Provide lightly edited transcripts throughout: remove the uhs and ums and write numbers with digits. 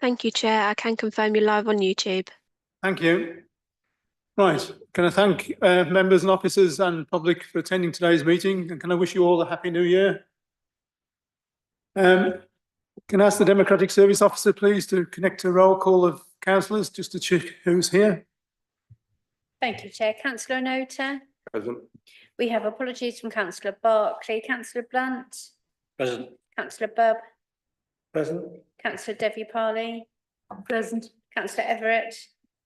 Thank you, Chair. I can confirm you're live on YouTube. Thank you. Right. Can I thank members and officers and public for attending today's meeting, and can I wish you all a happy new year? Can I ask the Democratic Service Officer, please, to connect to a roll call of councillors just to check who's here? Thank you, Chair. Councillor Nota. Present. We have apologies from Councillor Barclay. Councillor Blunt. Present. Councillor Bubb. Present. Councillor Devi Parley. Present. Councillor Everett.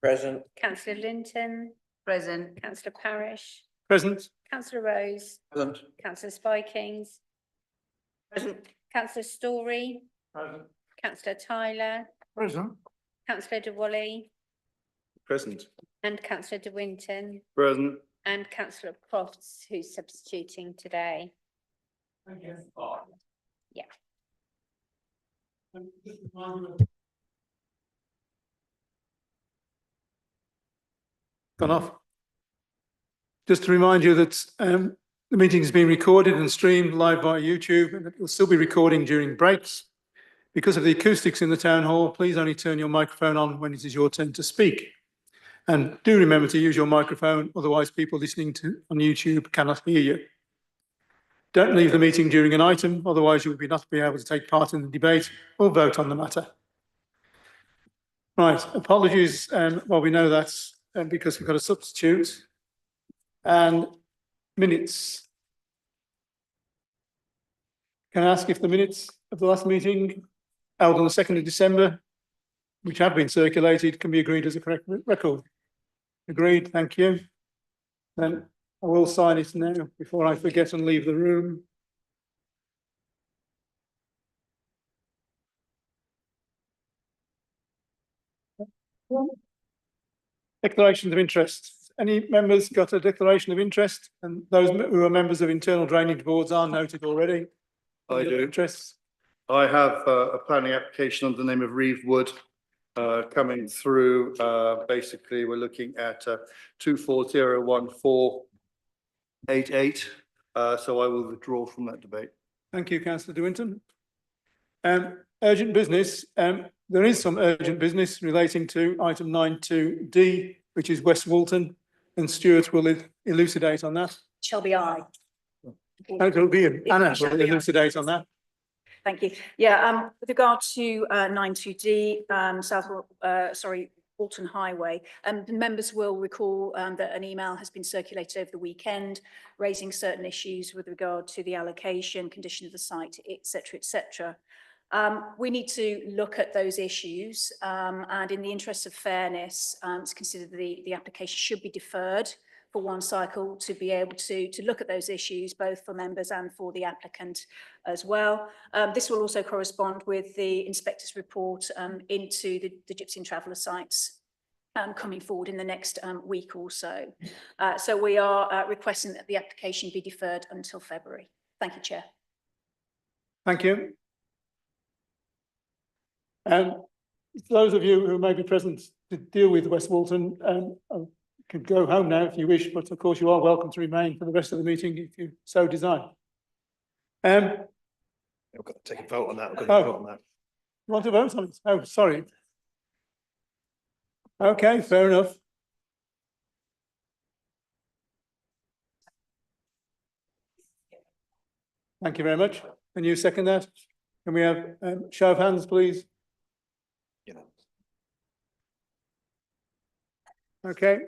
Present. Councillor Linton. Present. Councillor Parish. Present. Councillor Rose. Present. Councillor Spikings. Present. Councillor Story. Present. Councillor Tyler. Present. Councillor De Wally. Present. And Councillor De Winton. Present. And Councillor Crofts, who's substituting today. Thank you. Yeah. Gone off. Just to remind you that the meeting is being recorded and streamed live via YouTube, and it will still be recording during breaks. Because of the acoustics in the town hall, please only turn your microphone on when it is your turn to speak. And do remember to use your microphone, otherwise people listening on YouTube cannot hear you. Don't leave the meeting during an item, otherwise you will not be able to take part in the debate or vote on the matter. Right, apologies, well, we know that's because we've got a substitute. And minutes. Can I ask if the minutes of the last meeting held on the 2nd of December, which have been circulated, can be agreed as a correct record? Agreed, thank you. Then I will sign it now before I forget and leave the room. Declarations of interest. Any members got a declaration of interest? And those who are members of internal drainage boards are noted already. I do. Interests. I have a planning application under the name of Reeve Wood coming through. Basically, we're looking at 2401-488. So I will withdraw from that debate. Thank you, Councillor De Winton. Urgent business. There is some urgent business relating to item 9.2D, which is West Walton, and Stuart will elucidate on that. Shall be I. It will be Anna will elucidate on that. Thank you. Yeah, with regard to 9.2D, Walton Highway, the members will recall that an email has been circulated over the weekend raising certain issues with regard to the allocation, condition of the site, etc., etc. We need to look at those issues and in the interest of fairness, it's considered the application should be deferred for one cycle to be able to look at those issues, both for members and for the applicant as well. This will also correspond with the inspector's report into the Gypsy and Traveller sites coming forward in the next week or so. So we are requesting that the application be deferred until February. Thank you, Chair. Thank you. Those of you who may be present to deal with West Walton can go home now if you wish, but of course you are welcome to remain for the rest of the meeting if you so desire. We've got to take a vote on that. We've got to vote on that. You want to vote on it? Oh, sorry. Okay, fair enough. Thank you very much. Can you second that? Can we have show of hands, please? Okay,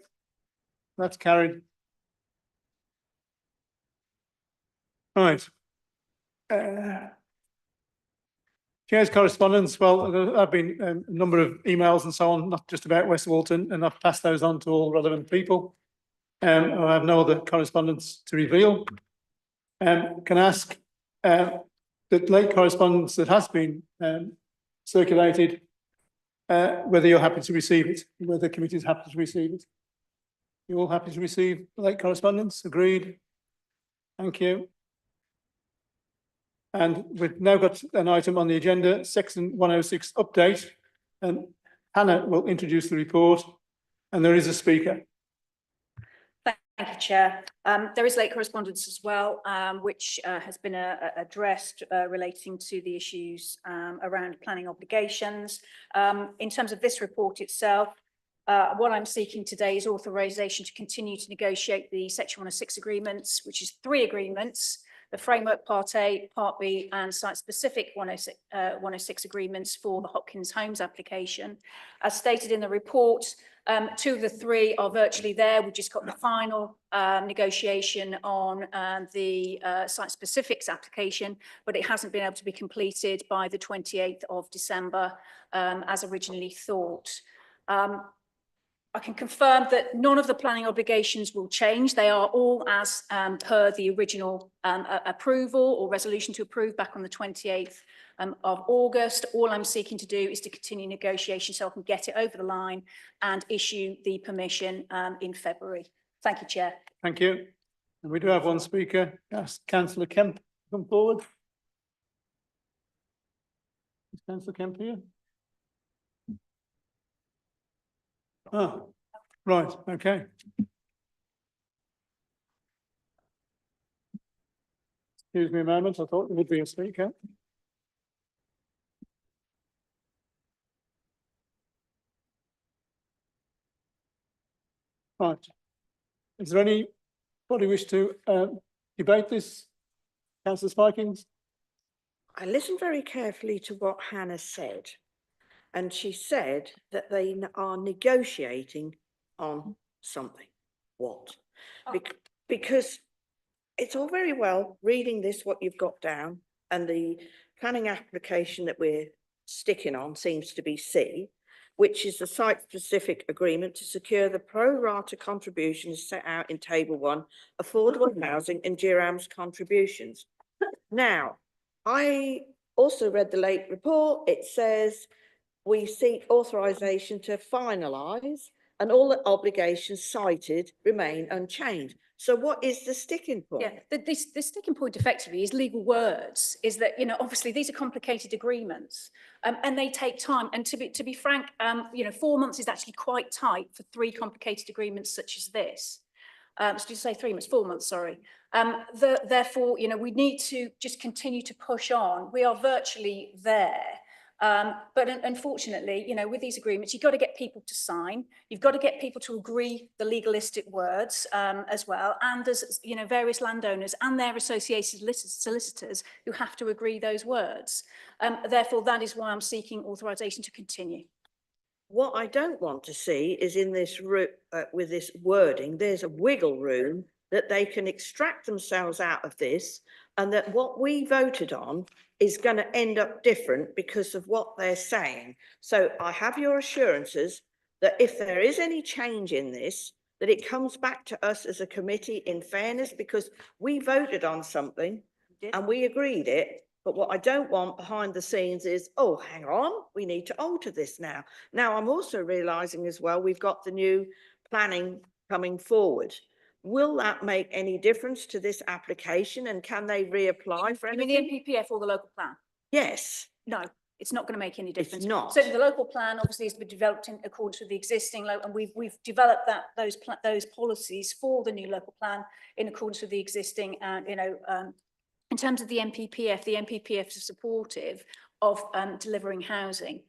that's carried. Right. Chair's correspondence. Well, there have been a number of emails and so on, not just about West Walton, and I've passed those on to all relevant people. I have no other correspondence to reveal. Can I ask that late correspondence that has been circulated, whether you're happy to receive it, whether the committee is happy to receive it. You're all happy to receive late correspondence? Agreed. Thank you. And we've now got an item on the agenda, section 106 update, and Hannah will introduce the report, and there is a speaker. Thank Thank you, Chair. There is late correspondence as well, which has been addressed relating to the issues around planning obligations. In terms of this report itself, what I'm seeking today is authorisation to continue to negotiate the Section 106 agreements, which is 3 agreements, the Framework Part A, Part B and site-specific 106 agreements for the Hopkins Homes application. As stated in the report, 2 of the 3 are virtually there. We've just got the final negotiation on the site-specifics application, but it hasn't been able to be completed by the 28th of December as originally thought. I can confirm that none of the planning obligations will change. They are all as per the original approval or resolution to approve back on the 28th of August. All I'm seeking to do is to continue negotiation so I can get it over the line and issue the permission in February. Thank you, Chair. Thank you. And we do have one speaker. Ask Councillor Kemp to come forward. Is Councillor Kemp here? Oh, right, okay. Excuse me a moment, I thought there would be a speaker. Right. Is there anybody wish to debate this? Councillor Spikings? I listened very carefully to what Hannah said, and she said that they are negotiating on something. What? Because it's all very well reading this, what you've got down, and the planning application that we're sticking on seems to be C, which is the site-specific agreement to secure the pro-rata contributions set out in Table 1, affordable housing and GRAM's contributions. Now, I also read the late report. It says we seek authorisation to finalise and all the obligations cited remain unchanged. So what is the sticking point? Yeah, the sticking point effectively is legal words, is that, you know, obviously these are complicated agreements and they take time. And to be frank, you know, 4 months is actually quite tight for 3 complicated agreements such as this. So did you say 3 months? 4 months, sorry. Therefore, you know, we need to just continue to push on. We are virtually there. But unfortunately, you know, with these agreements, you've got to get people to sign. You've got to get people to agree the legalistic words as well. And there's, you know, various landowners and their associated solicitors who have to agree those words. Therefore, that is why I'm seeking authorisation to continue. What I don't want to see is in this with this wording, there's a wiggle room that they can extract themselves out of this, and that what we voted on is going to end up different because of what they're saying. So I have your assurances that if there is any change in this, that it comes back to us as a committee in fairness, because we voted on something and we agreed it. But what I don't want behind the scenes is, oh, hang on, we need to alter this now. Now, I'm also realising as well, we've got the new planning coming forward. Will that make any difference to this application, and can they reapply for anything? You mean the NPPF or the local plan? Yes. No, it's not going to make any difference. It's not. So the local plan obviously has been developed in accordance with the existing and we've developed those policies for the new local plan in accordance with the existing. You know, in terms of the NPPF is supportive of delivering housing.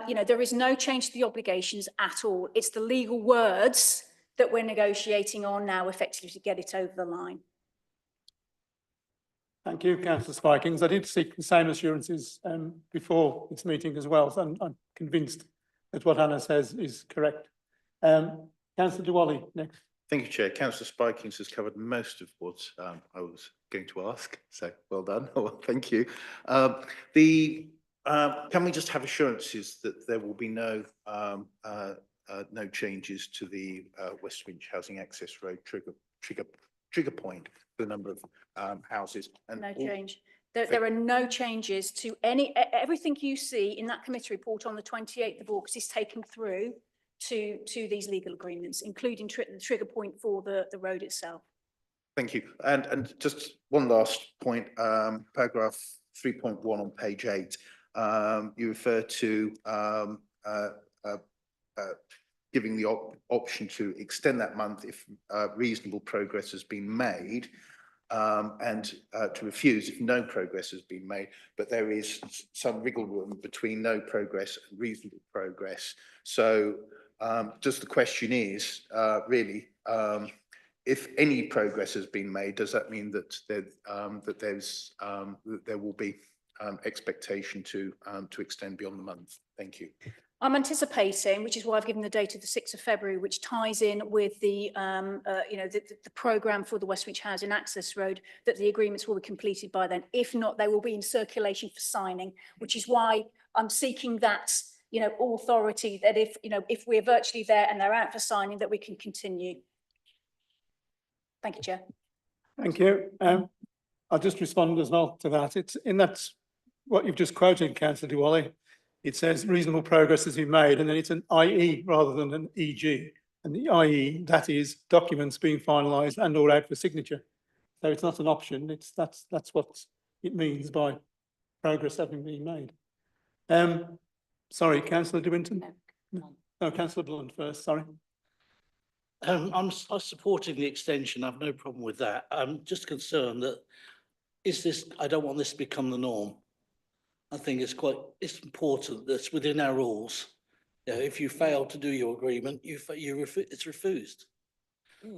You know, there is no change to the obligations at all. It's the legal words that we're negotiating on now effectively to get it over the line. Thank you, Councillor Spikings. I did seek the same assurances before this meeting as well, so I'm convinced that what Hannah says is correct. Councillor Diwali, next. Thank you, Chair. Councillor Spikings has covered most of what I was going to ask, so well done. Well, thank you. Can we just have assurances that there will be no changes to the West Winch Housing Access Road trigger point for the number of houses? And no change. There are no changes to everything you see in that committee report on the 28th of August is taken through to these legal agreements, including the trigger point for the road itself. Thank you. And just one last point, paragraph 3.1 on page 8, you refer to giving the option to extend that month if reasonable progress has been made, and to refuse if no progress has been made. But there is some wiggle room between no progress and reasonable progress. So just the question is really, if any progress has been made, does that mean that there will be expectation to extend beyond the month? Thank you. I'm anticipating, which is why I've given the date of the 6th of February, which ties in with the, the programme for the Westwich Housing Access Road, that the agreements will be completed by then. If not, they will be in circulation for signing, which is why I'm seeking that, authority that if we're virtually there and they're out for signing, that we can continue. Thank you, Chair. Thank you. I'll just respond as well to that. It's in that what you've just quoted, Councillor Diwali. It says reasonable progress has been made, and then it's an IE rather than an EG. And the IE, that is documents being finalised and or out for signature. So it's not an option. That's what it means by progress having been made. Sorry, Councillor De Winton. No, Councillor Blunt first. Sorry. I'm supporting the extension. I've no problem with that. I'm just concerned that I don't want this to become the norm. I think it's important that it's within our rules. If you fail to do your agreement, it's refused.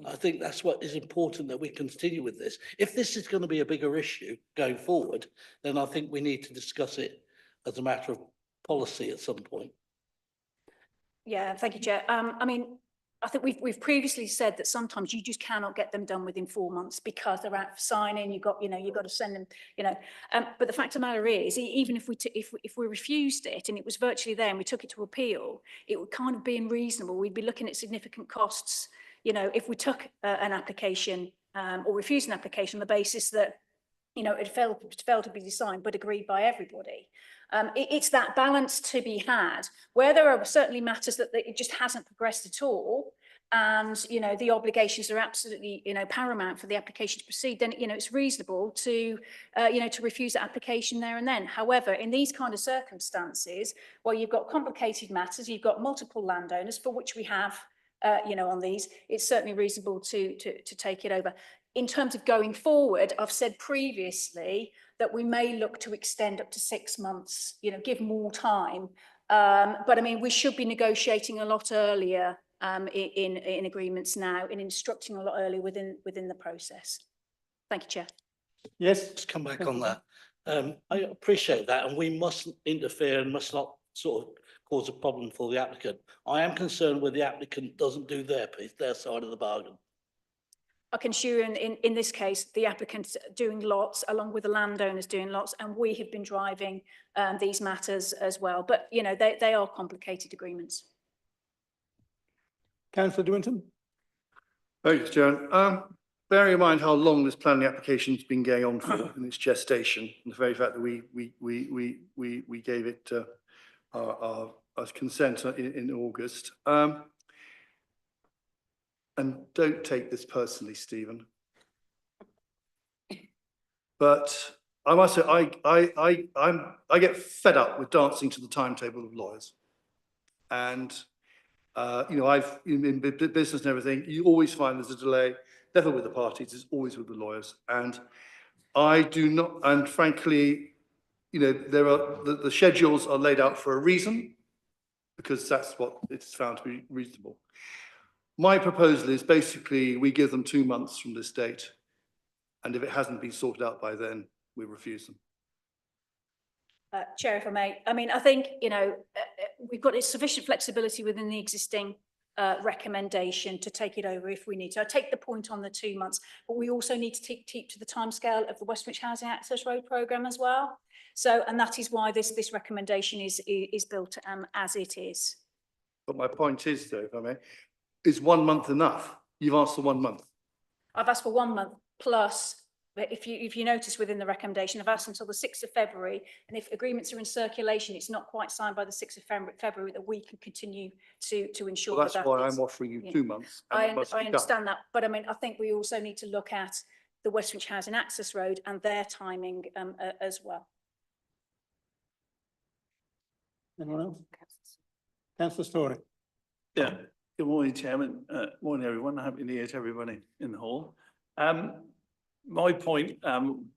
I think that's what is important, that we continue with this. If this is going to be a bigger issue going forward, then I think we need to discuss it as a matter of policy at some point. Yeah, thank you, Chair. I think we've previously said that sometimes you just cannot get them done within 4 months because they're out for signing. You've got to send them, But the fact of the matter is, even if we refused it and it was virtually there and we took it to appeal, it would kind of be unreasonable. We'd be looking at significant costs. If we took an application or refused an application on the basis that it failed to be designed but agreed by everybody. It's that balance to be had where there are certainly matters that it just hasn't progressed at all, and the obligations are absolutely paramount for the application to proceed. Then it's reasonable to to refuse the application there and then. However, in these kind of circumstances, where you've got complicated matters, you've got multiple landowners for which we have on these, it's certainly reasonable to take it over. In terms of going forward, I've said previously that we may look to extend up to 6 months, give more time. But we should be negotiating a lot earlier in agreements now, and instructing a lot earlier within the process. Thank you, Chair. Yes. Just come back on that. I appreciate that, and we mustn't interfere and must not sort of cause a problem for the applicant. I am concerned where the applicant doesn't do their piece, their side of the bargain. I can assure you in this case, the applicant's doing lots along with the landowners doing lots, and we have been driving these matters as well. But, they are complicated agreements. Councillor De Winton. Thank you, Chair. Bearing in mind how long this planning application has been going on for in its gestation, and the very fact that we gave it our consent in August. And don't take this personally, Stephen, but I must say I get fed up with dancing to the timetable of lawyers, and I've in business and everything. You always find there's a delay, never with the parties, it's always with the lawyers, and I do not. And frankly, there are the schedules are laid out for a reason, because that's what it's found to be reasonable. My proposal is basically we give them 2 months from this date, and if it hasn't been sorted out by then, we refuse them. Chair, if I may, I think, we've got sufficient flexibility within the existing recommendation to take it over if we need to. I take the point on the 2 months, but we also need to keep to the timescale of the Westwich Housing Access Road programme as well. So, and that is why this recommendation is built as it is. But my point is, though, if I may, is 1 month enough? You've asked for 1 month. I've asked for 1 month plus. But if you notice within the recommendation, I've asked until the 6th of February, and if agreements are in circulation, it's not quite signed by the 6th of February, that we can continue to ensure that. Well, that's why I'm offering you 2 months. I understand that, but I think we also need to look at the Westwich Housing Access Road and their timing as well. Anyone else? Councillor Story. Yeah, Good morning, Chairman. Morning, everyone. Happy New Year to everybody in the hall. My point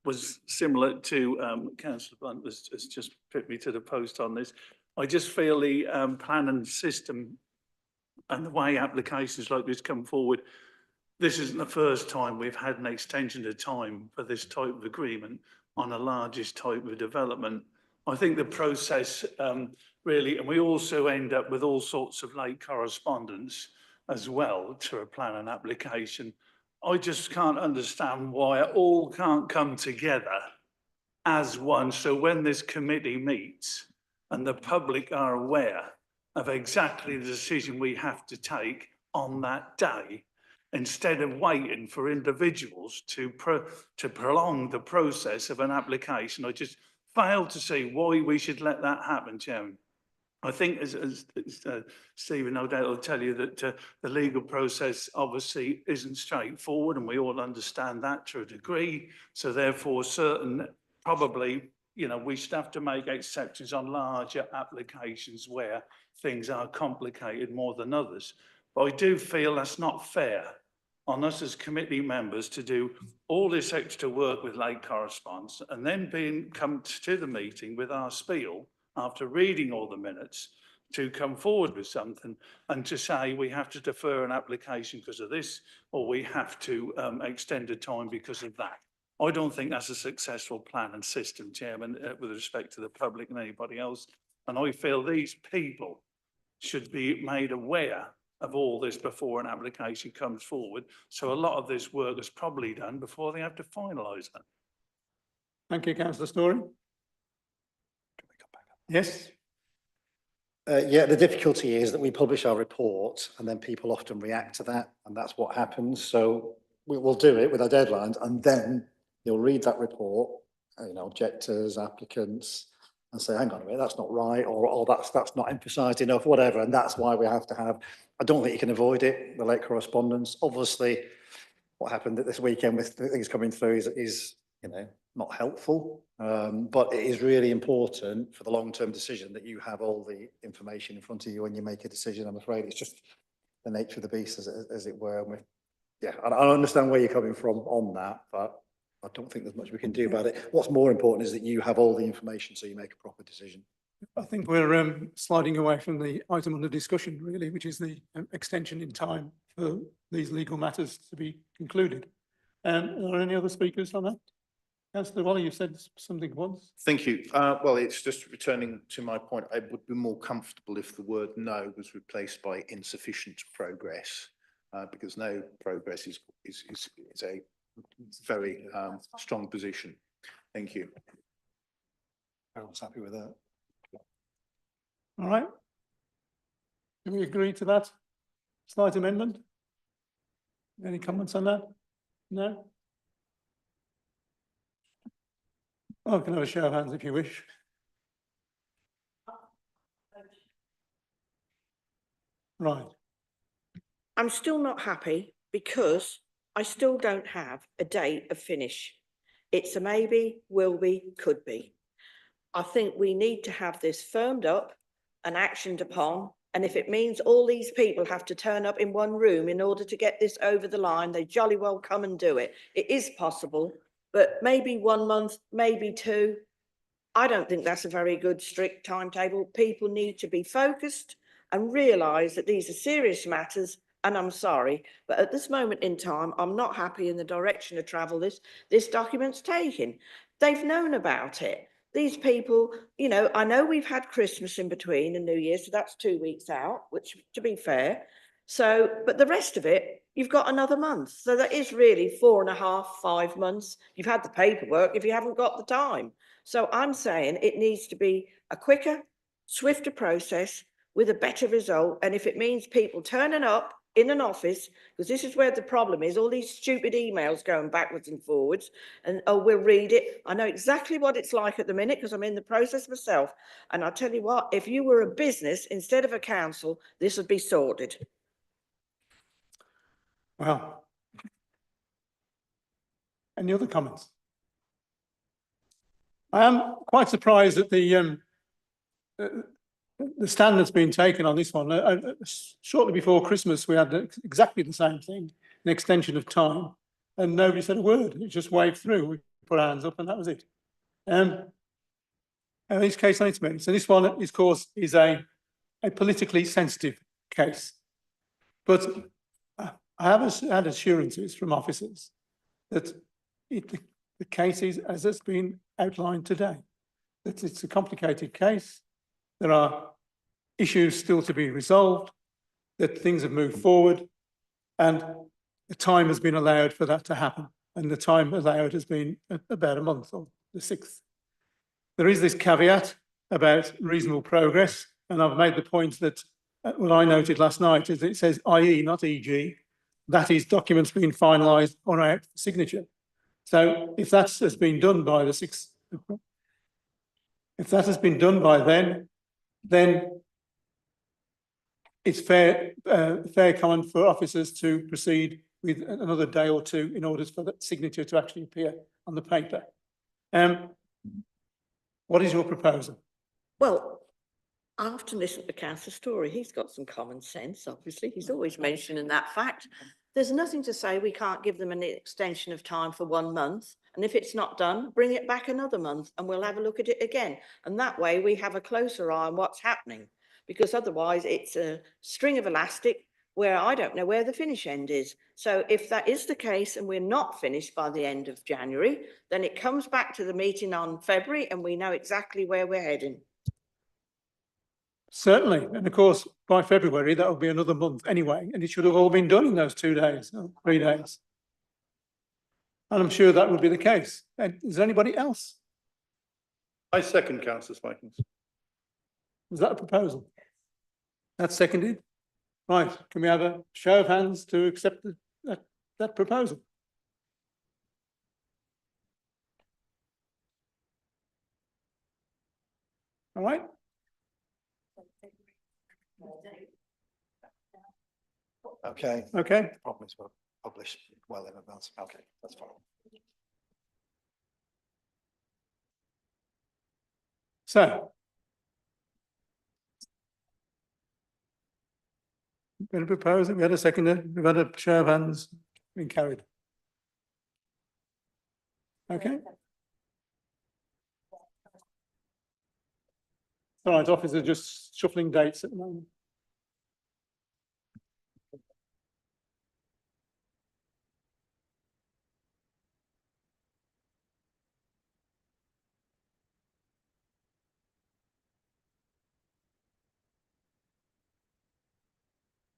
was similar to Councillor Blunt has just put me to the post on this. I just feel the plan and system and the way applications like this come forward, this isn't the first time we've had an extension of time for this type of agreement on a largest type of development. I think the process really, and we also end up with all sorts of late correspondence as well to a plan and application. I just can't understand why it all can't come together as one. So when this committee meets and the public are aware of exactly the decision we have to take on that day, instead of waiting for individuals to prolong the process of an application, I just fail to see why we should let that happen, Chairman. I think, as Stephen no doubt will tell you, that the legal process obviously isn't straightforward, and we all understand that to a degree. So therefore, probably, you know, we should have to make exceptions on larger applications where things are complicated more than others. But I do feel that's not fair on us as committee members to do all this extra work with late correspondence and then come to the meeting with our spiel after reading all the minutes to come forward with something and to say we have to defer an application because of this, or we have to extend the time because of that. I don't think that's a successful plan and system, Chairman, with respect to the public and anybody else. And I feel these people should be made aware of all this before an application comes forward. So a lot of this work is probably done before they have to finalise it. Thank you, Councillor Story. Yes. Yeah, the difficulty is that we publish our report and then people often react to that, and that's what happens. So we'll do it with our deadlines, and then you'll read that report, you know, objectors, applicants, and say, hang on a minute, that's not right, or that's not emphasised enough, whatever. And that's why we have to have, I don't think you can avoid it, the late correspondence. Obviously, what happened this weekend with things coming through is you know, not helpful, but it is really important for the long-term decision that you have all the information in front of you when you make a decision. I'm afraid it's just the nature of the beast, as it were. And yeah, I understand where you're coming from on that, but I don't think there's much we can do about it. What's more important is that you have all the information so you make a proper decision. I think we're sliding away from the item under discussion, really, which is the extension in time for these legal matters to be concluded. Are there any other speakers on that? Councillor Waller, you said something once. Thank you. Well, it's just returning to my point. I would be more comfortable if the word no was replaced by insufficient progress, because no progress is a very strong position. Thank you. Everyone's happy with that. All right. Can we agree to that slight amendment? Any comments on that? No? Oh, can I have a show of hands if you wish? Right. I'm still not happy because I still don't have a date of finish. It's a maybe, will be, could be. I think we need to have this firmed up and actioned upon. And if it means all these people have to turn up in one room in order to get this over the line, they jolly well come and do it. It is possible, but maybe 1 month, maybe 2. I don't think that's a very good strict timetable. People need to be focused and realise that these are serious matters. And I'm sorry, but at this moment in time, I'm not happy in the direction of travel this document's taking. They've known about it. These people, you know, I know we've had Christmas in between and New Year, so that's 2 weeks out, which, to be fair. So, but the rest of it, you've got another month. So that is really 4.5, 5 months. You've had the paperwork if you haven't got the time. So I'm saying it needs to be a quicker, swifter process with a better result. And if it means people turning up in an office, because this is where the problem is, all these stupid emails going backwards and forwards, and oh, we'll read it. I know exactly what it's like at the minute because I'm in the process myself. And I'll tell you what, if you were a business instead of a council, this would be sorted. Well, any other comments? I am quite surprised at the the stand that's been taken on this one, shortly before Christmas, we had exactly the same thing, an extension of time, and nobody said a word. It just waved through. We put our hands up, and that was it. And each case on its merits. So this one, of course, is a politically sensitive case. But I have had assurances from officers that the case is as it's been outlined today, that it's a complicated case. There are issues still to be resolved, that things have moved forward, and the time has been allowed for that to happen. And the time allowed has been about a month, or the 6th. There is this caveat about reasonable progress, and I've made the point that what I noted last night is that it says IE, not EG. That is documents being finalised or out for signature. So if that has been done by the 6th, if that has been done by then it's fair comment for officers to proceed with another day or two in order for that signature to actually appear on the paper. What is your proposal? Well, I often listen to Councillor Story. He's got some common sense, obviously. He's always mentioning that fact. There's nothing to say we can't give them an extension of time for 1 month. And if it's not done, bring it back another month and we'll have a look at it again. And that way we have a closer eye on what's happening, because otherwise it's a string of elastic where I don't know where the finish end is. So if that is the case and we're not finished by the end of January, then it comes back to the meeting on February and we know exactly where we're heading. Certainly. And of course, by February, that will be another month anyway. And it should have all been done in those 2 days, or 3 days. And I'm sure that would be the case. And is there anybody else? I second Councillor Smikings. Was that a proposal? That's seconded. Right. Can we have a show of hands to accept that proposal? All right. Okay. Okay. Problem is we'll publish well in advance. Okay, that's fine. So, been a proposal, we had a seconder, we've had a show of hands, been carried. Okay. All right, officers are just shuffling dates at the moment.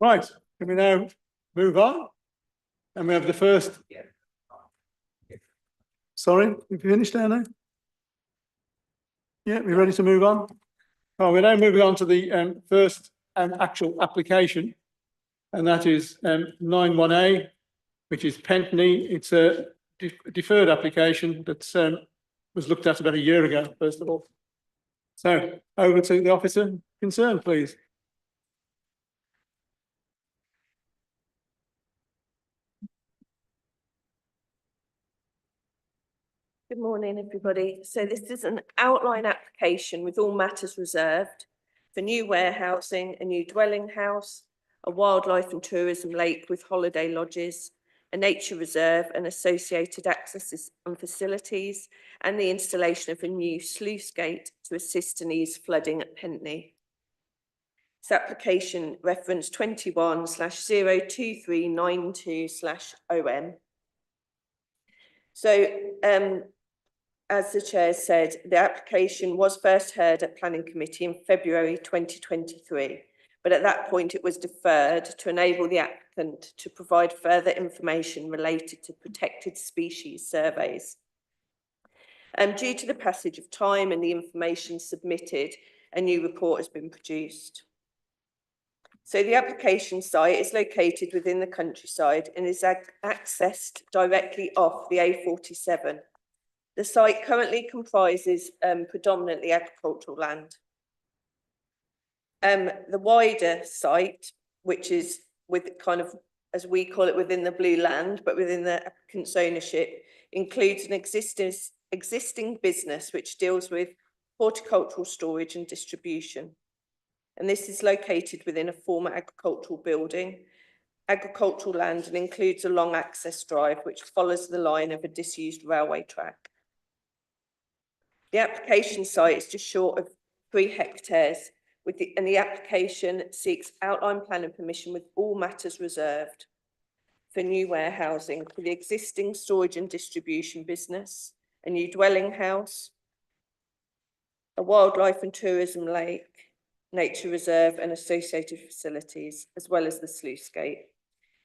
Right, can we now move on? And we have the first. Sorry, have you finished there now? Yeah, we're ready to move on. Oh, we're now moving on to the first actual application, and that is 91A, which is Pentney. It's a deferred application that was looked at about a year ago, first of all. So over to the officer concerned, please. Good morning, everybody. So this is an outline application with all matters reserved for new warehousing, a new dwelling house, a wildlife and tourism lake with holiday lodges, a nature reserve and associated accesses and facilities, and the installation of a new sluice gate to assist and ease flooding at Pentney. This application reference 21/02392/OM. So as the chair said, the application was first heard at Planning Committee in February 2023, but at that point it was deferred to enable the applicant to provide further information related to protected species surveys. Due to the passage of time and the information submitted, a new report has been produced. So the application site is located within the countryside and is accessed directly off the A47. The site currently comprises predominantly agricultural land. The wider site, which is with kind of, as we call it, within the blue land, but within the applicant's ownership, includes an existing business which deals with horticultural storage and distribution. and this is located within a former agricultural building, agricultural land, and includes a long access drive which follows the line of a disused railway track. The application site is just short of 3 hectares, and the application seeks outline plan and permission with all matters reserved for new warehousing for the existing storage and distribution business, a new dwelling house, a wildlife and tourism lake, nature reserve and associated facilities, as well as the sluice gate.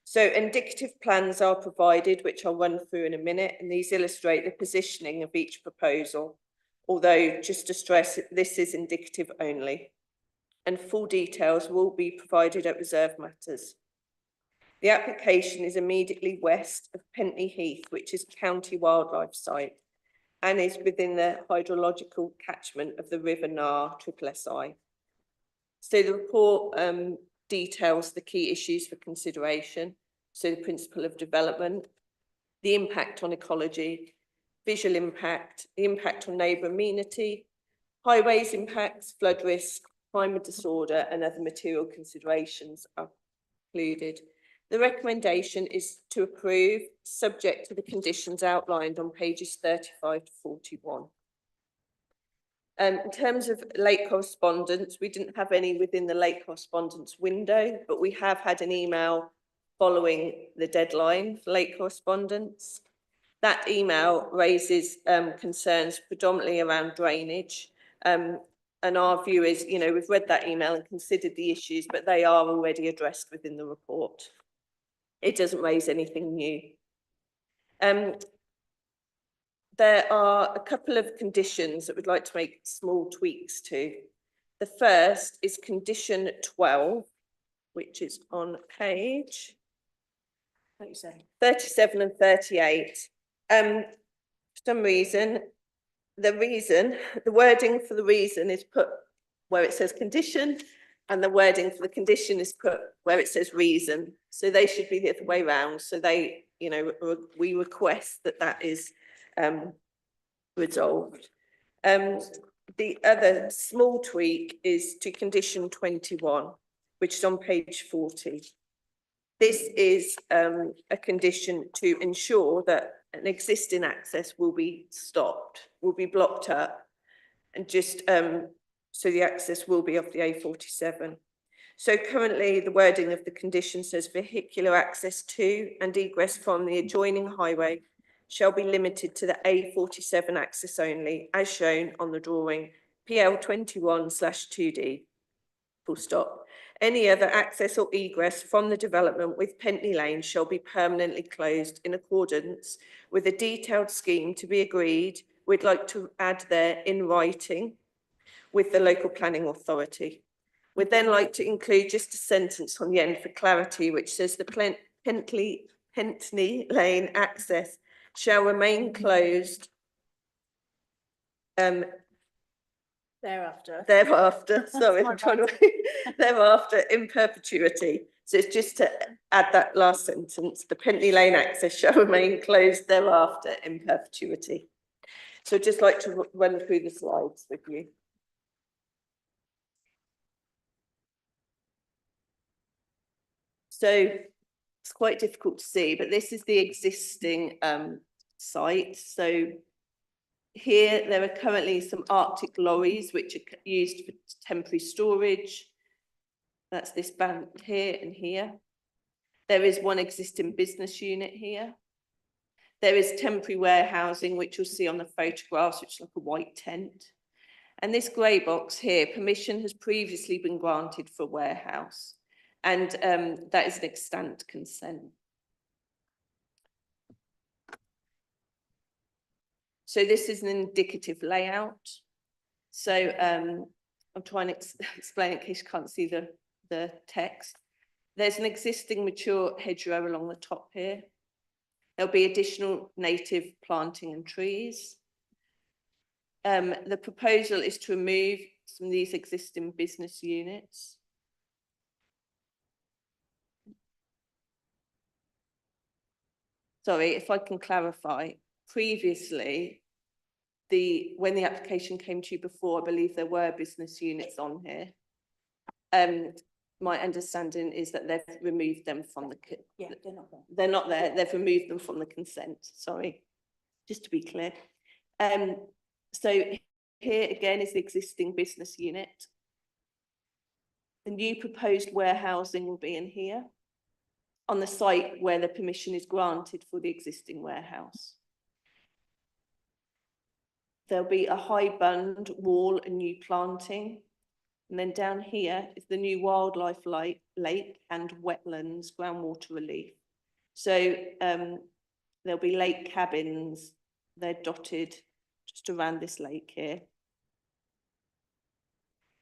So indicative plans are provided, which I'll run through in a minute, and these illustrate the positioning of each proposal, although just to stress, this is indicative only, and full details will be provided at reserve matters. The application is immediately west of Pentney Heath, which is a county wildlife site, and is within the hydrological catchment of the River Nar, SSI. So the report details the key issues for consideration. So the principle of development, the impact on ecology, visual impact, the impact on neighbour amenity, highways impacts, flood risk, climate disorder, and other material considerations are included. The recommendation is to approve, subject to the conditions outlined on pages 35 to 41. In terms of late correspondence, we didn't have any within the late correspondence window, but we have had an email following the deadline for late correspondence. That email raises concerns predominantly around drainage. And our view is, you know, we've read that email and considered the issues, but they are already addressed within the report. It doesn't raise anything new. There are a couple of conditions that we'd like to make small tweaks to. The first is condition 12, which is on page 37 and 38. For some reason, the wording for the reason is put where it says condition, and the wording for the condition is put where it says reason. So they should be the other way around. So they, you know, we request that that is resolved. The other small tweak is to condition 21, which is on page 40. This is a condition to ensure that an existing access will be stopped, will be blocked up, and just so the access will be off the A47. So currently the wording of the condition says vehicular access to and egress from the adjoining highway shall be limited to the A47 access only, as shown on the drawing PL 21/2D, full stop. Any other access or egress from the development with Pentney Lane shall be permanently closed in accordance with a detailed scheme to be agreed. We'd like to add there in writing with the local planning authority. We'd then like to include just a sentence on the end for clarity, which says the Pentney Lane access shall remain closed thereafter, sorry, I'm trying to, thereafter in perpetuity. So it's just to add that last sentence, the Pentney Lane access shall remain closed thereafter in perpetuity. So I'd just like to run through the slides with you. So it's quite difficult to see, but this is the existing site. So here there are currently some Arctic lorries which are used for temporary storage. That's this band here and here. There is one existing business unit here. There is temporary warehousing, which you'll see on the photographs, which is like a white tent. And this grey box here, permission has previously been granted for a warehouse. And that is an extant consent. So this is an indicative layout. So I'm trying to explain in case you can't see the text. There's an existing mature hedgerow along the top here. There'll be additional native planting and trees. The proposal is to remove some of these existing business units. Sorry, if I can clarify, previously, when the application came to you before, I believe there were business units on here. my understanding is that they've removed them from the, Yeah, they're not there. they're not there, they've removed them from the consent, sorry, just to be clear. So here again is the existing business unit. The new proposed warehousing will be in here on the site where the permission is granted for the existing warehouse. There'll be a high bund wall and new planting. And then down here is the new wildlife lake and wetlands groundwater relief. So there'll be lake cabins. They're dotted just around this lake here.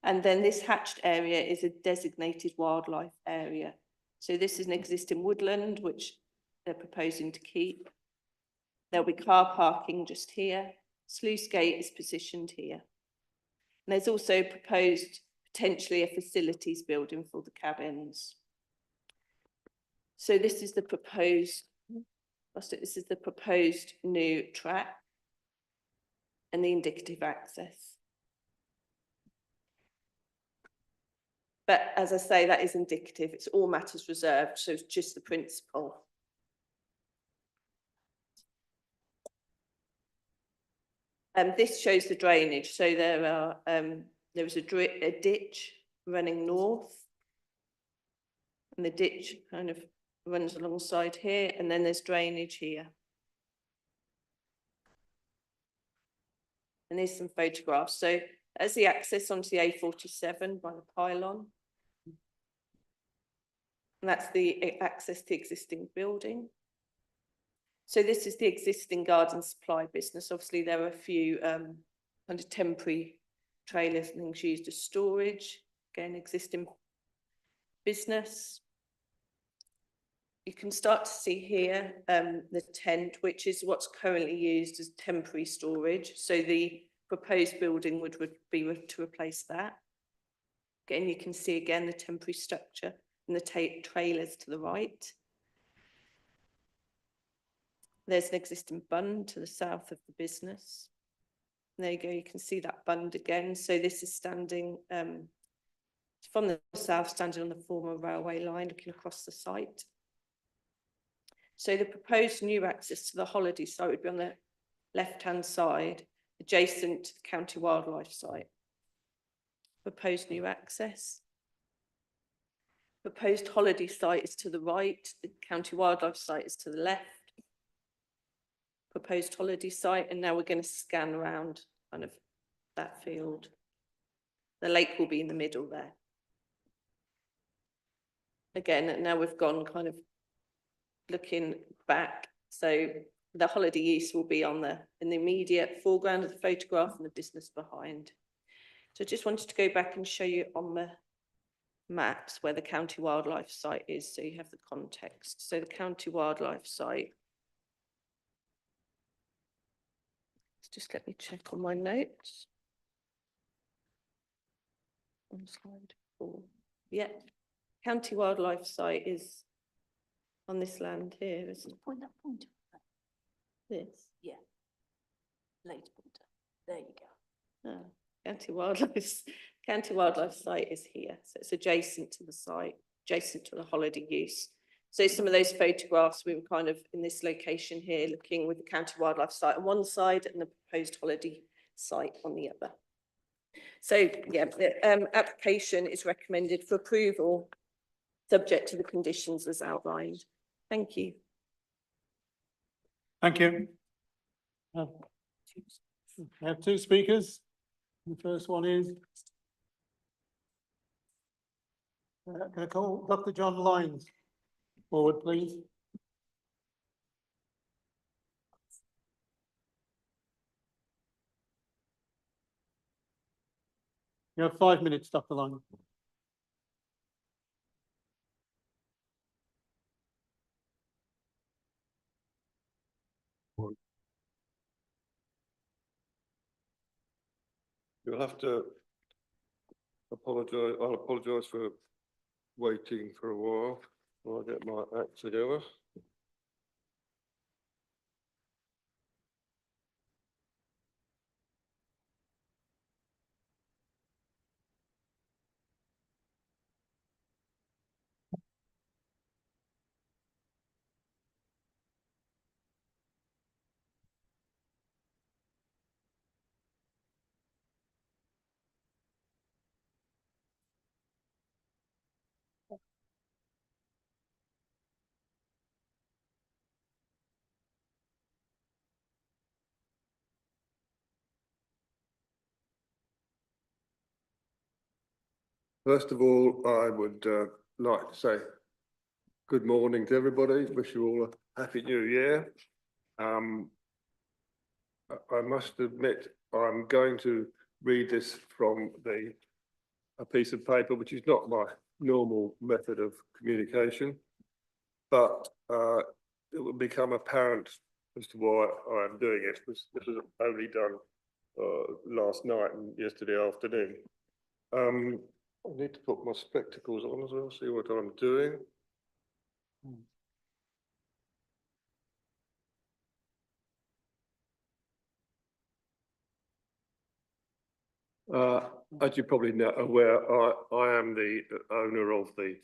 And then this hatched area is a designated wildlife area. So this is an existing woodland, which they're proposing to keep. There'll be car parking just here. Sluice gate is positioned here. And there's also proposed potentially a facilities building for the cabins. So this is the proposed, new track and the indicative access. But as I say, that is indicative. It's all matters reserved, so it's just the principle. This shows the drainage. So there is a ditch running north, and the ditch kind of runs alongside here, and then there's drainage here. And there's some photographs. So as the access onto the A47 by the pylon. And that's the access to the existing building. So this is the existing garden supply business. Obviously, there are a few kind of temporary trailers and things used as storage. Again, existing business. You can start to see here the tent, which is what's currently used as temporary storage. So the proposed building would be to replace that. Again, you can see again the temporary structure and the trailers to the right. There's an existing bund to the south of the business. And there you go, you can see that bund again. So this is standing from the south, standing on the former railway line, looking across the site. So the proposed new access to the holiday site would be on the left-hand side, adjacent to the county wildlife site. Proposed new access. Proposed holiday site is to the right, the county wildlife site is to the left. Proposed holiday site, and now we're going to scan around kind of that field. The lake will be in the middle there. Again, now we've gone kind of looking back. So the holiday use will be in the immediate foreground of the photograph and the business behind. So I just wanted to go back and show you on the maps where the county wildlife site is, so you have the context. So the county wildlife site. Just let me check on my notes. On slide 4. Yeah, county wildlife site is on this land here, isn't it? Point. This. Yeah. Later pointer. There you go. Oh, county wildlife site is here, so it's adjacent to the site, adjacent to the holiday use. So some of those photographs, we were kind of in this location here, looking with the county wildlife site on one side and the proposed holiday site on the other. So yeah, the application is recommended for approval, subject to the conditions as outlined. Thank you. Thank you. We have 2 speakers. The first one is can I call Dr. John Lyons forward, please? You have 5 minutes, Dr. Lyons. You'll have to apologise. I'll apologise for waiting for a while while I get my act together. First of all, I would like to say good morning to everybody. Wish you all a happy new year. I must admit, I'm going to read this from a piece of paper, which is not my normal method of communication, but it will become apparent as to why I'm doing it. This was only done last night and yesterday afternoon. I need to put my spectacles on as well, see what I'm doing. As you're probably aware, I am the owner of the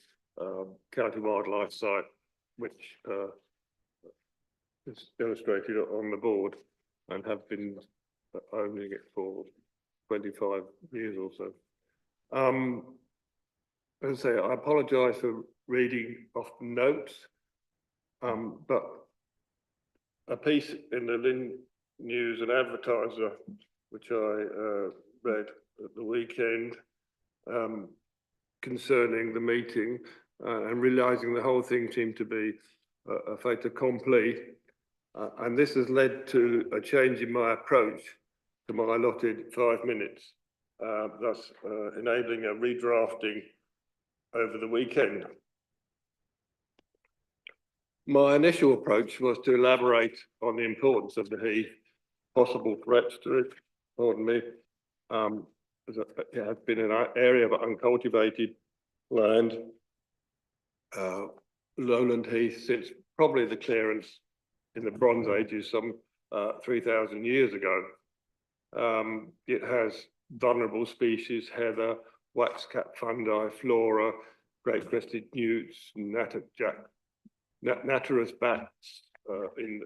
county wildlife site, which is illustrated on the board, and have been owning it for 25 years or so. As I say, I apologise for reading off the notes, but a piece in the Lynn News and Advertiser, which I read at the weekend, concerning the meeting, and realising the whole thing seemed to be a fait accompli, and this has led to a change in my approach to my allotted 5 minutes, thus enabling a redrafting over the weekend. My initial approach was to elaborate on the importance of the heath, possible threats to it, pardon me, as it has been an area of uncultivated land, lowland heath, since probably the clearance in the Bronze Ages, some 3,000 years ago. It has vulnerable species, heather, waxcap fungi, flora, great crested newts, natterers bats in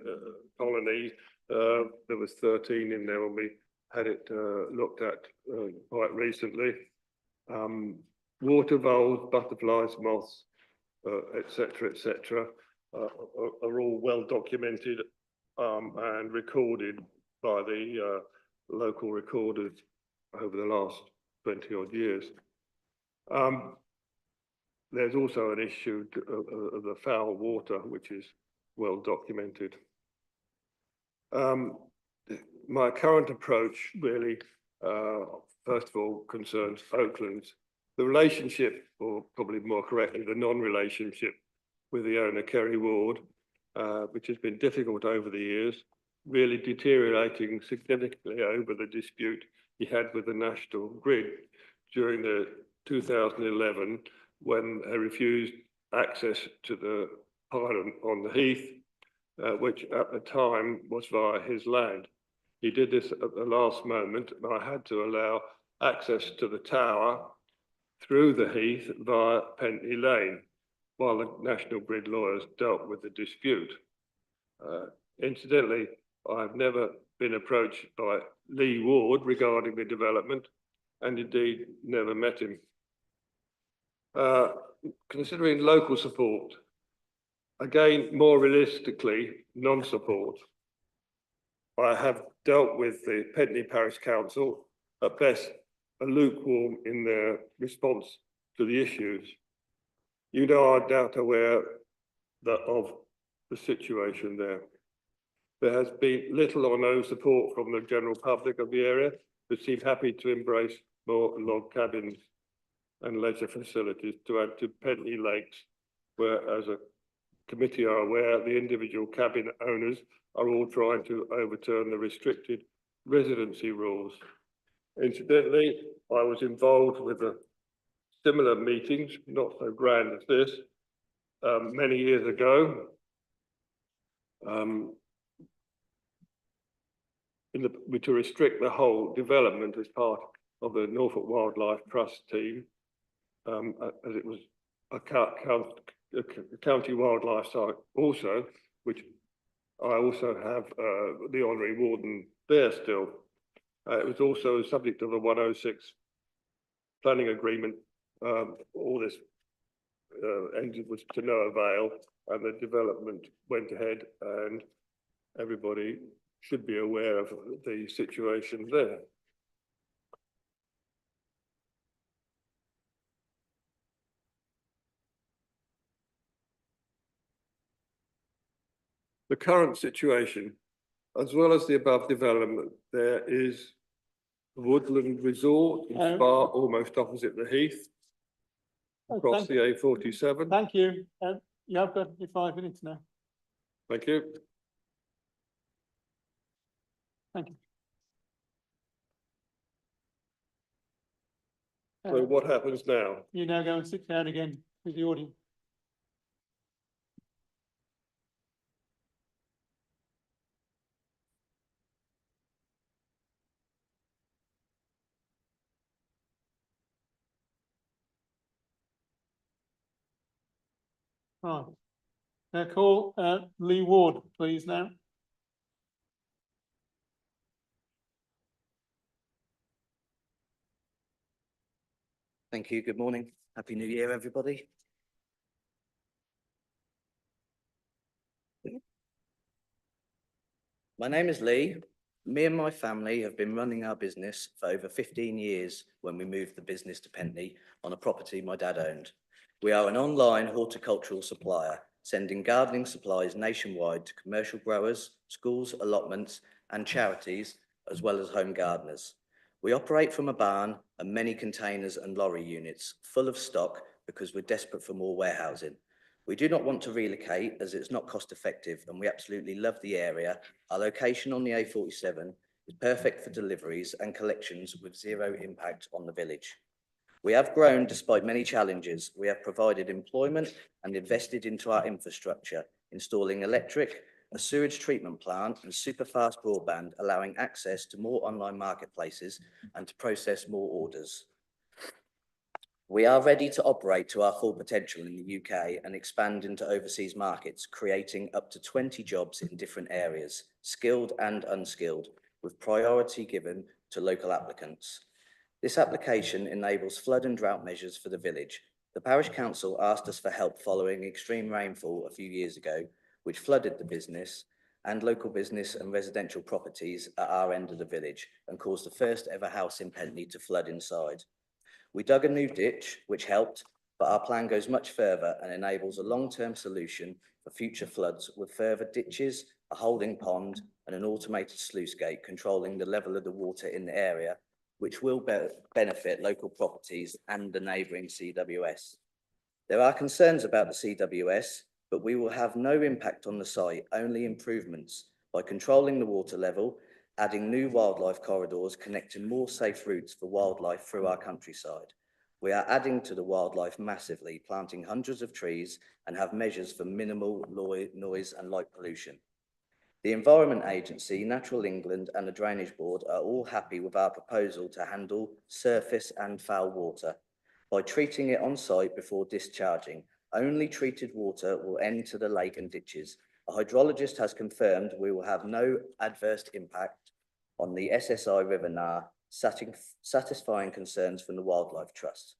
colonies. There was 13 in there when we had it looked at quite recently. Water voles, butterflies, moths, etc., are all well documented and recorded by the local recorders over the last 20 odd years. There's also an issue of the foul water, which is well documented. My current approach really, first of all, concerns Oaklands. The relationship, or probably more correctly, the non-relationship with the owner, Kerry Ward, which has been difficult over the years, really deteriorating significantly over the dispute he had with the National Grid during the 2011, when they refused access to the pylon on the heath, which at the time was via his land. He did this at the last moment, and I had to allow access to the tower through the heath via Pentney Lane, while the National Grid lawyers dealt with the dispute. Incidentally, I've never been approached by Lee Ward regarding the development, and indeed never met him. Considering local support, again, more realistically, non-support, I have dealt with the Pentney Parish Council, at best lukewarm in their response to the issues. You know, I doubt aware of the situation there. There has been little or no support from the general public of the area, who seem happy to embrace more log cabins and leisure facilities to add to Pentney Lakes, where, as a committee are aware, the individual cabin owners are all trying to overturn the restricted residency rules. Incidentally, I was involved with similar meetings, not so grand as this, many years ago. To restrict the whole development as part of the Norfolk Wildlife Trust team, as it was a county wildlife site also, which I also have the honorary warden there still. It was also subject of a 106 planning agreement. All this ended was to no avail, and the development went ahead, and everybody should be aware of the situation there. current situation, as well as the above development, there is Woodland Resort, and Spa almost opposite the Heath, across the A47. Thank you. You have got your 5 minutes now. Thank you. Thank you. So what happens now? You now go and sit down again with the audience. Right. Now call Lee Ward, please now. Thank you. Good morning. Happy New Year, everybody. My name is Lee. Me and my family have been running our business for over 15 years when we moved the business to Pentney on a property my dad owned. We are an online horticultural supplier, sending gardening supplies nationwide to commercial growers, schools, allotments and charities, as well as home gardeners. We operate from a barn and many containers and lorry units full of stock because we're desperate for more warehousing. We do not want to relocate as it's not cost effective and we absolutely love the area. Our location on the A47 is perfect for deliveries and collections with zero impact on the village. We have grown despite many challenges. We have provided employment and invested into our infrastructure, installing electric, a sewage treatment plant and super fast broadband, allowing access to more online marketplaces and to process more orders. We are ready to operate to our full potential in the UK and expand into overseas markets, creating up to 20 jobs in different areas, skilled and unskilled, with priority given to local applicants. This application enables flood and drought measures for the village. The parish council asked us for help following extreme rainfall a few years ago, which flooded the business and local business and residential properties at our end of the village and caused the first ever house in Pentney to flood inside. We dug a new ditch, which helped, but our plan goes much further and enables a long-term solution for future floods with further ditches, a holding pond and an automated sluice gate controlling the level of the water in the area, which will benefit local properties and the neighbouring CWS. There are concerns about the CWS, but we will have no impact on the site, only improvements by controlling the water level, adding new wildlife corridors, connecting more safe routes for wildlife through our countryside. We are adding to the wildlife massively, planting hundreds of trees and have measures for minimal noise and light pollution. The Environment Agency, Natural England and the Drainage Board are all happy with our proposal to handle surface and foul water by treating it on site before discharging. Only treated water will enter the lake and ditches. A hydrologist has confirmed we will have no adverse impact on the SSI River Nar, satisfying concerns from the Wildlife Trust.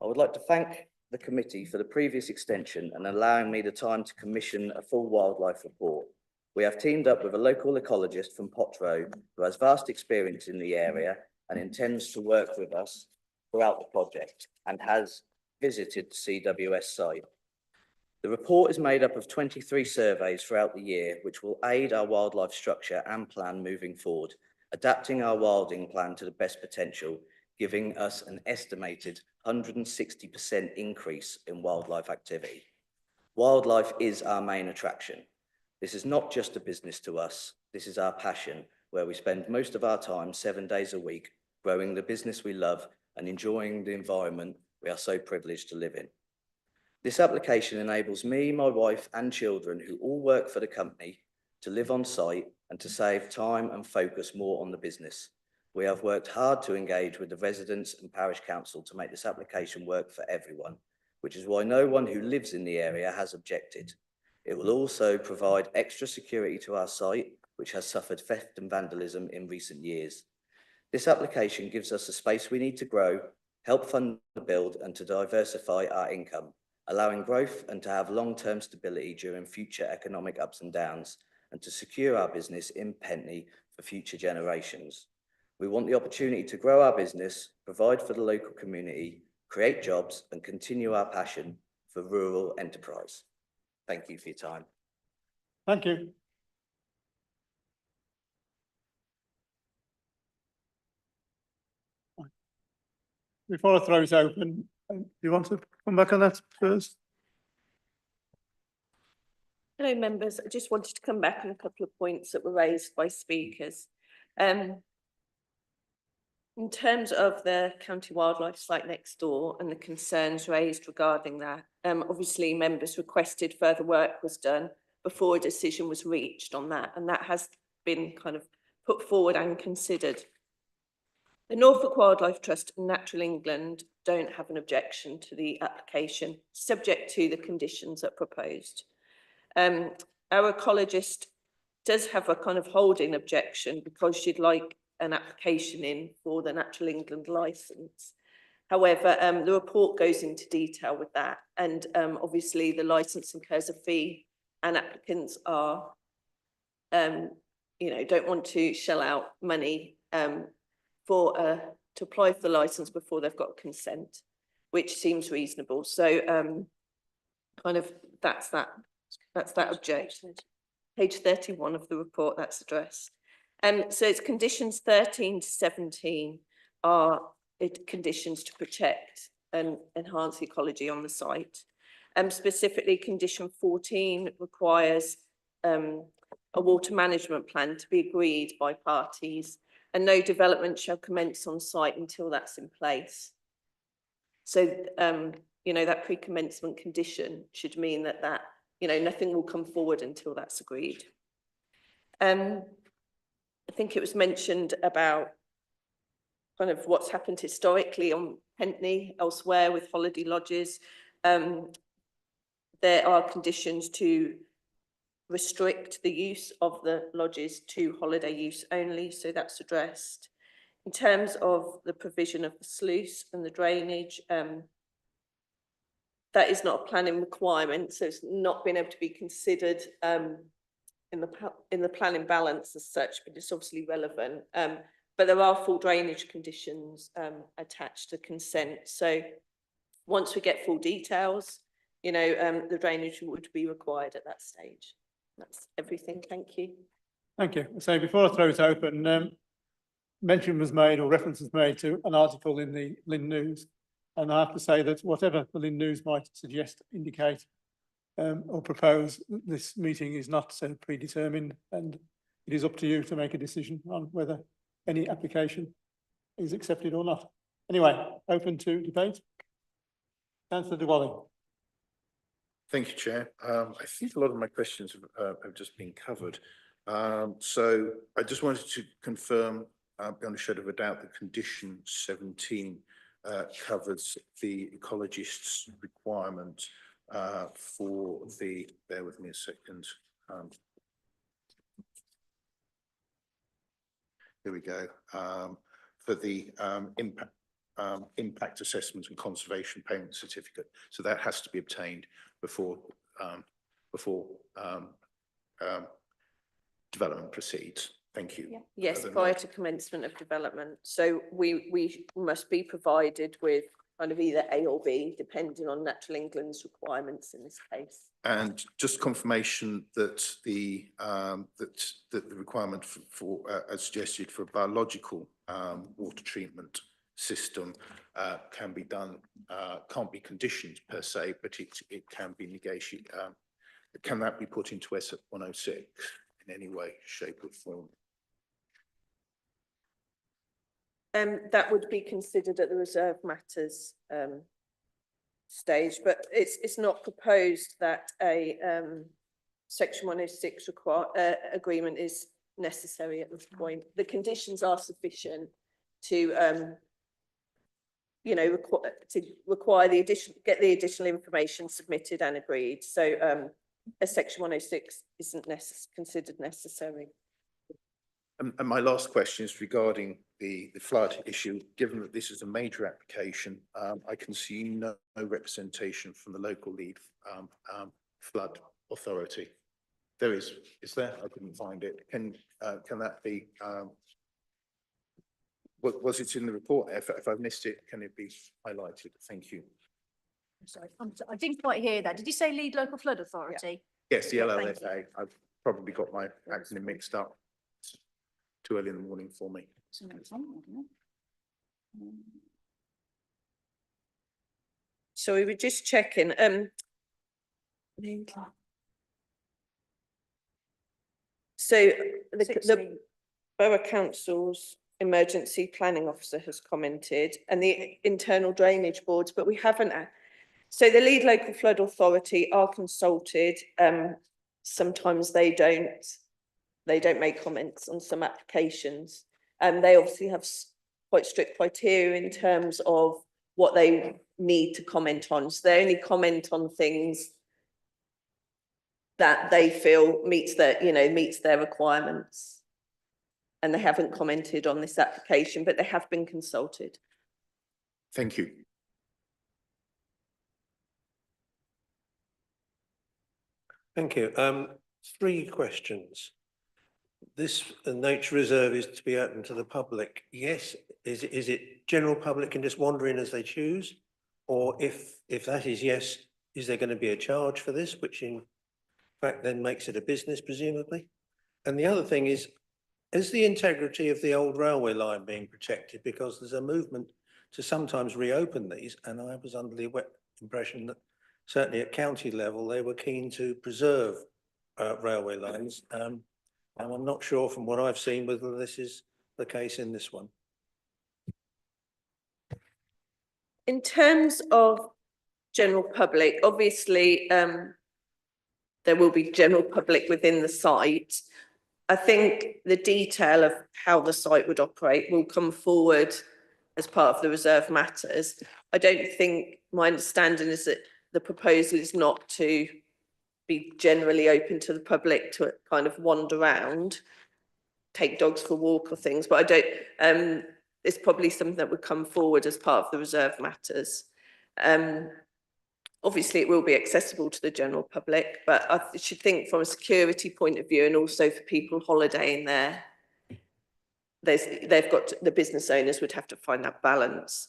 I would like to thank the committee for the previous extension and allowing me the time to commission a full wildlife report. We have teamed up with a local ecologist from Potrow who has vast experience in the area and intends to work with us throughout the project and has visited the CWS site. The report is made up of 23 surveys throughout the year, which will aid our wildlife structure and plan moving forward, adapting our wilding plan to the best potential, giving us an estimated 160% increase in wildlife activity. Wildlife is our main attraction. This is not just a business to us. This is our passion, where we spend most of our time 7 days a week, growing the business we love and enjoying the environment we are so privileged to live in. This application enables me, my wife and children who all work for the company to live on site and to save time and focus more on the business. We have worked hard to engage with the residents and parish council to make this application work for everyone, which is why no one who lives in the area has objected. It will also provide extra security to our site, which has suffered theft and vandalism in recent years. This application gives us the space we need to grow, help fund the build and to diversify our income, allowing growth and to have long-term stability during future economic ups and downs, and to secure our business in Pentney for future generations. We want the opportunity to grow our business, provide for the local community, create jobs, and continue our passion for rural enterprise. Thank you for your time. Thank you. Before I throw it open, do you want to come back on that first? Hello, members. I just wanted to come back on a couple of points that were raised by speakers. In terms of the county wildlife site next door and the concerns raised regarding that, obviously members requested further work was done before a decision was reached on that, and that has been kind of put forward and considered. The Norfolk Wildlife Trust and Natural England don't have an objection to the application, subject to the conditions that are proposed. Our ecologist does have a kind of holding objection because she'd like an application in for the Natural England licence. However, the report goes into detail with that, and obviously the licence incurs a fee, and applicants are, don't want to shell out money to apply for the licence before they've got consent, which seems reasonable. So, kind of that's that objection. Page 31 of the report, that's addressed. So it's conditions 13 to 17 are conditions to protect and enhance the ecology on the site. Specifically, condition 14 requires a water management plan to be agreed by parties, and no development shall commence on site until that's in place. So, that pre-commencement condition should mean that nothing will come forward until that's agreed. I think it was mentioned about kind of what's happened historically on Pentney, elsewhere with holiday lodges. There are conditions to restrict the use of the lodges to holiday use only, so that's addressed. In terms of the provision of the sluice and the drainage, that is not a planning requirement, so it's not been able to be considered in the planning balance as such, but it's obviously relevant. But there are full drainage conditions attached to consent. So once we get full details, the drainage would be required at that stage. That's everything. Thank you. Thank you. So before I throw it open, mention was made or reference was made to an article in the Lynn News. And I have to say that whatever the Lynn News might suggest, indicate or propose, this meeting is not predetermined, and it is up to you to make a decision on whether any application is accepted or not. Anyway, open to debate. Councillor Diwali. Thank you, Chair. I think a lot of my questions have just been covered. So I just wanted to confirm, beyond a shadow of a doubt, that condition 17 covers the ecologist's requirement for the, bear with me a second. Here we go. For the impact assessment and conservation payment certificate. So that has to be obtained before development proceeds. Thank you. Yeah. Yes, prior to commencement of development. So we must be provided with kind of either A or B, depending on Natural England's requirements in this case. And just confirmation that the requirement for as suggested for a biological water treatment system can be done, can't be conditioned per se, but it can be negotiated. Can that be put into S 106 in any way, shape or form? That would be considered at the reserve matters stage, but it's not proposed that a Section 106 agreement is necessary at this point. The conditions are sufficient to require the get the additional information submitted and agreed. So a Section 106 isn't considered necessary. And my last question is regarding the flood issue. Given that this is a major application, I can see no representation from the local lead flood authority. There is there? I couldn't find it. Can that be? Was it in the report? If I've missed it, can it be highlighted? Thank you. I'm sorry, I didn't quite hear that. Did you say lead local flood authority? Yes, the LLFA. probably got my acronym mixed up. It's too early in the morning for me. So we were just checking, so the Borough Council's emergency planning officer has commented and the internal drainage boards, but we haven't. So the lead local flood authority are consulted. Sometimes they don't make comments on some applications. And they obviously have quite strict criteria in terms of what they need to comment on. So they only comment on things that they feel meets their requirements. And they haven't commented on this application, but they have been consulted. Thank you. Thank you. 3 questions. This nature reserve is to be open to the public. Yes, is it general public can just wander in as they choose? Or if that is yes, is there going to be a charge for this, which in fact then makes it a business presumably? And the other thing is the integrity of the old railway line being protected? Because there's a movement to sometimes reopen these, and I was under the impression that certainly at county level, they were keen to preserve railway lines. And I'm not sure from what I've seen whether this is the case in this one. In terms of general public, obviously, there will be general public within the site. I think the detail of how the site would operate will come forward as part of the reserve matters. I don't think, my understanding is that the proposal is not to be generally open to the public to kind of wander around, take dogs for a walk or things, but I don't, it's probably something that would come forward as part of the reserve matters. Obviously it will be accessible to the general public, but I should think from a security point of view and also for people holidaying there, the business owners would have to find that balance.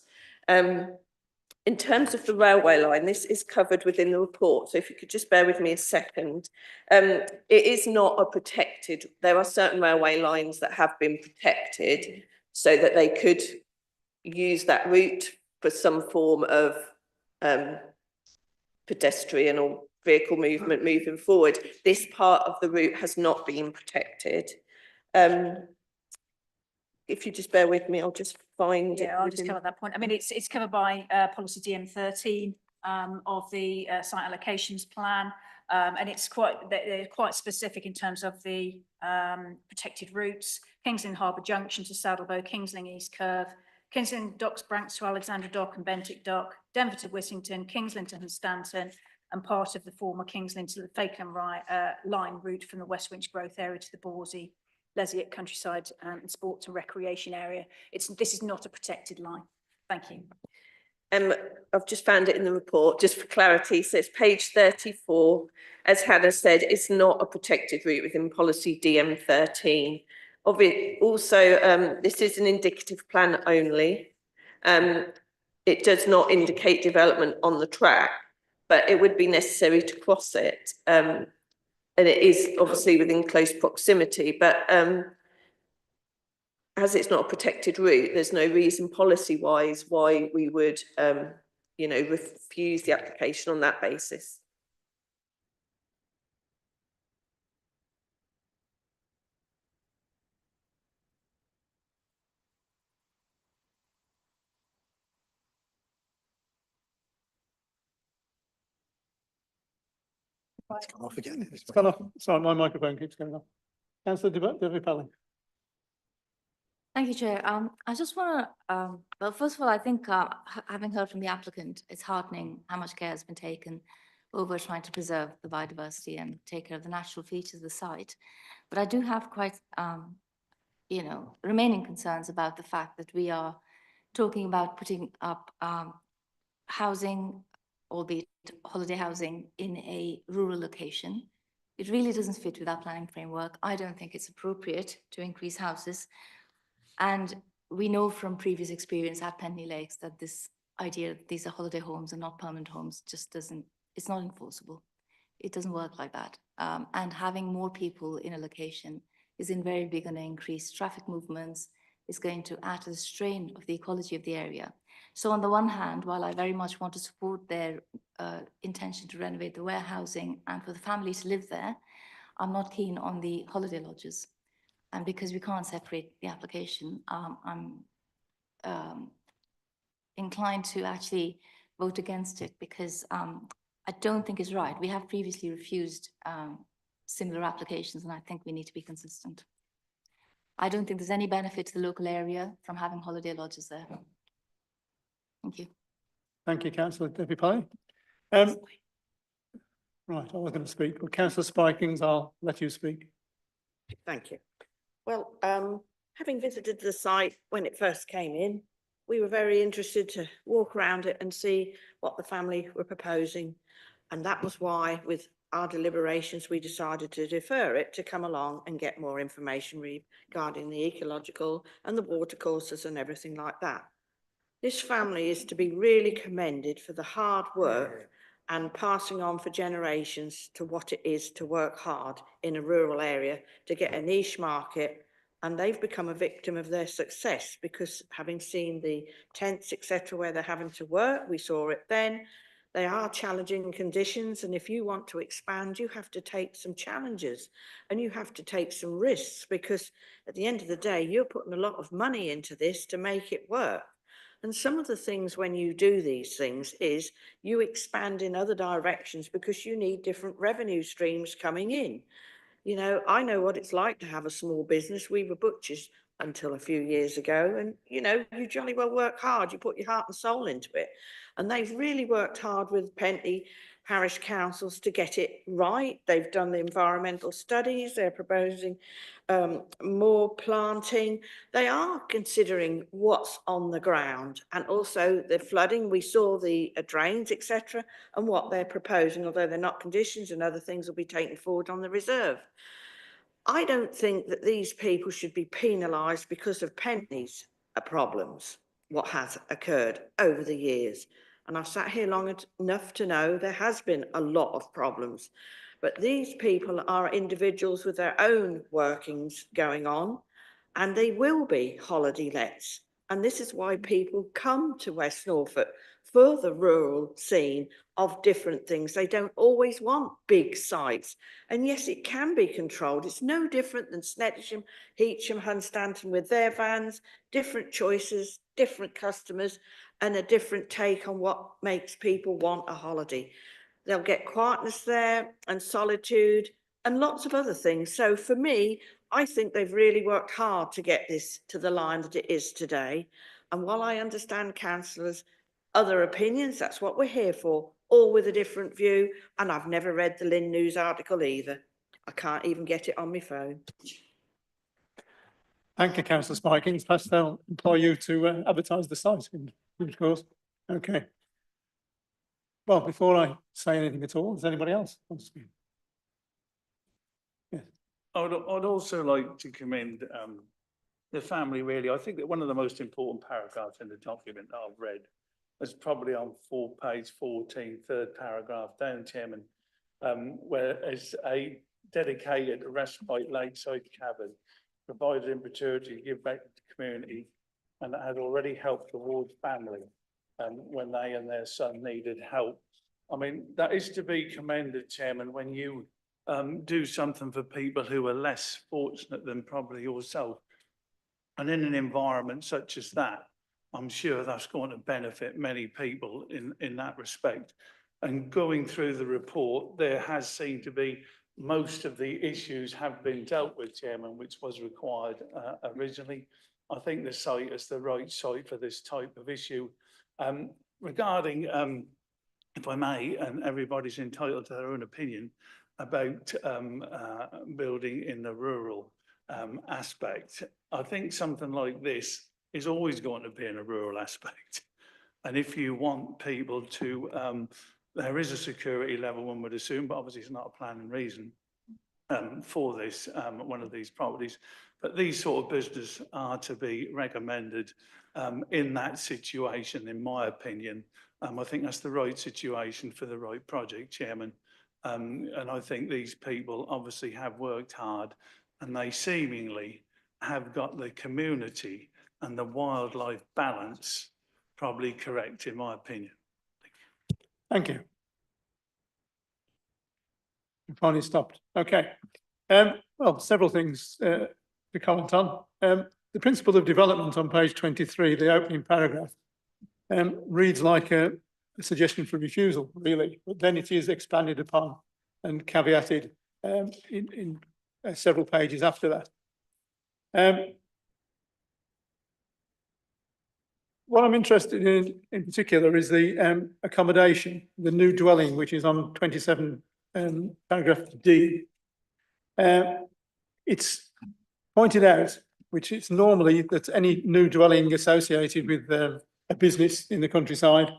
In terms of the railway line, this is covered within the report. So if you could just bear with me a second. It is not a protected, there are certain railway lines that have been protected so that they could use that route for some form of pedestrian or vehicle movement moving forward. This part of the route has not been protected. If you just bear with me, I'll just find it. Yeah, I'll just cover that point. I mean, it's covered by policy DM13 of the site allocations plan, and they're quite specific in terms of the protected routes: Kings Lynn Harbour Junction to Saddlebow, Kings Lynn East Curve, Kings Lynn Docks Branks to Alexandra Dock and Bentinck Dock, Denver to Whittington, Kings Lynn to Hunstanton, and part of the former Kings Lynn to the Fakenham line route from the West Winch Growth area to the Borsey, Lesiot Countryside and Sports and Recreation area. This is not a protected line. Thank you. I've just found it in the report, just for clarity. So it's page 34. As Hannah said, it's not a protected route within policy DM13. Also, this is an indicative plan only. It does not indicate development on the track, but it would be necessary to cross it. And it is obviously within close proximity, but as it's not a protected route, there's no reason policy-wise why we would, refuse the application on that basis. It's gone off again. It's gone off. Sorry, my microphone keeps going off. Councillor De Pelling. Thank you, Chair. I just want to, well, first of all, I think having heard from the applicant, it's heartening how much care has been taken over trying to preserve the biodiversity and take care of the natural features of the site. But I do have quite, remaining concerns about the fact that we are talking about putting up housing, albeit holiday housing, in a rural location. It really doesn't fit with our planning framework. I don't think it's appropriate to increase houses. And we know from previous experience at Pentney Lakes that this idea that these are holiday homes and not permanent homes just doesn't, it's not enforceable. It doesn't work like that. And having more people in a location is invariably going to increase traffic movements, is going to add to the strain of the ecology of the area. So on the one hand, while I very much want to support their intention to renovate the warehousing and for the family to live there, I'm not keen on the holiday lodges. And because we can't separate the application, I'm inclined to actually vote against it because I don't think it's right. We have previously refused similar applications, and I think we need to be consistent. I don't think there's any benefit to the local area from having holiday lodges there. Thank you. Thank you, Councillor Debbie Pye. Right, I was going to speak, but Councillor Spikings, I'll let you speak. Thank you. Well, having visited the site when it first came in, we were very interested to walk around it and see what the family were proposing. And that was why, with our deliberations, we decided to defer it to come along and get more information regarding the ecological and the water courses and everything like that. This family is to be really commended for the hard work and passing on for generations to what it is to work hard in a rural area to get a niche market. And they've become a victim of their success because having seen the tents, etc., where they're having to work, we saw it then. They are challenging conditions, and if you want to expand, you have to take some challenges and you have to take some risks because at the end of the day, you're putting a lot of money into this to make it work. And some of the things when you do these things is you expand in other directions because you need different revenue streams coming in. You know, I know what it's like to have a small business. We were butchers until a few years ago. And, you know, you jolly well work hard. You put your heart and soul into it. And they've really worked hard with Pentney parish councils to get it right. They've done the environmental studies. They're proposing more planting. They are considering what's on the ground and also the flooding. We saw the drains, etc., and what they're proposing, although they're not conditions and other things will be taken forward on the reserve. I don't think that these people should be penalised because of Pentney's problems, what has occurred over the years. And I've sat here long enough to know there has been a lot of problems. But these people are individuals with their own workings going on, and they will be holiday lets. And this is why people come to West Norfolk for the rural scene of different things. They don't always want big sites. And yes, it can be controlled. It's no different than Snettisham, Heacham, Hunstanton with their vans, different choices, different customers, and a different take on what makes people want a holiday. They'll get quietness there and solitude and lots of other things. So for me, I think they've really worked hard to get this to the line that it is today. And while I understand councillors' other opinions, that's what we're here for, all with a different view. And I've never read the Lynn News article either. I can't even get it on my phone. Thank you, Councillor Spikings. Perhaps they'll employ you to advertise the site, of course. Okay. Well, before I say anything at all, does anybody else want to speak? Yes. I'd also like to commend the family, really. I think that one of the most important paragraphs in the document that I've read is probably on page 14, third paragraph down, Chairman, where it's a dedicated respite lakeside cabin provided in perpetuity to give back to the community, and that had already helped the Ward's family when they and their son needed help. I mean, that is to be commended, Chairman, when you do something for people who are less fortunate than probably yourself. And in an environment such as that, I'm sure that's going to benefit many people in that respect. And going through the report, there has seemed to be most of the issues have been dealt with, Chairman, which was required originally. I think the site is the right site for this type of issue. Regarding, if I may, and everybody's entitled to their own opinion about building in the rural aspect, I think something like this is always going to be in a rural aspect. And if you want people to, there is a security level, one would assume, but obviously it's not a planning reason for this, one of these properties. But these sort of businesses are to be recommended in that situation, in my opinion. I think that's the right situation for the right project, Chairman. And I think these people obviously have worked hard and they seemingly have got the community and the wildlife balance probably correct, in my opinion. Thank you. You finally stopped. Okay. Well, several things to comment on. The principle of development on page 23, the opening paragraph, reads like a suggestion for refusal, really, but then it is expanded upon and caveated in several pages after that. What I'm interested in particular is the accommodation, the new dwelling, which is on 27, paragraph D. It's pointed out, which it's normally that any new dwelling associated with a business in the countryside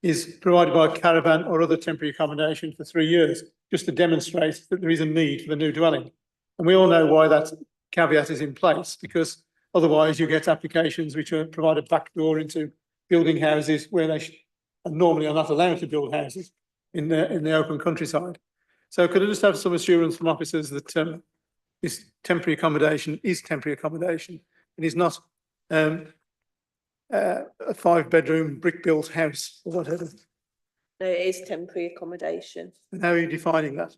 is provided by a caravan or other temporary accommodation for 3 years, just to demonstrate that there is a need for the new dwelling. And we all know why that caveat is in place, because otherwise you get applications which provide a backdoor into building houses where they normally are not allowed to build houses in the open countryside. So could I just have some assurance from officers that this temporary accommodation is temporary accommodation and is not a 5-bedroom brick-built house or whatever? No, it is temporary accommodation. And how are you defining that?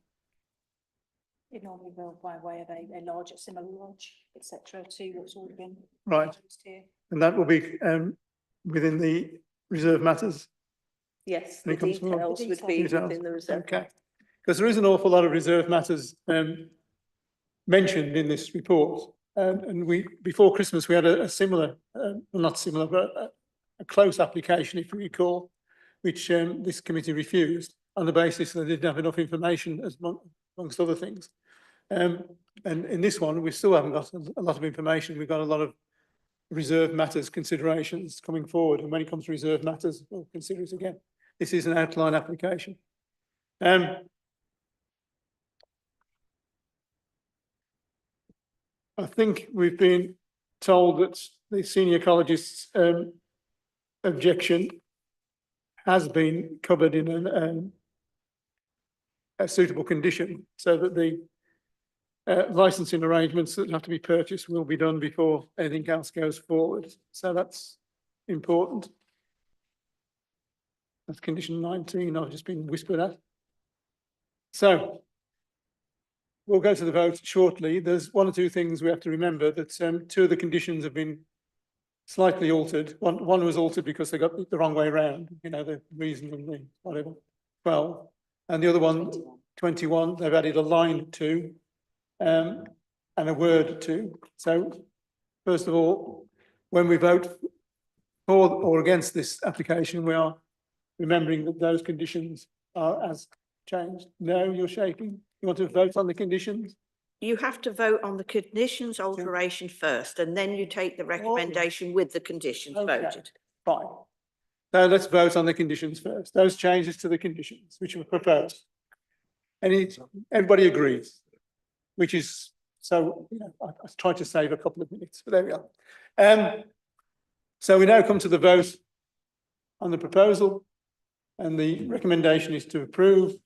It normally will by way of a large, similar lodge, etc., to what's already been Right. used here. And that will be within the reserve matters? Yes, When the it comes to details would be details. within the reserve. Okay. Because there is an awful lot of reserve matters mentioned in this report. And before Christmas, we had a similar, well, not similar, but a close application, if you recall, which this committee refused on the basis that they didn't have enough information, amongst other things. And in this one, we still haven't got a lot of information. We've got a lot of reserve matters considerations coming forward. And when it comes to reserve matters, we'll consider it again. This is an outline application. I think we've been told that the senior ecologist's objection has been covered in a suitable condition, so that the licensing arrangements that have to be purchased will be done before anything else goes forward. So that's important. That's condition 19. I've just been whispered at. So we'll go to the vote shortly. There's one or two things we have to remember, that 2 of the conditions have been slightly altered. One was altered because they got the wrong way around, you know, the reason and the whatever, 12. And the other one, 21, they've added a line to and a word to. So first of all, when we vote for or against this application, we are remembering that those conditions are as changed. No, you're shaking. You want to vote on the conditions? You have to vote on the conditions alteration first, and then you take the recommendation with the conditions voted. Fine. So let's vote on the conditions first. Those changes to the conditions which were proposed. Everybody agrees, which is, so, you know, I tried to save a couple of minutes, but there we are. So we now come to the vote on the proposal, and the recommendation is to approve.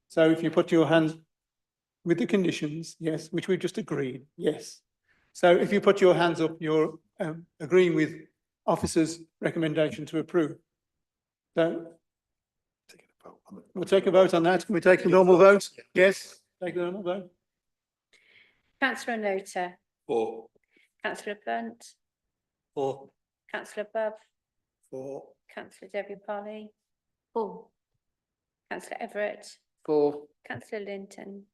So if you put your hand with the conditions, yes, which we've just agreed, yes. So if you put your hands up, you're agreeing with officers' recommendation to approve. So we'll take a vote on that. Can we take a normal vote? Yes, take a normal vote. Councillor Nota. For. Councillor Blunt. For. Councillor Bubb. For. Councillor Debbie Parley. For. Councillor Everett. For. Councillor Linton.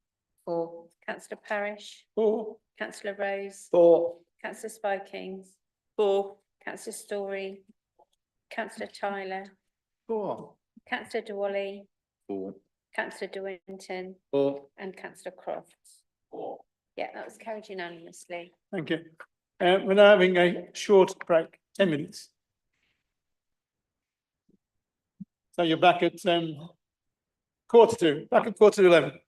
For. Councillor Parish. For. Councillor Rose. For. Councillor Spikings. For. Councillor Story. Councillor Tyler. For. Councillor Dwally. For. Councillor De Winton. For. And Councillor Crofts. For. Yeah, that was carried unanimously. Thank you. We're now having a short break, 10 minutes. So you're back at back at 11:45.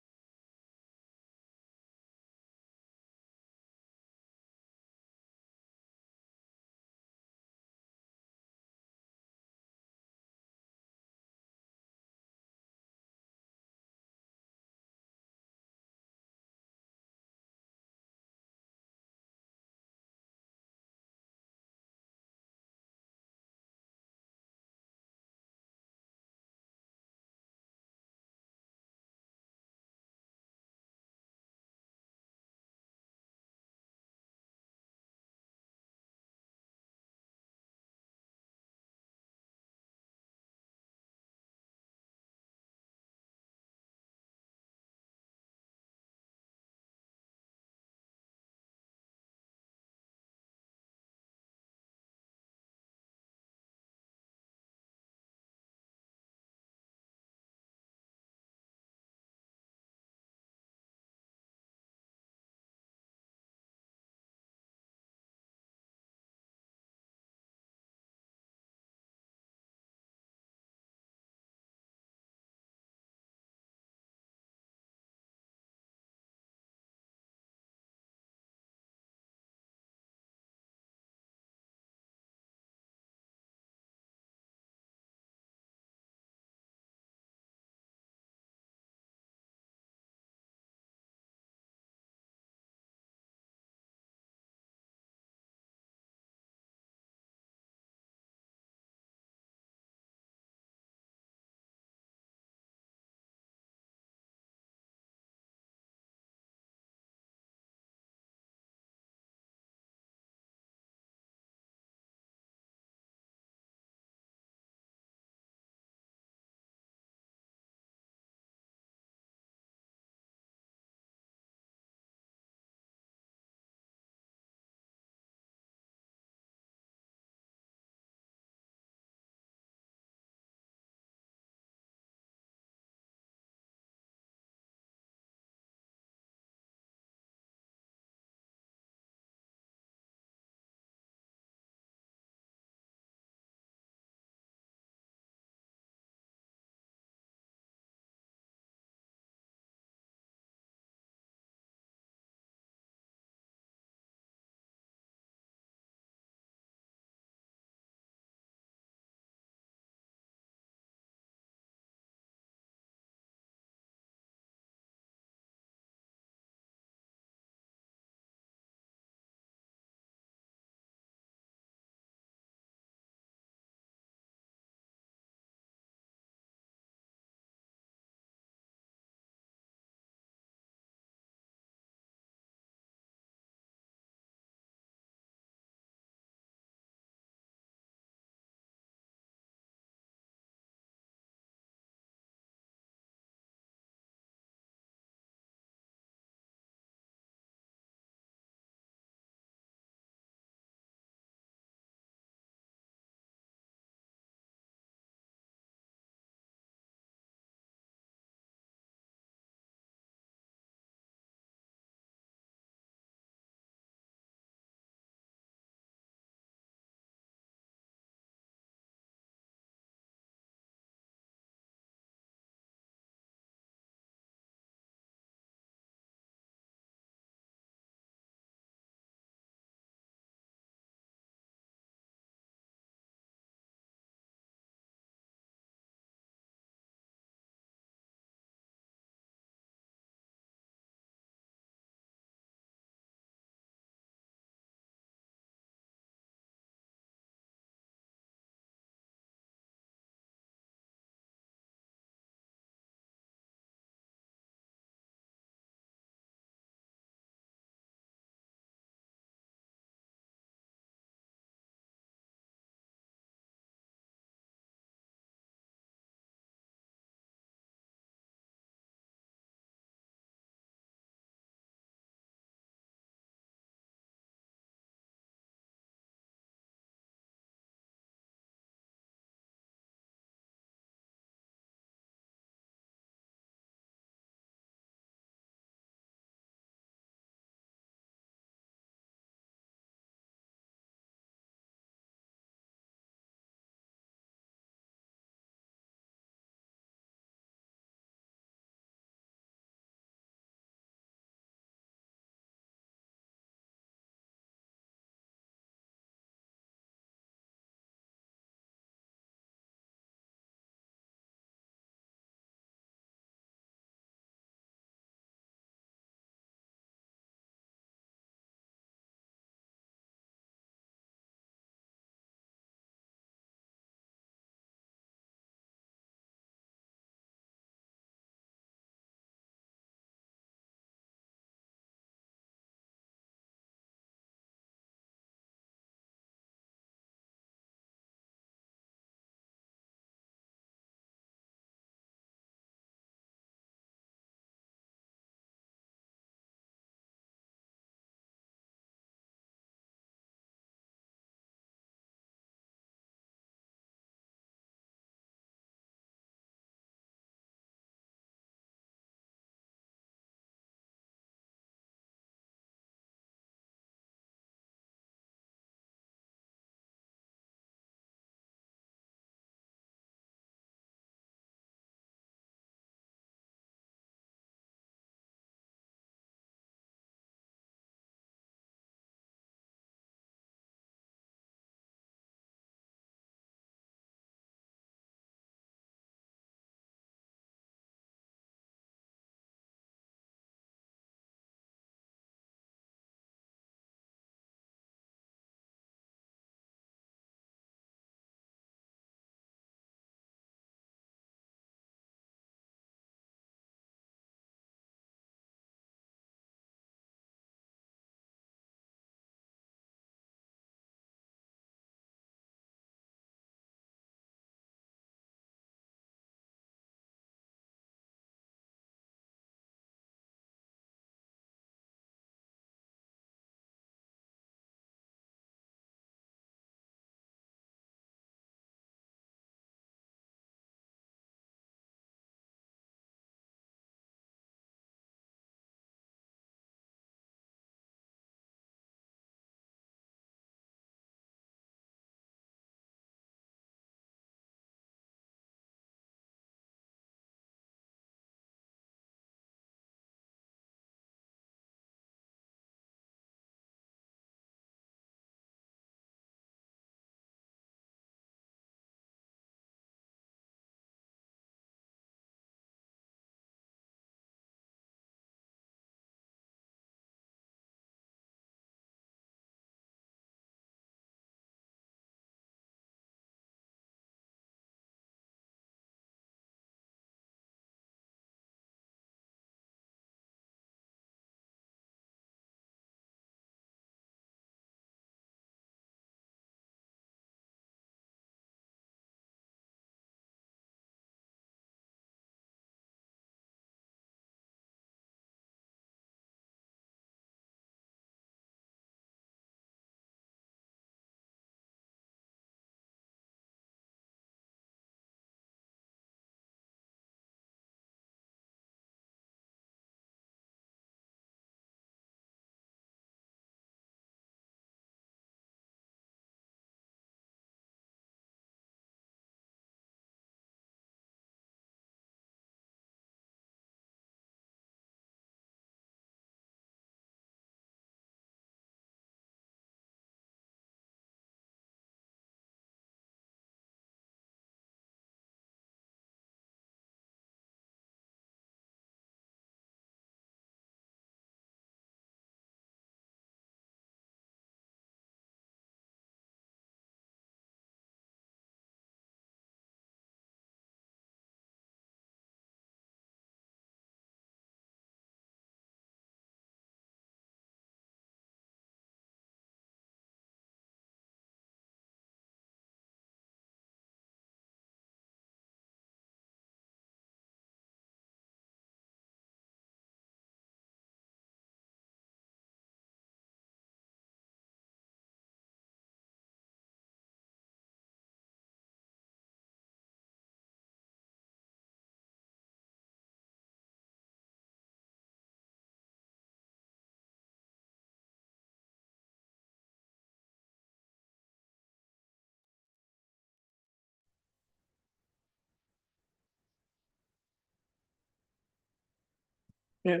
Yeah.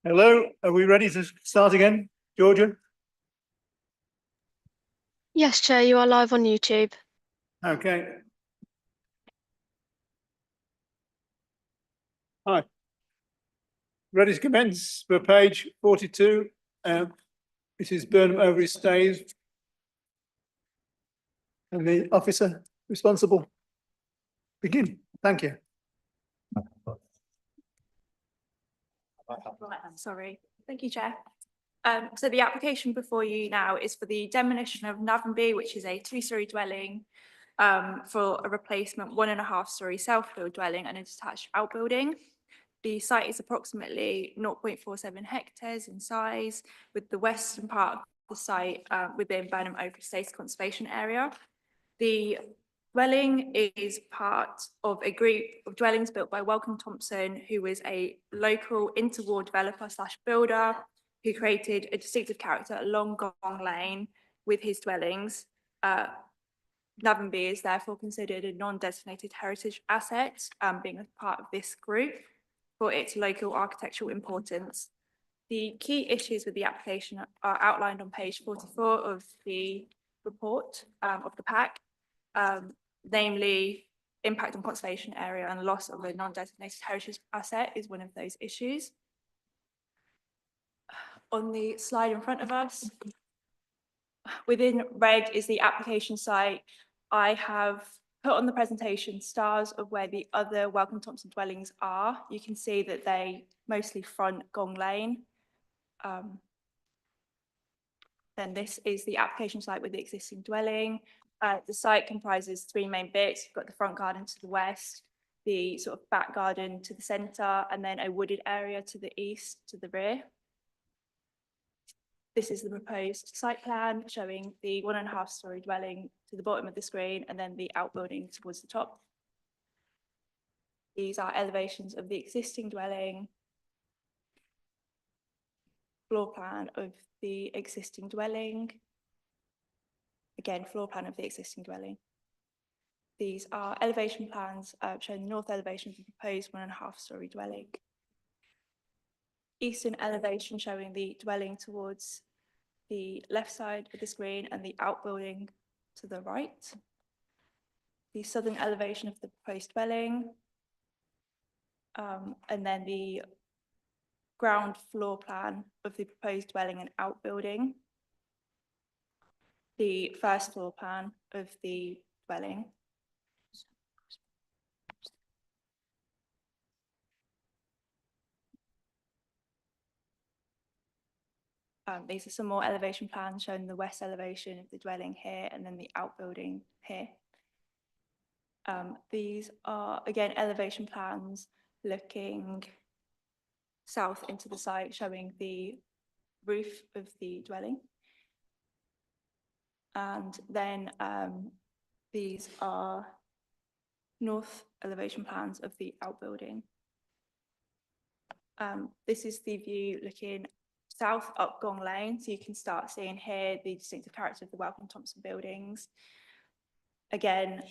Hello, are we ready to start again, Georgia? Yes, Chair, you are live on YouTube. Okay. Hi. Ready to commence for page 42. This is Burnham Overy Staithe. And the officer responsible. Begin. Thank you. Right, I'm sorry. Thank you, Chair. So the application before you now is for the demolition of Navenby, which is a two-storey dwelling for a replacement 1.5-storey self-built dwelling and a detached outbuilding. The site is approximately 0.47 hectares in size, with the western part of the site within Burnham Overy Staithe conservation area. The dwelling is part of a group of dwellings built by Wellcome Thompson, who is a local interwar developer / builder who created a distinctive character along Gong Lane with his dwellings. Navenby is therefore considered a non-designated heritage asset, being a part of this group for its local architectural importance. The key issues with the application are outlined on page 44 of the report of the pack, namely impact on conservation area and loss of a non-designated heritage asset is one of those issues. On the slide in front of us, within red is the application site. I have put on the presentation stars of where the other Wellcome Thompson dwellings are. You can see that they mostly front Gong Lane. Then this is the application site with the existing dwelling. The site comprises 3 main bits. You've got the front garden to the west, the sort of back garden to the centre, and then a wooded area to the east, to the rear. This is the proposed site plan showing the 1.5-storey dwelling to the bottom of the screen and then the outbuilding towards the top. These are elevations of the existing dwelling, floor plan of the existing dwelling, again, floor plan of the existing dwelling. These are elevation plans showing the north elevation of the proposed 1.5-storey dwelling. Eastern elevation showing the dwelling towards the left side of the screen and the outbuilding to the right. The southern elevation of the proposed dwelling. And then the ground floor plan of the proposed dwelling and outbuilding. The first floor plan of the dwelling. These are some more elevation plans showing the west elevation of the dwelling here and then the outbuilding here. These are, again, elevation plans looking south into the site, showing the roof of the dwelling. And then these are north elevation plans of the outbuilding. This is the view looking south up Gong Lane, so you can start seeing here the distinctive character of the Wellcome Thompson buildings. Again,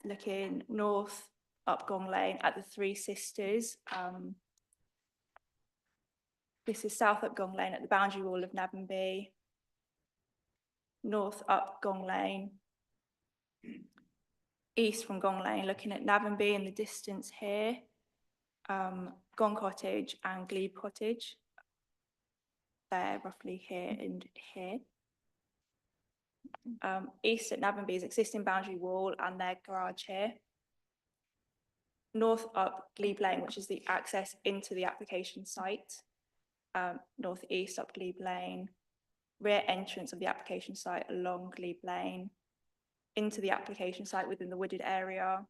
looking north up Gong Lane at the Three Sisters. This is south up Gong Lane at the boundary wall of Navenby. North up Gong Lane. East from Gong Lane, looking at Navenby in the distance here. Gong Cottage and Glebe Cottage. They're roughly here and here. East at Navenby's existing boundary wall and their garage here. North up Glebe Lane, which is the access into the application site. Northeast up Glebe Lane. Rear entrance of the application site along Glebe Lane. Into the application site within the wooded area.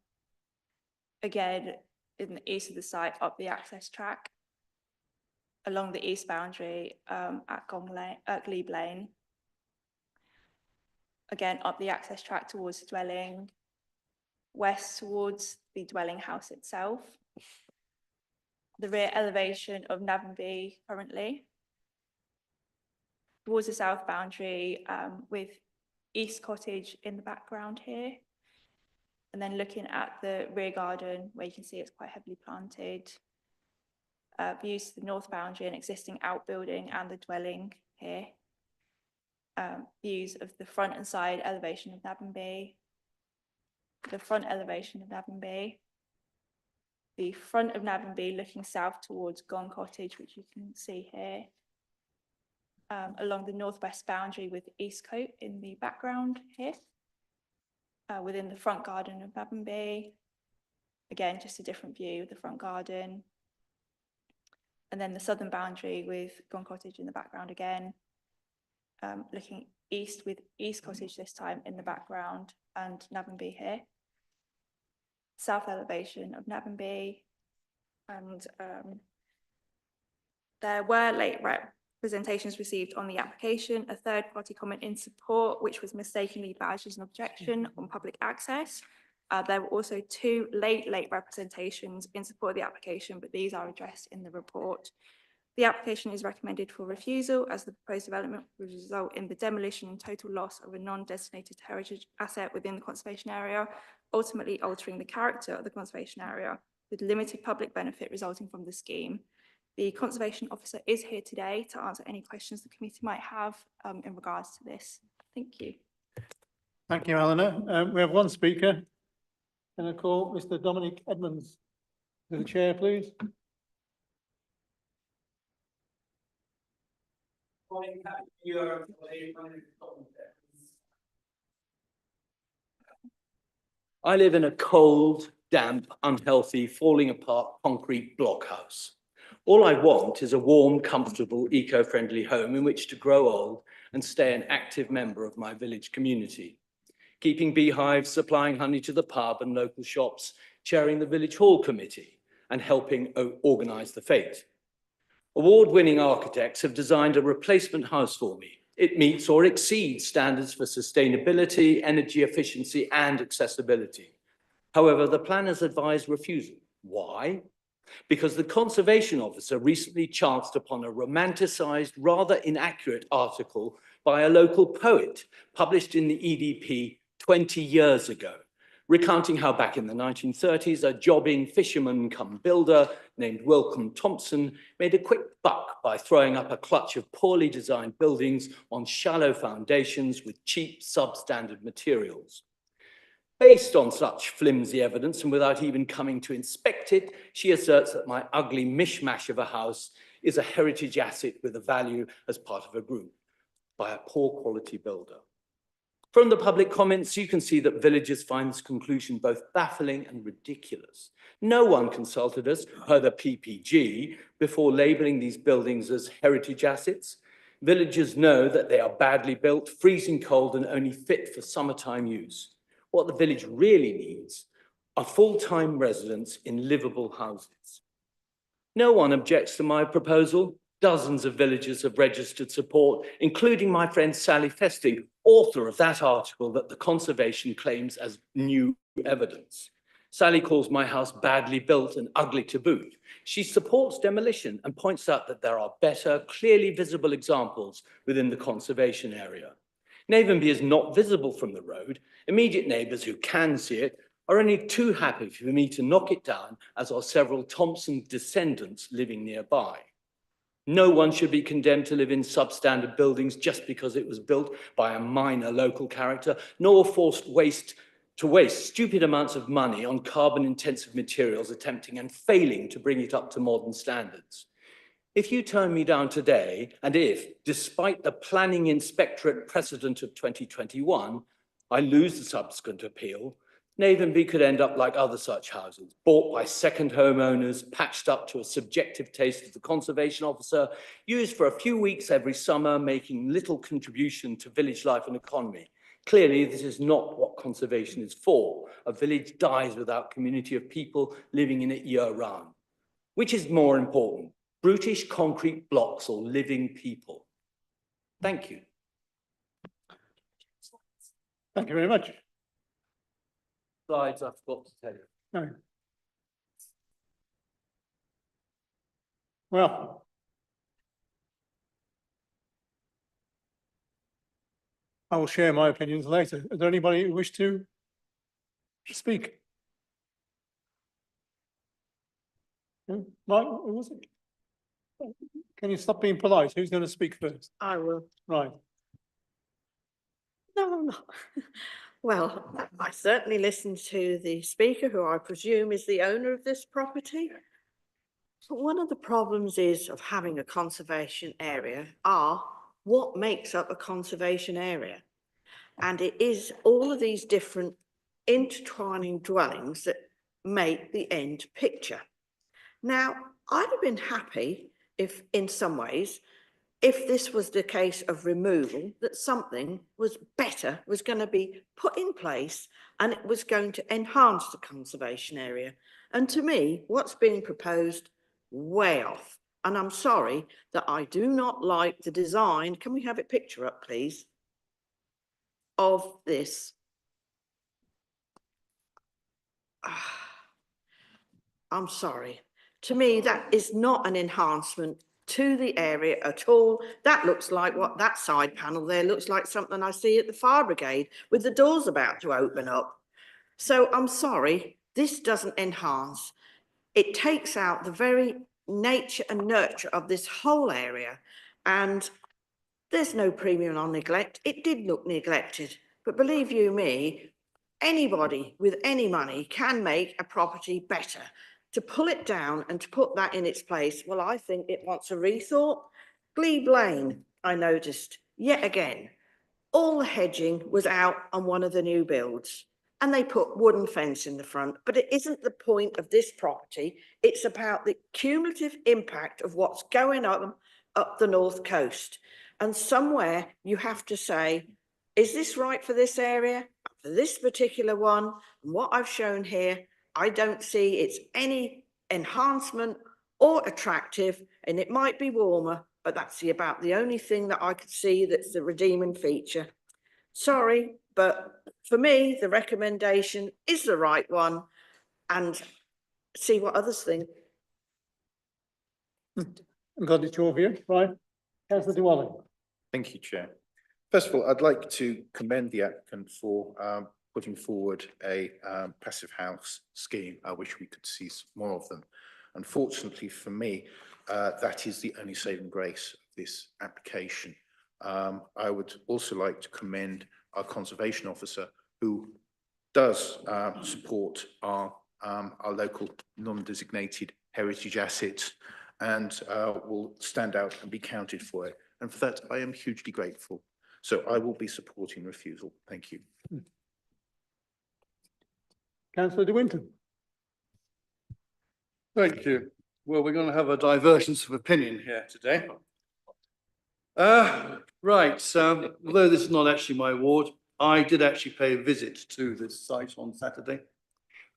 Again, in the east of the site, up the access track. Along the east boundary at Glebe Lane. Again, up the access track towards the dwelling. West towards the dwelling house itself. The rear elevation of Navenby currently. Towards the south boundary with East Cottage in the background here. And then looking at the rear garden where you can see it's quite heavily planted. views to the north boundary and existing outbuilding and the dwelling here. Views of the front and side elevation of Navenby, the front elevation of Navenby, the front of Navenby looking south towards Gone Cottage, which you can see here, along the northwest boundary with Eastcote in the background here, within the front garden of Navenby. Again, just a different view of the front garden. And then the southern boundary with Gone Cottage in the background again, looking east with East Cottage this time in the background and Navenby here. South elevation of Navenby, and there were late representations received on the application, a third-party comment in support, which was mistakenly badged as an objection on public access. There were also 2 late representations in support of the application, but these are addressed in the report. The application is recommended for refusal as the proposed development will result in the demolition and total loss of a non-designated heritage asset within the conservation area, ultimately altering the character of the conservation area with limited public benefit resulting from the scheme. The conservation officer is here today to answer any questions the committee might have in regards to this. Thank you. Thank you, Eleanor. We have one speaker. Can I call Mr. Dominic Edmonds to the chair, please? I live in a cold, damp, unhealthy, falling apart concrete blockhouse. All I want is a warm, comfortable, eco-friendly home in which to grow old and stay an active member of my village community. Keeping beehives, supplying honey to the pub and local shops, chairing the village hall committee and helping organise the fete. Award-winning architects have designed a replacement house for me. It meets or exceeds standards for sustainability, energy efficiency and accessibility. However, the planners advise refusal. Why? Because the conservation officer recently chanced upon a romanticised, rather inaccurate article by a local poet published in the EDP 20 years ago, recounting how back in the 1930s, a jobbing fisherman come builder named Welcome Thompson made a quick buck by throwing up a clutch of poorly designed buildings on shallow foundations with cheap substandard materials. Based on such flimsy evidence and without even coming to inspect it, she asserts that my ugly mishmash of a house is a heritage asset with a value as part of a group by a poor quality builder. From the public comments, you can see that villagers find this conclusion both baffling and ridiculous. No one consulted us, per the PPG, before labelling these buildings as heritage assets. Villagers know that they are badly built, freezing cold, and only fit for summertime use. What the village really needs are full-time residents in livable houses. No one objects to my proposal. Dozens of villagers have registered support, including my friend Sally Festing, author of that article that the conservation claims as new evidence. Sally calls my house badly built and ugly to boot. She supports demolition and points out that there are better, clearly visible examples within the conservation area. Navenby is not visible from the road. Immediate neighbours who can see it are only too happy for me to knock it down, as are several Thompson descendants living nearby. No one should be condemned to live in substandard buildings just because it was built by a minor local character, nor forced to waste stupid amounts of money on carbon-intensive materials, attempting and failing to bring it up to modern standards. If you turn me down today, and if, despite the planning inspectorate precedent of 2021, I lose the subsequent appeal, Navenby could end up like other such houses, bought by second homeowners, patched up to a subjective taste of the conservation officer, used for a few weeks every summer, making little contribution to village life and economy. Clearly, this is not what conservation is for. A village dies without community of people living in it year-round. Which is more important, brutish concrete blocks or living people? Thank you. Thank you very much. Slides I forgot to tell you. No. Well, I will share my opinions later. Is there anybody who wish to speak? No? Mark, who was it? Can you stop being polite? Who's going to speak first? I will. Right. No, I'm not. Well, I certainly listened to the speaker, who I presume is the owner of this property. But one of the problems is of having a conservation area are what makes up a conservation area. And it is all of these different intertwining dwellings that make the end picture. Now, I'd have been happy if, in some ways, if this was the case of removal, that something was better, was going to be put in place and it was going to enhance the conservation area. And to me, what's being proposed, way off. And I'm sorry that I do not like the design. Can we have it picture up, please? Of this. I'm sorry. To me, that is not an enhancement to the area at all. That looks like what that side panel there looks like something I see at the fire brigade with the doors about to open up. So I'm sorry, this doesn't enhance. It takes out the very nature and nurture of this whole area. And there's no premium on neglect. It did look neglected, but believe you me, anybody with any money can make a property better. To pull it down and to put that in its place, well, I think it wants a rethought. Glebe Lane, I noticed, yet again, all the hedging was out on one of the new builds and they put wooden fence in the front, but it isn't the point of this property. It's about the cumulative impact of what's going on up the North Coast. And somewhere you have to say, is this right for this area, for this particular one? And what I've shown here, I don't see it's any enhancement or attractive, and it might be warmer, but that's about the only thing that I could see that's the redeeming feature. Sorry, but for me, the recommendation is the right one, and see what others think. I'm glad it's your view, right? Councillor Dwelling. Thank you, Chair. First of all, I'd like to commend the applicant for putting forward a passive house scheme. I wish we could see more of them. Unfortunately for me, that is the only saving grace of this application. I would also like to commend our conservation officer, who does support our local non-designated heritage assets and will stand out and be counted for it. And for that, I am hugely grateful. So I will be supporting refusal. Thank you. Councillor De Winton. Thank you. Well, we're going to have a divergence of opinion here today. Right, although this is not actually my ward, I did actually pay a visit to this site on Saturday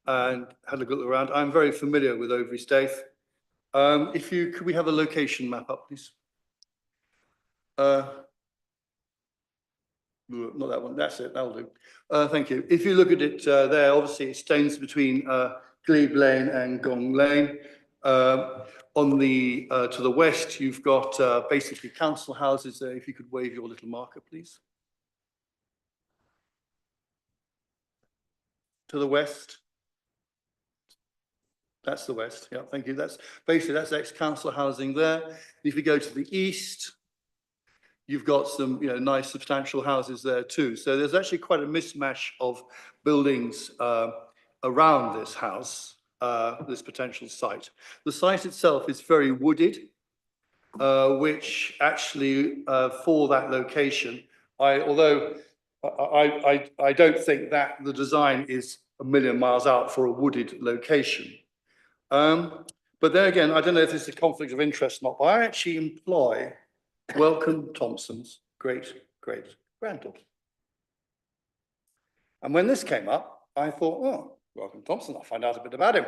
and had a look around. I'm very familiar with Overy Staithe. Could we have a location map up, please? Not that one, that's it, that'll do. Thank you. If you look at it there, obviously it stands between Glebe Lane and Gong Lane. On the to the west, you've got basically council houses there. If you could wave your little marker, please. To the west. That's the west. Yeah, thank you. That's basically that's ex-council housing there. If you go to the east, you've got some, nice substantial houses there too. So there's actually quite a mismatch of buildings around this house, this potential site. The site itself is very wooded, which actually for that location, although I don't think that the design is a million miles out for a wooded location. But there again, I don't know if this is a conflict of interest or not, but I actually employ Welcome Thompson's great-great-granddaughter. And when this came up, I thought, oh, Welcome Thompson, I'll find out a bit about him.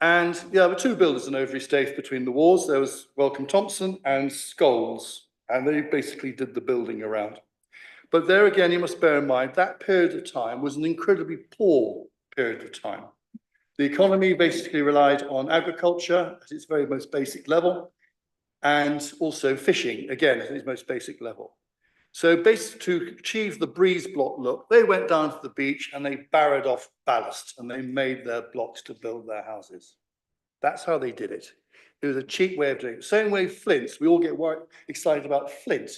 And there were two builders in Overy Staithe between the wars. There was Welcome Thompson and Scholes, and they basically did the building around. But there again, you must bear in mind, that period of time was an incredibly poor period of time. The economy basically relied on agriculture at its very most basic level, and also fishing, again, at its most basic level. So basically to achieve the breeze block look, they went down to the beach and they barrowed off ballast and they made their blocks to build their houses. That's how they did it. It was a cheap way of doing it. Same way flints, we all get excited about flint.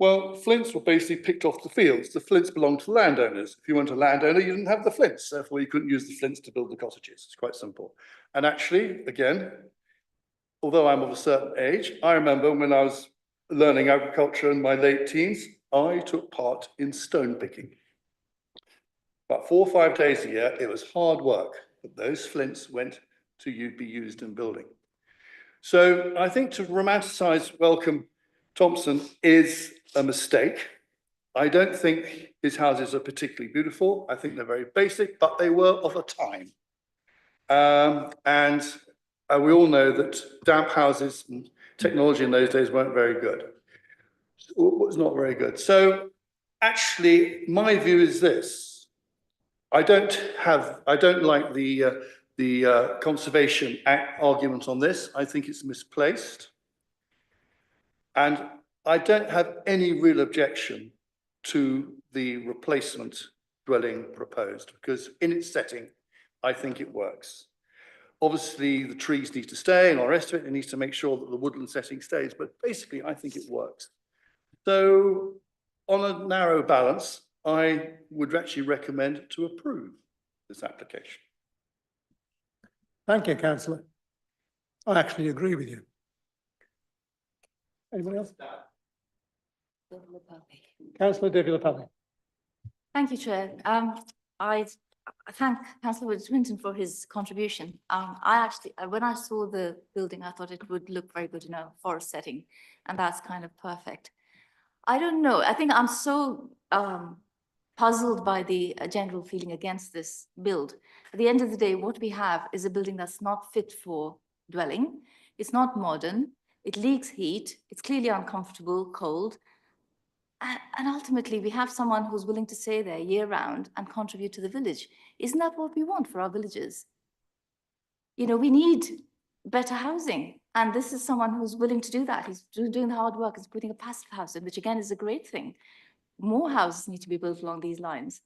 Well, flints were basically picked off the fields. The flints belonged to the landowners. If you weren't a landowner, you didn't have the flints. Therefore, you couldn't use the flints to build the cottages. It's quite simple. And actually, again, although I'm of a certain age, I remember when I was learning agriculture in my late teens, I took part in stone picking. About 4 or 5 days a year, it was hard work, but those flints went to be used in building. So I think to romanticize Wellcome Thompson is a mistake. I don't think his houses are particularly beautiful. I think they're very basic, but they were of a time. And we all know that damp houses and technology in those days weren't very good. It was not very good. So actually, my view is this. I don't like the Conservation Act argument on this. I think it's misplaced. And I don't have any real objection to the replacement dwelling proposed, because in its setting, I think it works. Obviously, the trees need to stay and all the rest of it. It needs to make sure that the woodland setting stays, but basically, I think it works. So on a narrow balance, I would actually recommend to approve this application. Thank you, councillor. I actually agree with you. Anyone else? Councillor Devila-Pally. Thank you, Chair. I thank Councillor Swinton for his contribution. When I saw the building, I thought it would look very good in a forest setting, and that's kind of perfect. I don't know. I think I'm so puzzled by the general feeling against this build. At the end of the day, what we have is a building that's not fit for dwelling. It's not modern. It leaks heat. It's clearly uncomfortable, cold. And ultimately, we have someone who's willing to stay there year round and contribute to the village. Isn't that what we want for our villages? You know, we need better housing. And this is someone who's willing to do that. He's doing the hard work. He's putting a passive house in, which again is a great thing. More houses need to be built along these lines.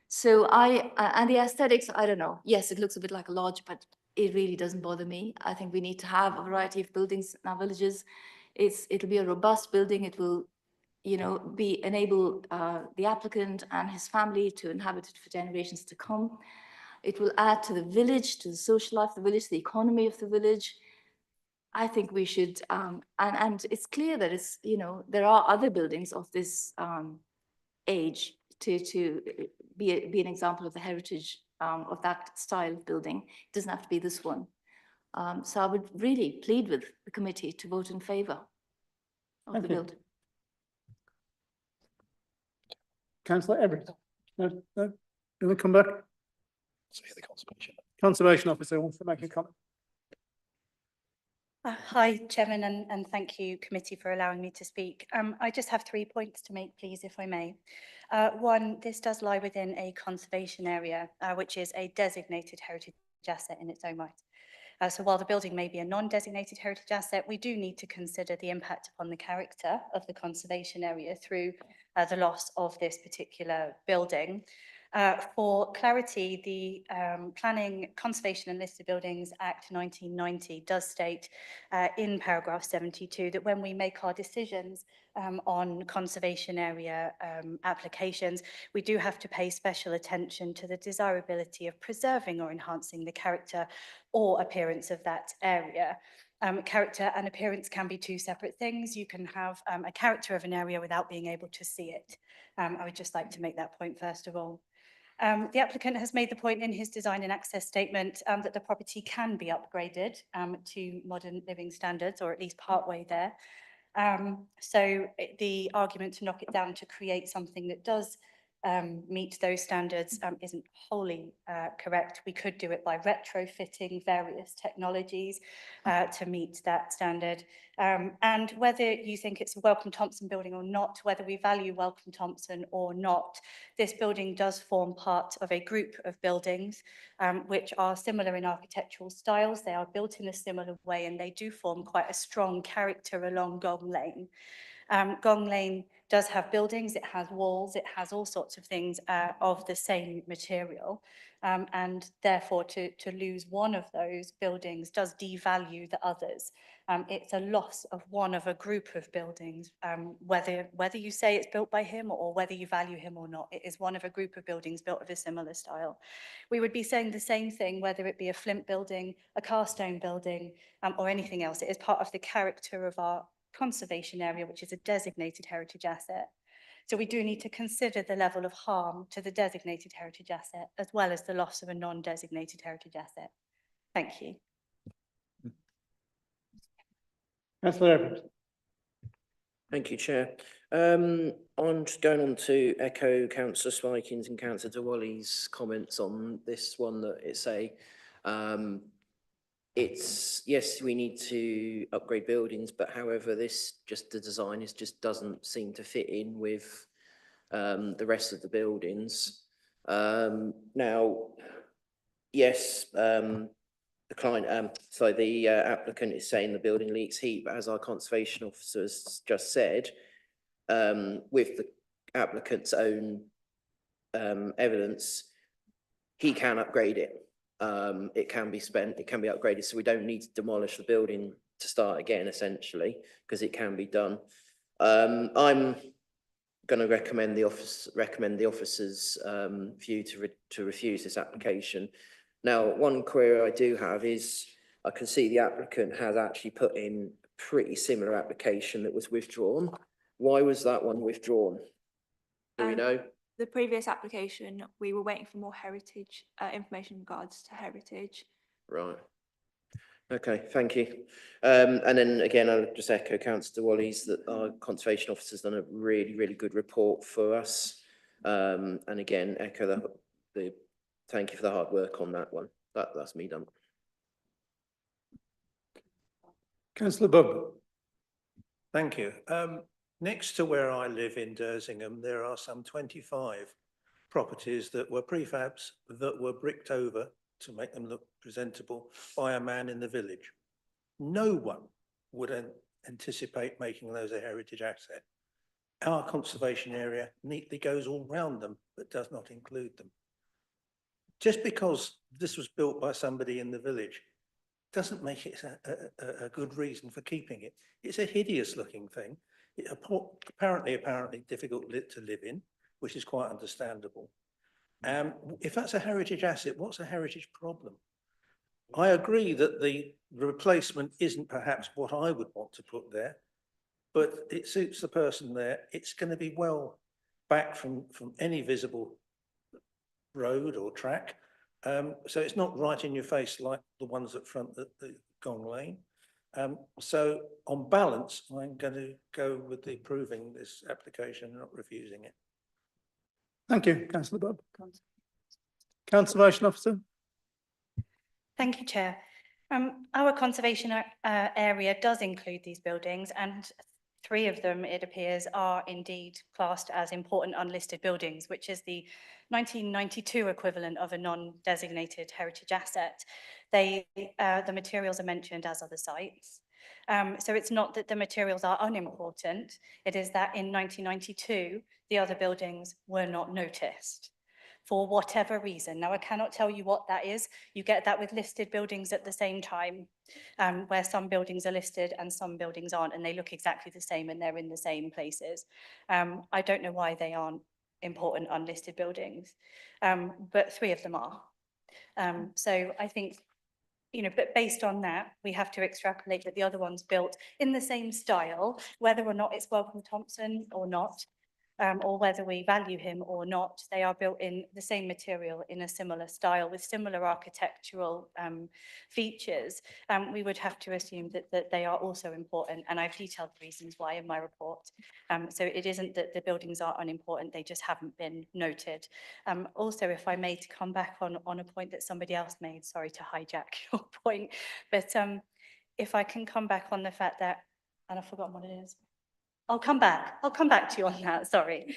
So and the aesthetics, I don't know. Yes, it looks a bit like a lodge, but it really doesn't bother me. I think we need to have a variety of buildings in our villages. It'll be a robust building. It will, you know, enable the applicant and his family to inhabit it for generations to come. It will add to the village, to the social life of the village, the economy of the village. I think we should, and it's clear that it's, you know, there are other buildings of this age to be an example of the heritage of that style of building. It doesn't have to be this one. So I would really plead with the committee to vote in favour of the build. Councillor Everett. No, you want to come back? The Conservation officer wants to make a comment. Hi, Chairman, and thank you, committee, for allowing me to speak. I just have 3 points to make, please, if I may. One, this does lie within a conservation area, which is a designated heritage asset in its own right. So while the building may be a non-designated heritage asset, we do need to consider the impact upon the character of the conservation area through the loss of this particular building. For clarity, the Planning, Conservation and Listed Buildings Act 1990 does state in paragraph 72 that when we make our decisions on conservation area applications, we do have to pay special attention to the desirability of preserving or enhancing the character or appearance of that area. Character and appearance can be two separate things. You can have a character of an area without being able to see it. I would just like to make that point first of all. The applicant has made the point in his design and access statement that the property can be upgraded to modern living standards, or at least partway there. So the argument to knock it down to create something that does meet those standards isn't wholly correct. We could do it by retrofitting various technologies to meet that standard. And whether you think it's a Wellcome Thompson building or not, whether we value Wellcome Thompson or not, this building does form part of a group of buildings which are similar in architectural styles. They are built in a similar way, and they do form quite a strong character along Gong Lane. Gong Lane does have buildings, it has walls, it has all sorts of things of the same material. And therefore, to lose one of those buildings does devalue the others. It's a loss of one of a group of buildings, whether you say it's built by him or whether you value him or not. It is one of a group of buildings built of a similar style. We would be saying the same thing, whether it be a flint building, a cast stone building, or anything else. It is part of the character of our conservation area, which is a designated heritage asset. So we do need to consider the level of harm to the designated heritage asset, as well as the loss of a non-designated heritage asset. Thank you. Councillor Evans. Thank you, Chair. I'm just going on to echo Councillor Spikins and Councillor Dewally's comments on this one, that it's, yes, we need to upgrade buildings, but however, the design just doesn't seem to fit in with the rest of the buildings. Now, yes, the applicant is saying the building leaks heat, but as our conservation officer has just said, with the applicant's own evidence, he can upgrade it. It can be spent, it can be upgraded, so we don't need to demolish the building to start again, essentially, because it can be done. I'm going to recommend the officer's view to refuse this application. Now, one query I do have is, I can see the applicant has actually put in a pretty similar application that was withdrawn. Why was that one withdrawn? Do we know? The previous application, we were waiting for more heritage information in regards to heritage. Right. Okay, thank you. And then again, I'll just echo Councillor Wally's that our conservation officer's done a really, really good report for us. And again, echo the thank you for the hard work on that one. That's me done. Councillor Bubb. Thank you. Next to where I live in Dersingham, there are some 25 properties that were prefabs that were bricked over to make them look presentable by a man in the village. No one would anticipate making those a heritage asset. Our conservation area neatly goes all round them, but does not include them. Just because this was built by somebody in the village doesn't make it a good reason for keeping it. It's a hideous looking thing. Apparently difficult to live in, which is quite understandable. If that's a heritage asset, what's a heritage problem? I agree that the replacement isn't perhaps what I would want to put there, but it suits the person there. It's going to be well back from any visible road or track. So it's not right in your face like the ones at front the Gong Lane. So on balance, I'm going to go with approving this application and not refusing it. Thank you, Councillor Bubb. Conservation Officer. Thank you, Chair. Our conservation area does include these buildings, and 3 of them, it appears, are indeed classed as important unlisted buildings, which is the 1992 equivalent of a non-designated heritage asset. The materials are mentioned as other sites. So it's not that the materials are unimportant, it is that in 1992, the other buildings were not noticed for whatever reason. Now, I cannot tell you what that is. You get that with listed buildings at the same time, where some buildings are listed and some buildings aren't, and they look exactly the same and they're in the same places. I don't know why they aren't important unlisted buildings, but 3 of them are. So I think, but based on that, we have to extrapolate that the other one's built in the same style, whether or not it's Wellcome Thompson or not, or whether we value him or not, they are built in the same material in a similar style with similar architectural features. We would have to assume that they are also important, and I've detailed the reasons why in my report. So it isn't that the buildings are unimportant, they just haven't been noted. Also, if I may, to come back on a point that somebody else made, sorry to hijack your point, but if I can come back on the fact that, and I've forgotten what it is. I'll come back to you on that, sorry.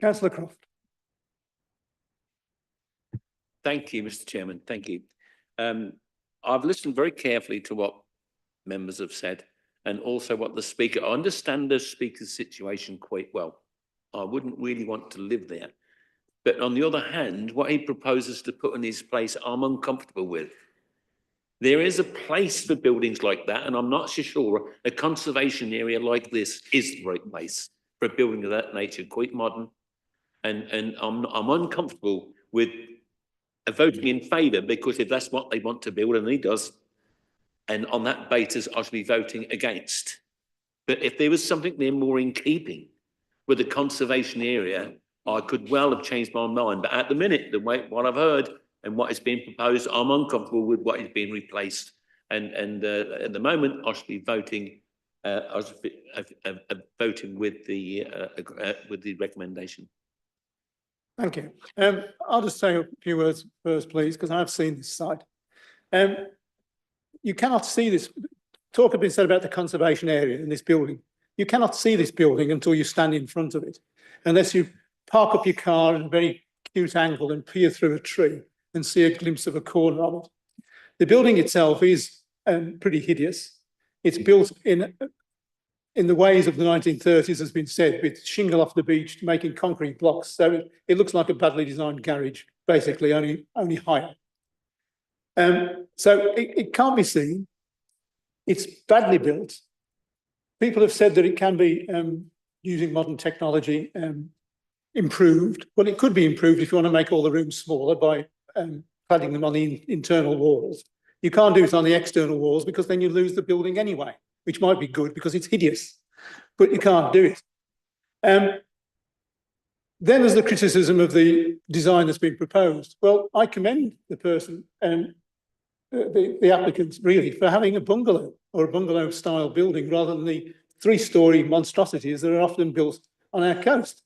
Councillor Croft. Thank you, Mr. Chairman. Thank you. I've listened very carefully to what members have said, and also what the speaker, I understand the speaker's situation quite well. I wouldn't really want to live there. But on the other hand, what he proposes to put in his place, I'm uncomfortable with. There is a place for buildings like that, and I'm not so sure a conservation area like this is the right place for a building of that nature, quite modern. And I'm uncomfortable with voting in favour, because if that's what they want to build, and he does, and on that basis, I should be voting against. But if there was something there more in keeping with the conservation area, I could well have changed my mind. But at the minute, the way what I've heard and what is being proposed, I'm uncomfortable with what is being replaced. And at the moment, I should be voting. I should be voting with the recommendation. Thank you. I'll just say a few words first, please, because I've seen this site. You cannot see this. Talk has been said about the conservation area in this building. You cannot see this building until you stand in front of it, unless you park up your car at a very acute angle and peer through a tree and see a glimpse of a corner of it. The building itself is pretty hideous. It's built in the ways of the 1930s, has been said, with shingle off the beach, making concrete blocks. So it looks like a badly designed garage, basically, only higher. So it can't be seen. It's badly built. People have said that it can be, using modern technology, improved. Well, it could be improved if you want to make all the rooms smaller by cladding them on the internal walls. You can't do it on the external walls because then you lose the building anyway, which might be good because it's hideous, but you can't do it. Then there's the criticism of the design that's been proposed. Well, I commend the person, the applicants really, for having a bungalow or a bungalow style building rather than the 3-story monstrosities that are often built on our coast.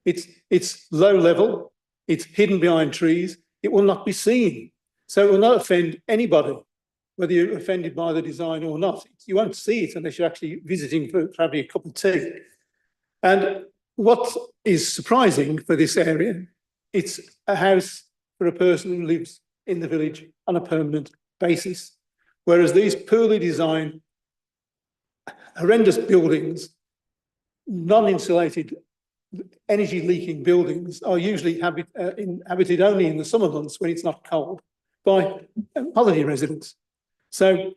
It's low level, it's hidden behind trees, it will not be seen. So it will not offend anybody, whether you're offended by the design or not. You won't see it unless you're actually visiting for having a cup of tea. And what is surprising for this area, it's a house for a person who lives in the village on a permanent basis. Whereas these poorly designed, horrendous buildings, non-insulated, energy-leaking buildings are usually inhabited only in the summer months when it's not cold by holiday residents. So,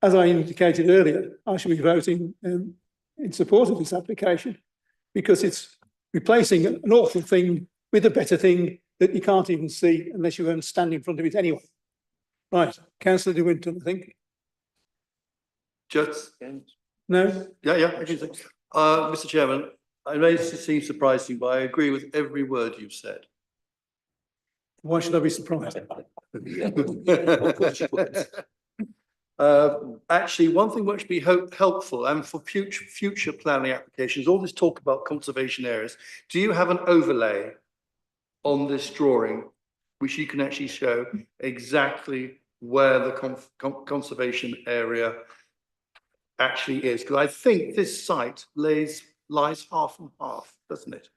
as I indicated earlier, I shall be voting in support of this application because it's replacing an awful thing with a better thing that you can't even see unless you go and stand in front of it anyway. Right, Councillor De Winton, I think. Just No? yeah. Mr. Chairman, I may seem surprising, but I agree with every word you've said. Why should I be surprised? Actually, one thing which would be helpful and for future planning applications, all this talk about conservation areas, do you have an overlay on this drawing which you can actually show exactly where the conservation area actually is? Because I think this site lies half and half, doesn't it?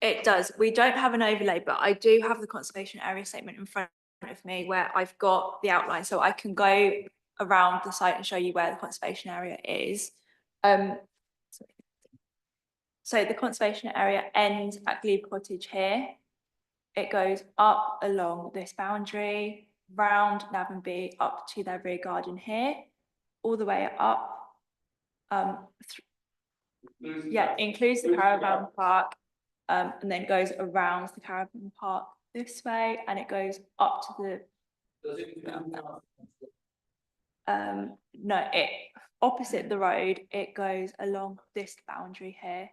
It does. We don't have an overlay, but I do have the conservation area statement in front of me where I've got the outline, so I can go around the site and show you where the conservation area is. So the conservation area ends at Glebe Cottage here. It goes up along this boundary, round Navanby up to their rear garden here, all the way up. Includes the caravan park, and then goes around the caravan park this way, and it goes up to the. No, it opposite the road. It goes along this boundary here,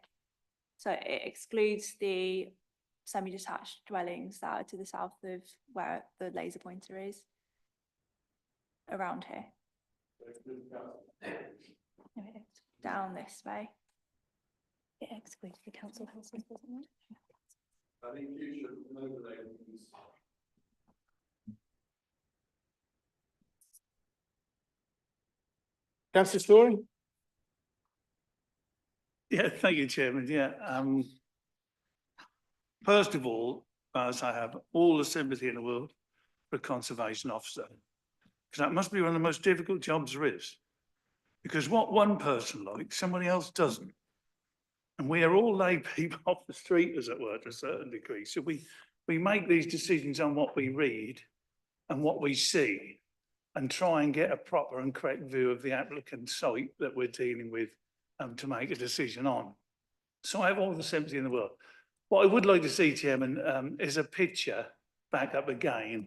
so it excludes the semi-detached dwellings that are to the south of where the laser pointer is. Around here. Down this way. It excludes the council houses, doesn't it? I think you should overlay these. Councillor Story? Yeah, thank you, Chairman. Yeah. First of all, as I have all the sympathy in the world for a conservation officer, because that must be one of the most difficult jobs there is. Because what one person likes, somebody else doesn't. And we are all lay people off the street, as it were, to a certain degree. So we make these decisions on what we read and what we see and try and get a proper and correct view of the applicant's site that we're dealing with to make a decision on. So I have all the sympathy in the world. What I would like to see, Chairman, is a picture back up again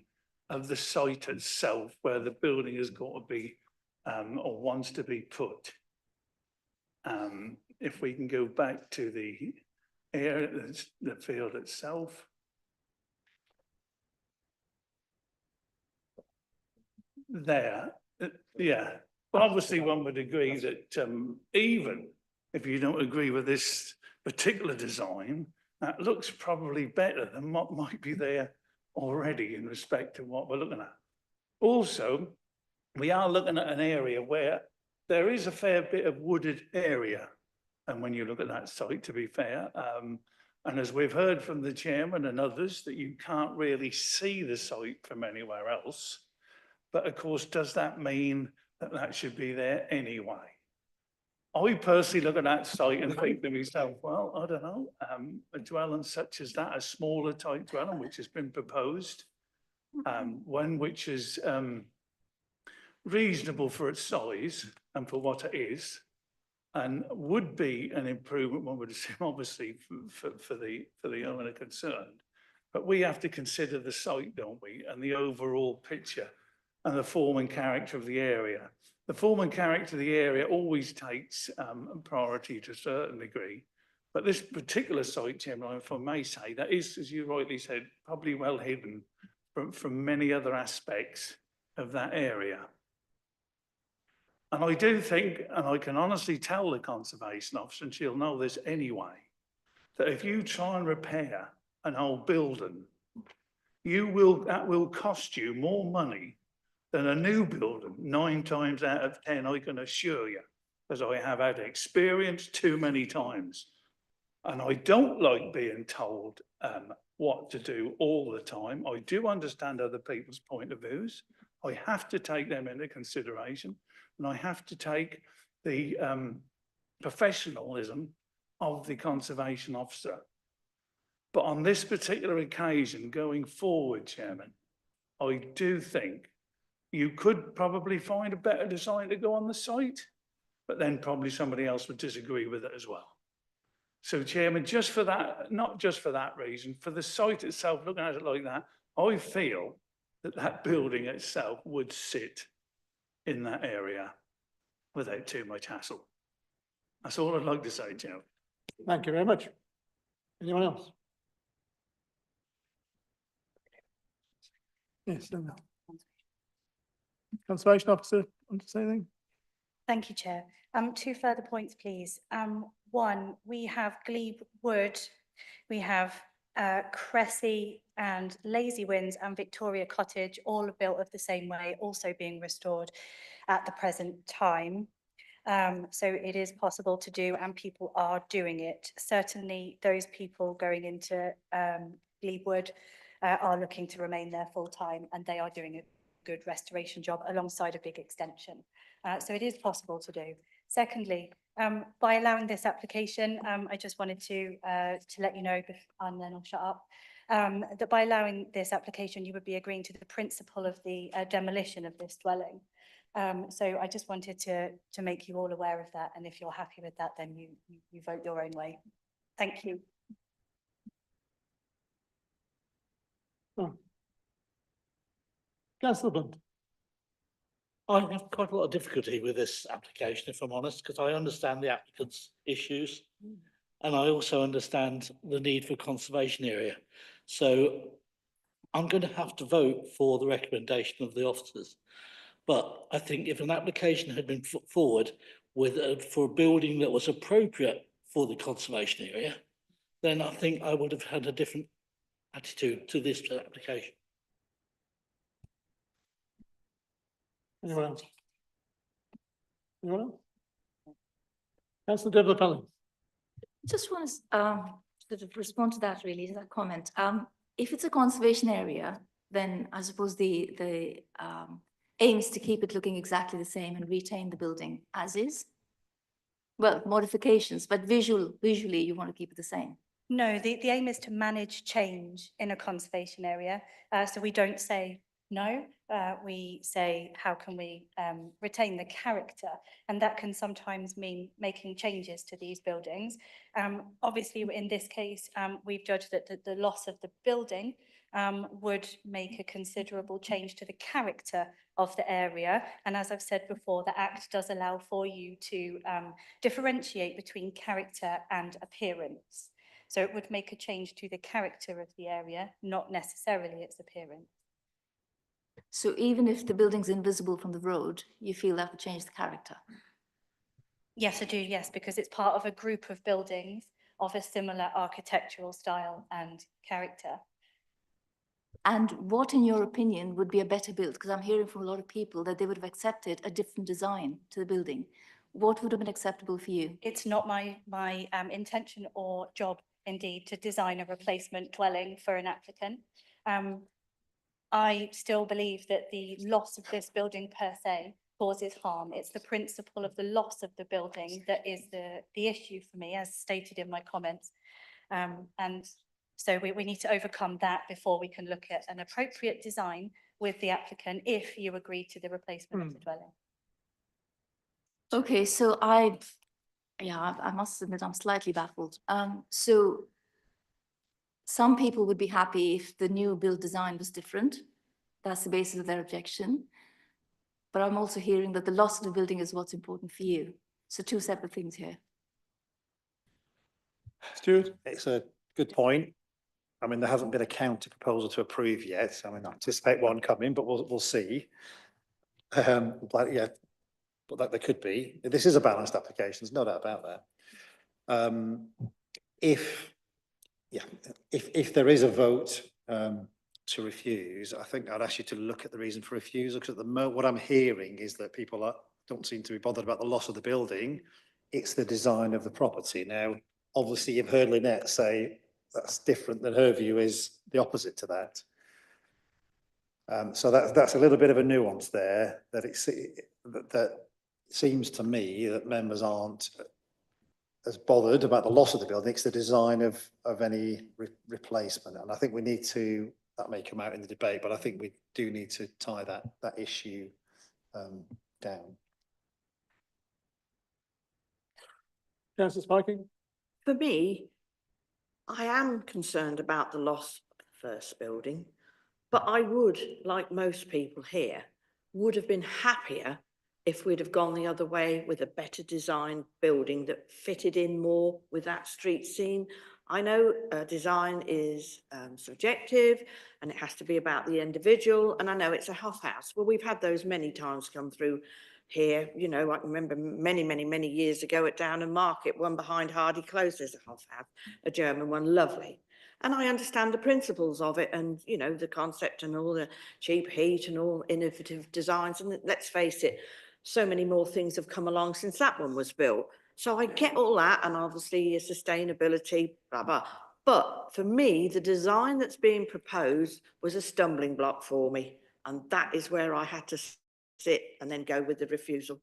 of the site itself where the building has got to be or wants to be put. If we can go back to the area, the field itself. There, yeah. But obviously one would agree that even if you don't agree with this particular design, that looks probably better than what might be there already in respect to what we're looking at. Also, we are looking at an area where there is a fair bit of wooded area. And when you look at that site, to be fair, and as we've heard from the chairman and others, that you can't really see the site from anywhere else. But of course, does that mean that that should be there anyway? I personally look at that site and think to myself, well, I don't know, a dwelling such as that, a smaller type dwelling, which has been proposed, one which is reasonable for its size and for what it is, and would be an improvement, one would assume, obviously, for the owner concerned. But we have to consider the site, don't we, and the overall picture and the form and character of the area. The form and character of the area always takes priority to a certain degree. But this particular site, Chairman, if I may say, that is, as you rightly said, probably well hidden from many other aspects of that area. And I do think, and I can honestly tell the conservation officer, and she'll know this anyway, that if you try and repair an old building, that will cost you more money than a new building, 9 times out of 10, I can assure you, as I have had experience too many times. And I don't like being told what to do all the time. I do understand other people's point of views. I have to take them into consideration, and I have to take the professionalism of the conservation officer. But on this particular occasion, going forward, Chairman, I do think you could probably find a better design to go on the site, but then probably somebody else would disagree with it as well. So, Chairman, just for that, not just for that reason, for the site itself, looking at it like that, I feel that that building itself would sit in that area without too much hassle. That's all I'd like to say, Chairman. Thank you very much. Anyone else? Yes, no. Conservation officer, want to say anything? Thank you, Chair. 2 further points, please. One, we have Glebe Wood, we have Cressy and Lazy Winds and Victoria Cottage, all built of the same way, also being restored at the present time. So it is possible to do, and people are doing it. Certainly those people going into Glebe Wood are looking to remain there full time, and they are doing a good restoration job alongside a big extension. So it is possible to do. Secondly, by allowing this application, I just wanted to let you know, and then I'll shut up, that by allowing this application, you would be agreeing to the principle of the demolition of this dwelling. So I just wanted to make you all aware of that, and if you're happy with that, then you vote your own way. Thank you. Oh. Councillor Blunt. I have quite a lot of difficulty with this application, if I'm honest, because I understand the applicant's issues, and I also understand the need for conservation area. So I'm going to have to vote for the recommendation of the officers. But I think if an application had been put forward for a building that was appropriate for the conservation area, then I think I would have had a different attitude to this application. Anyone else? Anyone else? Councillor Deborah. Just want to sort of respond to that, really, to that comment. If it's a conservation area, then I suppose the aims to keep it looking exactly the same and retain the building as is? Well, modifications, but visually you want to keep it the same. No, the aim is to manage change in a conservation area. So we don't say no, we say how can we retain the character, and that can sometimes mean making changes to these buildings. Obviously, in this case, we've judged that the loss of the building would make a considerable change to the character of the area. And as I've said before, the Act does allow for you to differentiate between character and appearance. So it would make a change to the character of the area, not necessarily its appearance. So even if the building's invisible from the road, you feel that would change the character? Yes, I do, yes, because it's part of a group of buildings of a similar architectural style and character. And what, in your opinion, would be a better build? Because I'm hearing from a lot of people that they would have accepted a different design to the building. What would have been acceptable for you? It's not my intention or job, indeed, to design a replacement dwelling for an applicant. I still believe that the loss of this building per se causes harm. It's the principle of the loss of the building that is the issue for me, as stated in my comments. And so we need to overcome that before we can look at an appropriate design with the applicant if you agree to the replacement of the dwelling. Okay, so I must admit I'm slightly baffled. So some people would be happy if the new build design was different. That's the basis of their objection. But I'm also hearing that the loss of the building is what's important for you. So two separate things here. Stuart? It's a good point. I mean, there hasn't been a counter proposal to approve yet. I mean, I anticipate one coming, but we'll see. But that there could be. This is a balanced application. There's no doubt about that. If there is a vote to refuse, I think I'd ask you to look at the reason for refusal, because at the moment, what I'm hearing is that people don't seem to be bothered about the loss of the building. It's the design of the property. Now, obviously, you've heard Lynette say that's different, than her view is the opposite to that. So that's a little bit of a nuance there, that seems to me that members aren't as bothered about the loss of the building. It's the design of any replacement. And I think we need to, that may come out in the debate, but I think we do need to tie that issue down. Councillor Spiking? For me, I am concerned about the loss of the first building, but I would, like most people here, would have been happier if we'd have gone the other way with a better designed building that fitted in more with that street scene. I know design is subjective and it has to be about the individual, and I know it's a huff house. Well, we've had those many times come through here. You know, I can remember many years ago at Downham Market, one behind Hardy Close, there's a huff house, a German one, lovely. And I understand the principles of it and, you know, the concept and all the cheap heat and all innovative designs. And let's face it, so many more things have come along since that one was built. So I get all that, and obviously sustainability, blah, blah. But for me, the design that's being proposed was a stumbling block for me. And that is where I had to sit and then go with the refusal.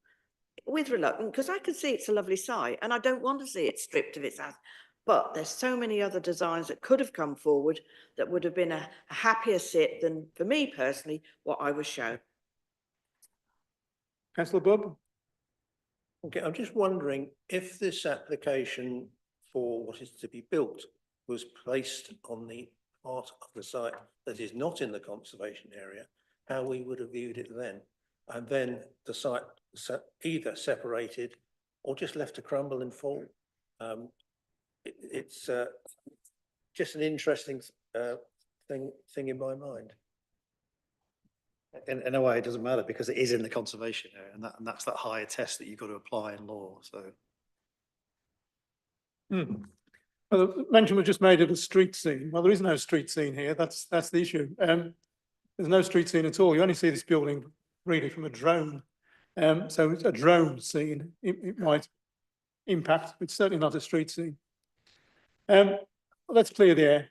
With reluctance, because I can see it's a lovely site and I don't want to see it stripped of its assets. But there's so many other designs that could have come forward that would have been a happier sit than, for me personally, what I was shown. Councillor Bubb? Okay, I'm just wondering if this application for what is to be built was placed on the part of the site that is not in the conservation area, how we would have viewed it then. And then the site either separated or just left to crumble and fall. It's just an interesting thing in my mind. In a way, it doesn't matter because it is in the conservation area, and that's that higher test that you've got to apply in law. So, well, the mention was just made of a street scene. Well, there is no street scene here. That's the issue. There's no street scene at all. You only see this building really from a drone. So it's a drone scene. It might impact, but it's certainly not a street scene. Let's clear the air.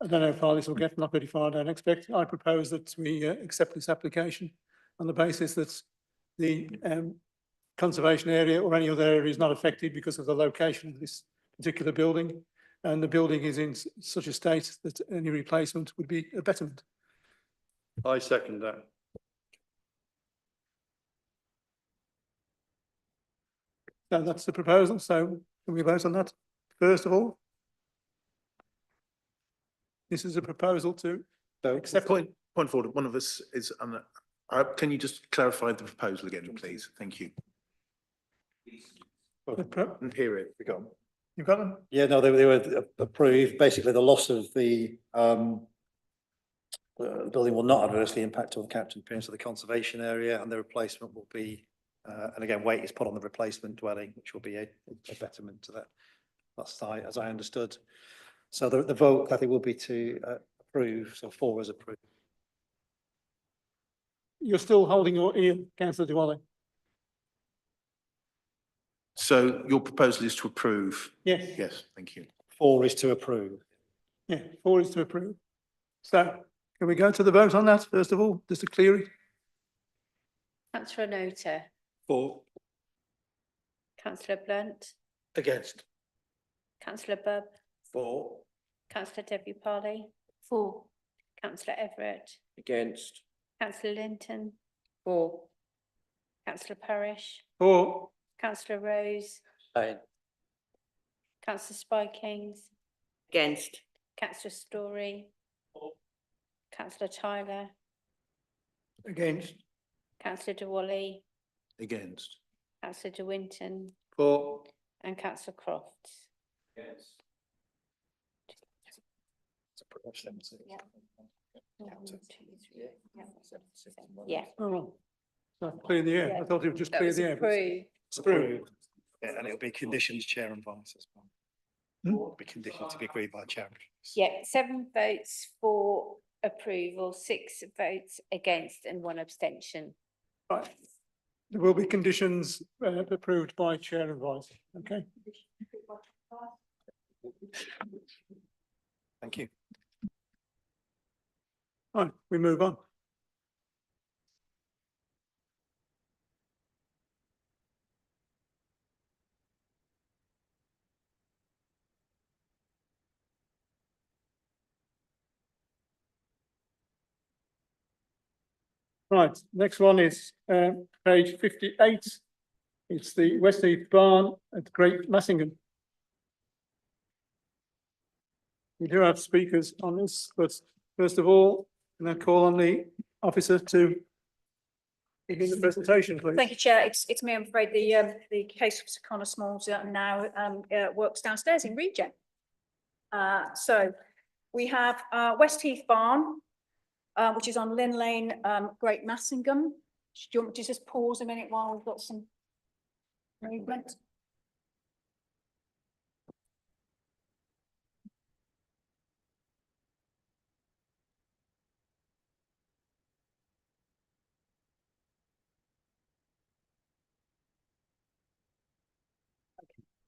I don't know how far this will get, not very far, I don't expect. I propose that we accept this application on the basis that the conservation area or any other area is not affected because of the location of this particular building, and the building is in such a state that any replacement would be a betterment. I second that. So that's the proposal. So can we vote on that first of all? This is a proposal to accept. Point forward, one of us is, can you just clarify the proposal again, please? Thank you. Didn't hear it, we got them. You've got them? Yeah, no, they were approved. Basically, the loss of the building will not adversely impact on the character and appearance of the conservation area, and the replacement will be, and again, weight is put on the replacement dwelling, which will be a betterment to that site, as I understood. So the vote, I think, will be to approve. So 4 is approved. You're still holding your ear, Councillor Diwali? So your proposal is to approve? Yes. Yes, thank you. 4 is to approve. Yeah, 4 is to approve. So can we go to the vote on that first of all, just to clear it? Councillor Nota, For. Councillor Blunt, Against. Councillor Bubb, For. Councillor Debbie Parley, For. Councillor Everett, Against. Councillor Linton, For. Councillor Parish, 4. Councillor Rose, Councillor Spikings, Against. Councillor Story, Councillor Tyler, Against. Councillor Diwali, Against. Councillor De Winton, For. and Councillor Crofts. Yes. Yeah. Oh, so clear the air. I thought it would just That clear was the air. approved. It's approved. Yeah, and it'll be conditions, chair and vice as well. It'll be conditions to be agreed by chair. Yeah, 7 votes for approval, 6 votes against and 1 abstention. Right. There will be conditions approved by chair and vice. Okay. Thank you. Right, we move on. Right, next one is page 58. It's the Westheath Barn at Great Massingham. We do have speakers on this, but first of all, can I call on the officer to begin the presentation, please? Thank you, Chair. It's me, I'm afraid. The case officer Connor Smalls now works downstairs in Regen. So we have Westheath Barn, which is on Lynn Lane, Great Massingham. Do you want me to just pause a minute while we've got some movement?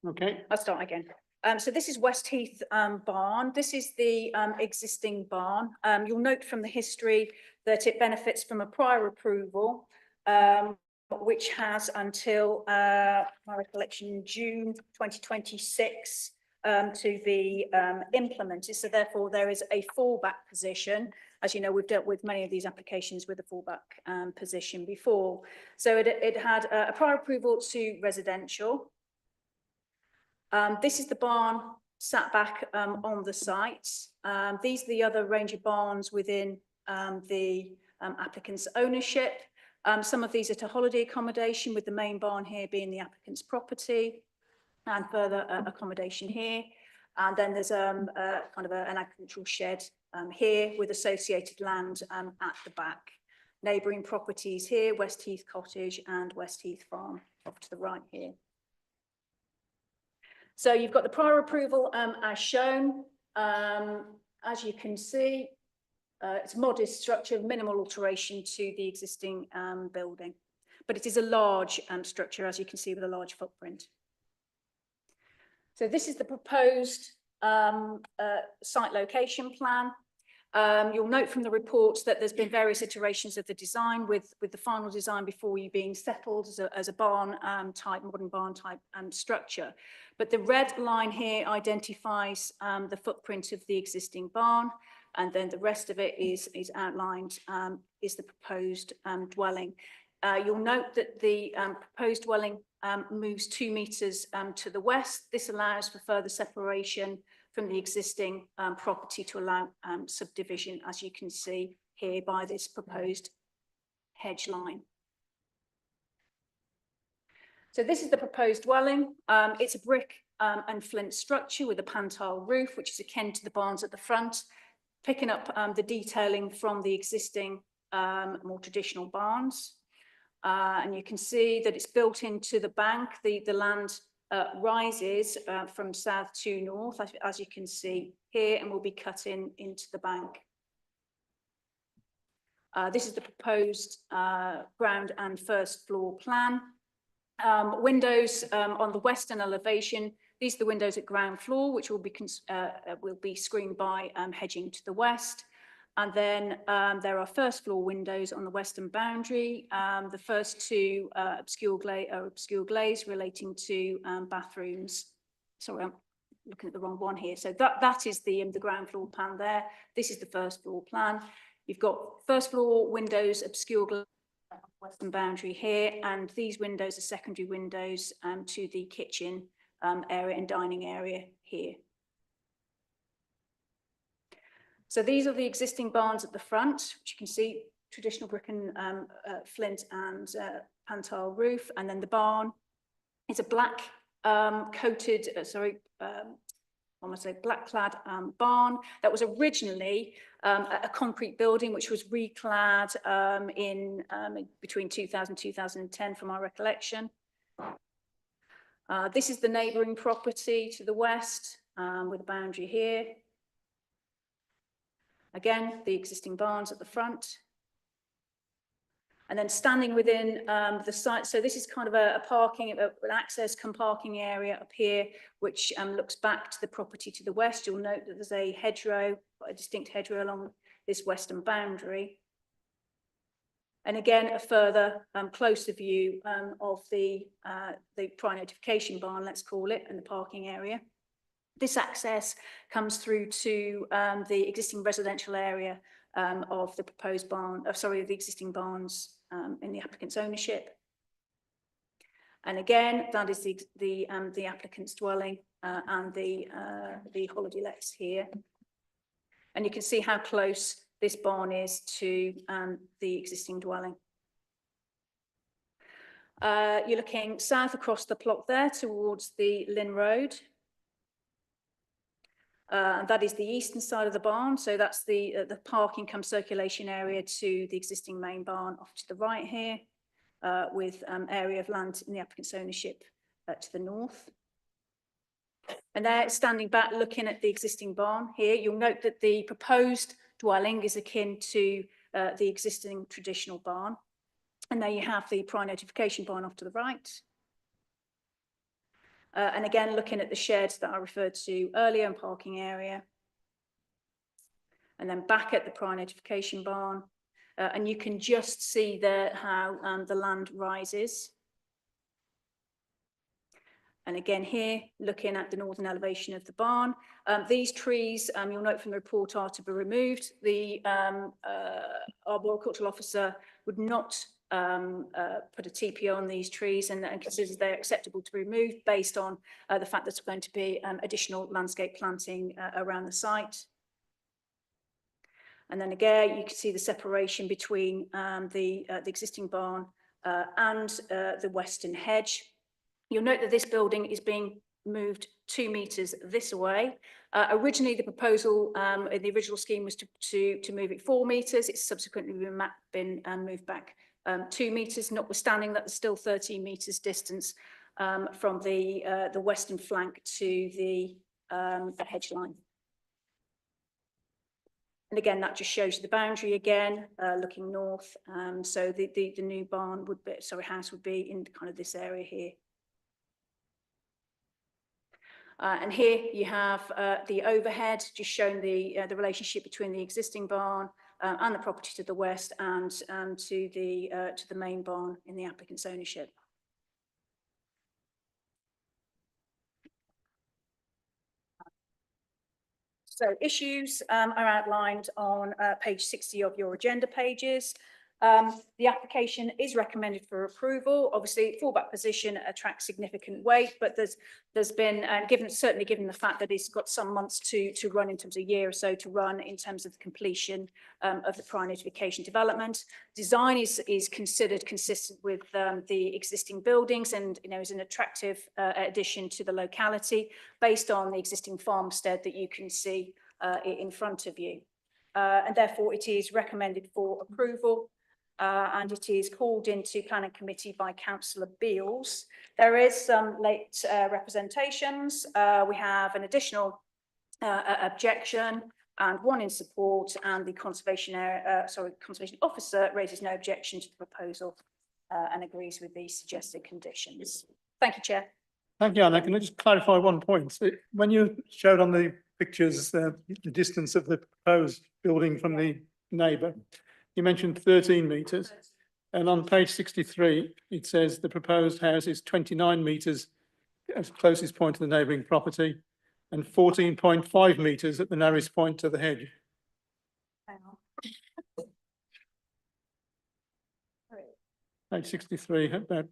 Okay. I'll start again. So this is Westheath Barn. This is the existing barn. You'll note from the history that it benefits from a prior approval, which has until my recollection, June 2026 to be implemented. So therefore, there is a fallback position. As you know, we've dealt with many of these applications with a fallback position before. So it had a prior approval to residential. This is the barn sat back on the site. These are the other range of barns within the applicant's ownership. Some of these are to holiday accommodation, with the main barn here being the applicant's property, and further accommodation here. And then there's kind of an agricultural shed here with associated land at the back. Neighbouring properties here, Westheath Cottage and Westheath Farm off to the right here. So you've got the prior approval as shown. As you can see, it's a modest structure, minimal alteration to the existing building, but it is a large structure, as you can see, with a large footprint. So this is the proposed site location plan. You'll note from the reports that there's been various iterations of the design, with the final design before you being settled as a barn type, modern barn type structure. But the red line here identifies the footprint of the existing barn, and then the rest of it is outlined, is the proposed dwelling. You'll note that the proposed dwelling moves 2 metres to the west. This allows for further separation from the existing property to allow subdivision, as you can see here by this proposed hedge line. So this is the proposed dwelling. It's a brick and flint structure with a pan-tile roof, which is akin to the barns at the front, picking up the detailing from the existing more traditional barns. And you can see that it's built into the bank. The land rises from south to north, as you can see here, and will be cut into the bank. This is the proposed ground and first floor plan. Windows on the western elevation. These are the windows at ground floor, which will be screened by hedging to the west. And then there are first floor windows on the western boundary. The first 2 are obscure glaze relating to bathrooms. Sorry, I'm looking at the wrong one here. So that is the ground floor plan there. This is the first floor plan. You've got first floor windows, obscure glaze on the western boundary here, and these windows are secondary windows to the kitchen area and dining area here. So these are the existing barns at the front, which you can see, traditional brick and flint and pan-tile roof. And then the barn is a black coated, black clad barn that was originally a concrete building, which was reclad in between 2000 and 2010 from our recollection. This is the neighbouring property to the west with a boundary here. Again, the existing barns at the front. And then standing within the site, so this is kind of an access come parking area up here, which looks back to the property to the west. You'll note that there's a hedgerow, a distinct hedgerow along this western boundary. And again, a further closer view of the prior notification barn, let's call it, and the parking area. This access comes through to the existing residential area of the proposed barn, the existing barns in the applicant's ownership. And again, that is the applicant's dwelling and the holiday lets here. And you can see how close this barn is to the existing dwelling. You're looking south across the plot there towards the Lynn Road. And that is the eastern side of the barn. So that's the parking come circulation area to the existing main barn off to the right here, with area of land in the applicant's ownership to the north. And there, standing back, looking at the existing barn here, you'll note that the proposed dwelling is akin to the existing traditional barn. And there you have the prior notification barn off to the right. And again, looking at the sheds that I referred to earlier and parking area. And then back at the prior notification barn. And you can just see there how the land rises. And again here, looking at the northern elevation of the barn. These trees, you'll note from the report, are to be removed. The arboricultural officer would not put a TPO on these trees and considers they're acceptable to be removed based on the fact that there's going to be additional landscape planting around the site. And then again, you can see the separation between the existing barn and the western hedge. You'll note that this building is being moved 2 metres this way. Originally, the proposal in the original scheme was to move it 4 metres. It's subsequently been moved back 2 metres, notwithstanding that there's still 13 metres distance from the western flank to the hedge line. And again, that just shows you the boundary again, looking north. So the new barn would be, house would be in kind of this area here. And here you have the overhead, just showing the relationship between the existing barn and the property to the west and to the main barn in the applicant's ownership. So issues are outlined on page 60 of your agenda pages. The application is recommended for approval. Obviously, fallback position attracts significant weight, but there's been, certainly given the fact that it's got some months to run in terms of a year or so to run in terms of the completion of the prior notification development. Design is considered consistent with the existing buildings and is an attractive addition to the locality based on the existing farmstead that you can see in front of you. And therefore it is recommended for approval. And it is called into planning committee by Councillor Beales. There is some late representations. We have an additional objection and one in support, and the conservation officer raises no objection to the proposal and agrees with the suggested conditions. Thank you, Chair. Thank you, Anna. Can I just clarify one point? When you showed on the pictures the distance of the proposed building from the neighbour, you mentioned 13 metres, and on page 63 it says the proposed house is 29 metres as closest point to the neighbouring property and 14.5 metres at the narrowest point to the hedge. Hang on. Page 63, about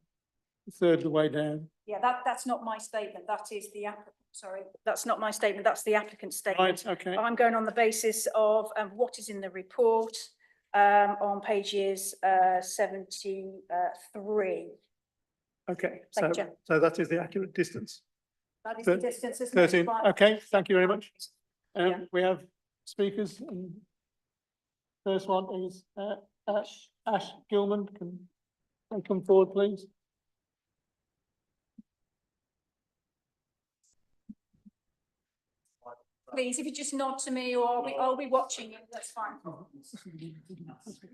a third of the way down. Yeah, that's not my statement. That is the applicant. Sorry, that's not my statement. That's the applicant's statement. Right, okay. I'm going on the basis of what is in the report on pages 73. Okay, Thank you, Chair. so that is the accurate distance. That is the distance, isn't it? 13. Okay, thank you very much. Yeah. We have speakers. First one is Ash Gilman. Can they come forward, please? Please, if you just nod to me, or I'll be watching you. That's fine.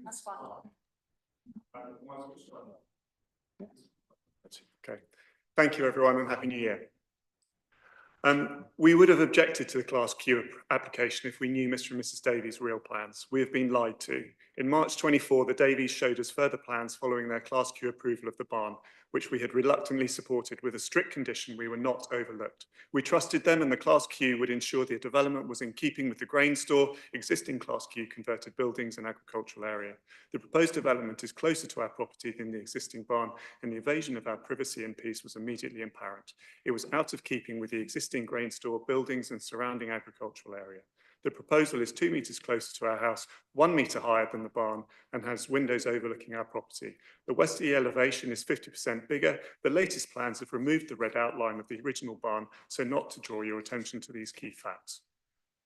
That's fine. Okay. Thank you, everyone, and Happy New Year. We would have objected to the Class Q application if we knew Mr. and Mrs. Davies' real plans. We have been lied to. In March 24, the Davies showed us further plans following their Class Q approval of the barn, which we had reluctantly supported with a strict condition we were not overlooked. We trusted them, and the Class Q would ensure the development was in keeping with the grain store, existing Class Q converted buildings and agricultural area. The proposed development is closer to our property than the existing barn, and the invasion of our privacy and peace was immediately apparent. It was out of keeping with the existing grain store, buildings and surrounding agricultural area. The proposal is 2 metres closer to our house, 1 metre higher than the barn, and has windows overlooking our property. The westerly elevation is 50% bigger. The latest plans have removed the red outline of the original barn, so not to draw your attention to these key facts.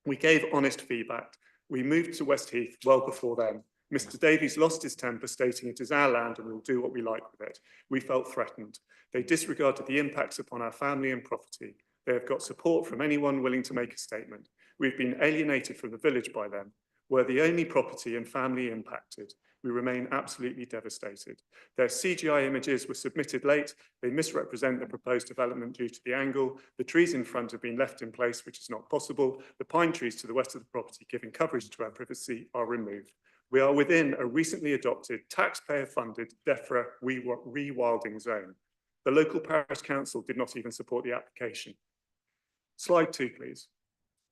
We gave honest feedback. We moved to West Heath well before then. Mr. Davies lost his temper, stating it is our land and we'll do what we like with it. We felt threatened. They disregarded the impacts upon our family and property. They have got support from anyone willing to make a statement. We've been alienated from the village by them. We're the only property and family impacted. We remain absolutely devastated. Their CGI images were submitted late. They misrepresent the proposed development due to the angle. The trees in front have been left in place, which is not possible. The pine trees to the west of the property, giving coverage to our privacy, are removed. We are within a recently adopted taxpayer-funded DEFRA rewilding zone. The local parish council did not even support the application. Slide 2, please.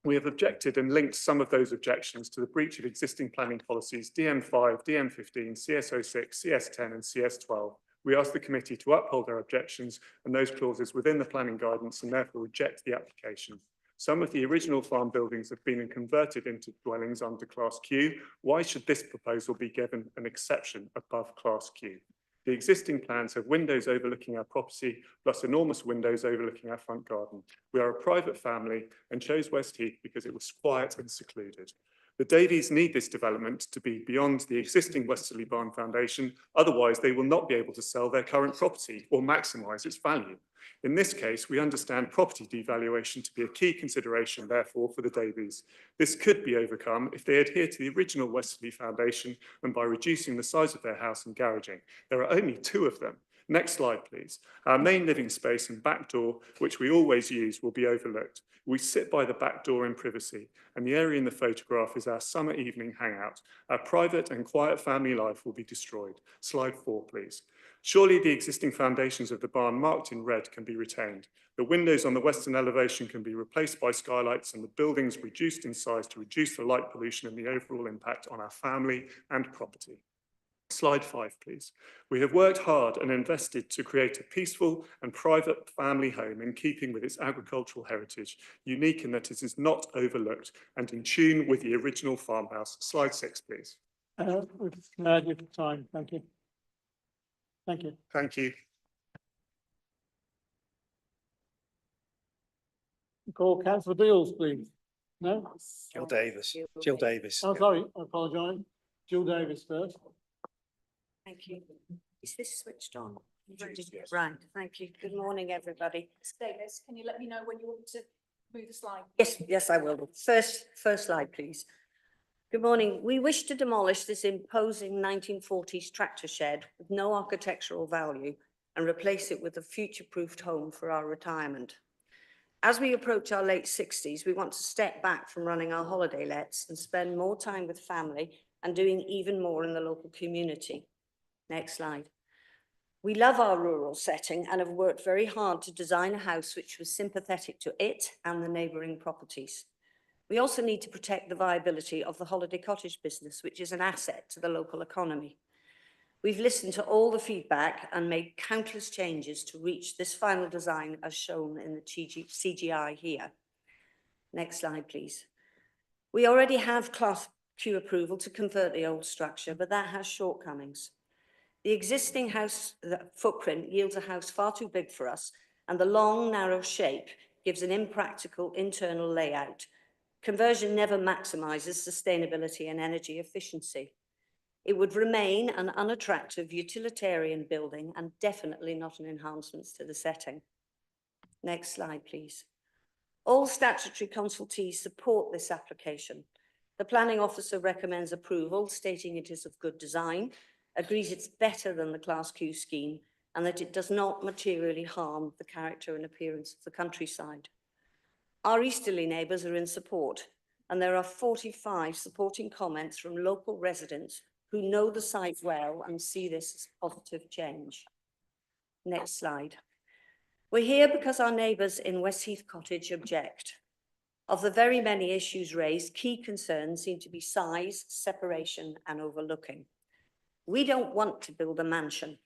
We have objected and linked some of those objections to the breach of existing planning policies DM5, DM15, CS06, CS10 and CS12. We ask the committee to uphold our objections and those clauses within the planning guidance and therefore reject the application. Some of the original farm buildings have been converted into dwellings under Class Q. Why should this proposal be given an exception above Class Q? The existing plans have windows overlooking our property, plus enormous windows overlooking our front garden. We are a private family and chose West Heath because it was quiet and secluded. The Davies need this development to be beyond the existing Westerly Barn foundation, otherwise they will not be able to sell their current property or maximise its value. In this case, we understand property devaluation to be a key consideration, therefore, for the Davies. This could be overcome if they adhere to the original Westerly foundation and by reducing the size of their house and garaging. There are only 2 of them. Next slide, please. Our main living space and back door, which we always use, will be overlooked. We sit by the back door in privacy, and the area in the photograph is our summer evening hangout. Our private and quiet family life will be destroyed. Slide 4, please. Surely the existing foundations of the barn marked in red can be retained. The windows on the western elevation can be replaced by skylights and the buildings reduced in size to reduce the light pollution and the overall impact on our family and property. Slide 5, please. We have worked hard and invested to create a peaceful and private family home in keeping with its agricultural heritage, unique in that it is not overlooked and in tune with the original farmhouse. Slide 6, please. We've had your time. Thank you. Thank you. Thank you. Call Councillor Beals, please. No? Jill Davis. Jill Davis. Oh, sorry, I apologise. Jill Davis first. Thank you. Is this switched on? Right, thank you. Good morning, everybody. Ms. Davis, can you let me know when you want to move the slide? Yes, I will. First slide, please. Good morning. We wish to demolish this imposing 1940s tractor shed with no architectural value and replace it with a future-proofed home for our retirement. As we approach our late 60s, we want to step back from running our holiday lets and spend more time with family and doing even more in the local community. Next slide. We love our rural setting and have worked very hard to design a house which was sympathetic to it and the neighbouring properties. We also need to protect the viability of the holiday cottage business, which is an asset to the local economy. We've listened to all the feedback and made countless changes to reach this final design as shown in the CGI here. Next slide, please. We already have Class Q approval to convert the old structure, but that has shortcomings. The existing house footprint yields a house far too big for us, and the long, narrow shape gives an impractical internal layout. Conversion never maximizes sustainability and energy efficiency. It would remain an unattractive utilitarian building and definitely not an enhancement to the setting. Next slide, please. All statutory consultees support this application. The planning officer recommends approval, stating it is of good design, agrees it's better than the Class Q scheme, and that it does not materially harm the character and appearance of the countryside. Our easterly neighbours are in support, and there are 45 supporting comments from local residents who know the site well and see this as positive change. Next slide. We're here because our neighbours in Westheath Cottage object. Of the very many issues raised, key concerns seem to be size, separation, and overlooking. We don't want to build a mansion.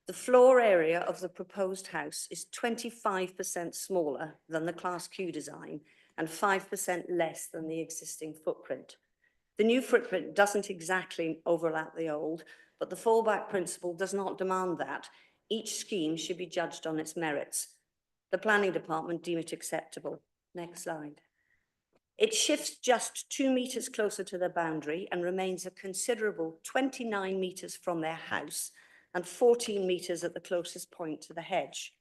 The floor area of the proposed house is 25% smaller than the Class Q design and 5% less than the existing footprint. The new footprint doesn't exactly overlap the old, but the fallback principle does not demand that. Each scheme should be judged on its merits. The planning department deem it acceptable. Next slide. It shifts just 2 metres closer to the boundary and remains a considerable 29 metres from their house and 14 metres at the closest point to the hedge.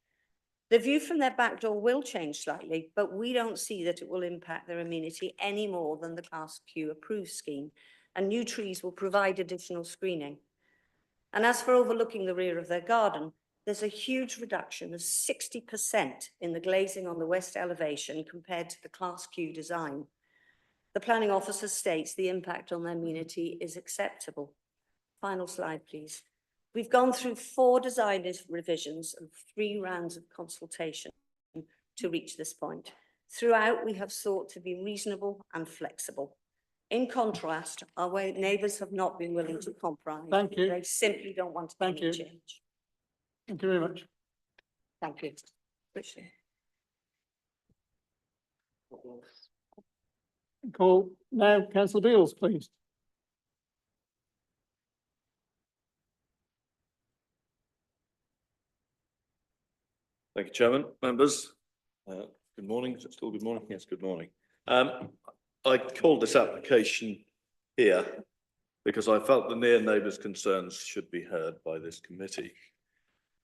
The view from their back door will change slightly, but we don't see that it will impact their amenity any more than the Class Q approved scheme, and new trees will provide additional screening. And as for overlooking the rear of their garden, there's a huge reduction of 60% in the glazing on the west elevation compared to the Class Q design. The planning officer states the impact on their amenity is acceptable. Final slide, please. We've gone through 4 design revisions and 3 rounds of consultation to reach this point. Throughout, we have sought to be reasonable and flexible. In contrast, our neighbours have not been willing to compromise. Thank you. They simply don't want to Thank you. change. Thank you very much. Thank you. Appreciate it. Call now Councillor Beals, please. Thank you, Chairman. Members, good morning. Is it still good morning? Yes, good morning. I called this application here because I felt the near neighbours' concerns should be heard by this committee.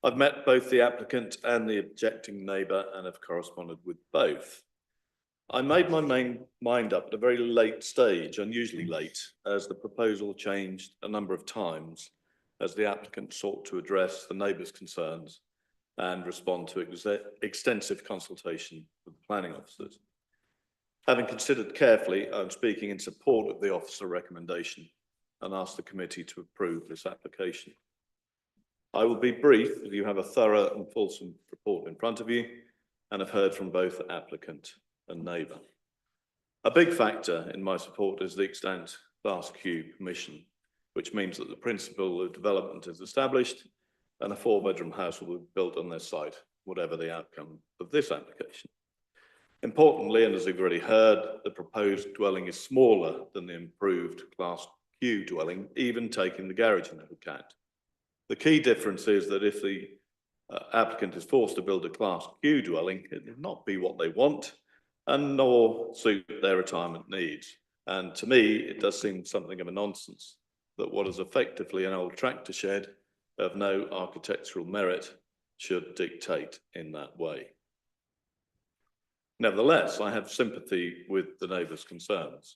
I've met both the applicant and the objecting neighbour and have corresponded with both. I made my mind up at a very late stage, unusually late, as the proposal changed a number of times as the applicant sought to address the neighbours' concerns and respond to extensive consultation with the planning officers. Having considered carefully, I'm speaking in support of the officer recommendation and ask the committee to approve this application. I will be brief as you have a thorough and fulsome report in front of you and have heard from both applicant and neighbour. A big factor in my support is the extant Class Q permission, which means that the principle of development is established and a 4-bedroom house will be built on their site, whatever the outcome of this application. Importantly, and as you've already heard, the proposed dwelling is smaller than the improved Class Q dwelling, even taking the garage into account. The key difference is that if the applicant is forced to build a Class Q dwelling, it will not be what they want and nor suit their retirement needs. And to me, it does seem something of a nonsense that what is effectively an old tractor shed of no architectural merit should dictate in that way. Nevertheless, I have sympathy with the neighbours' concerns.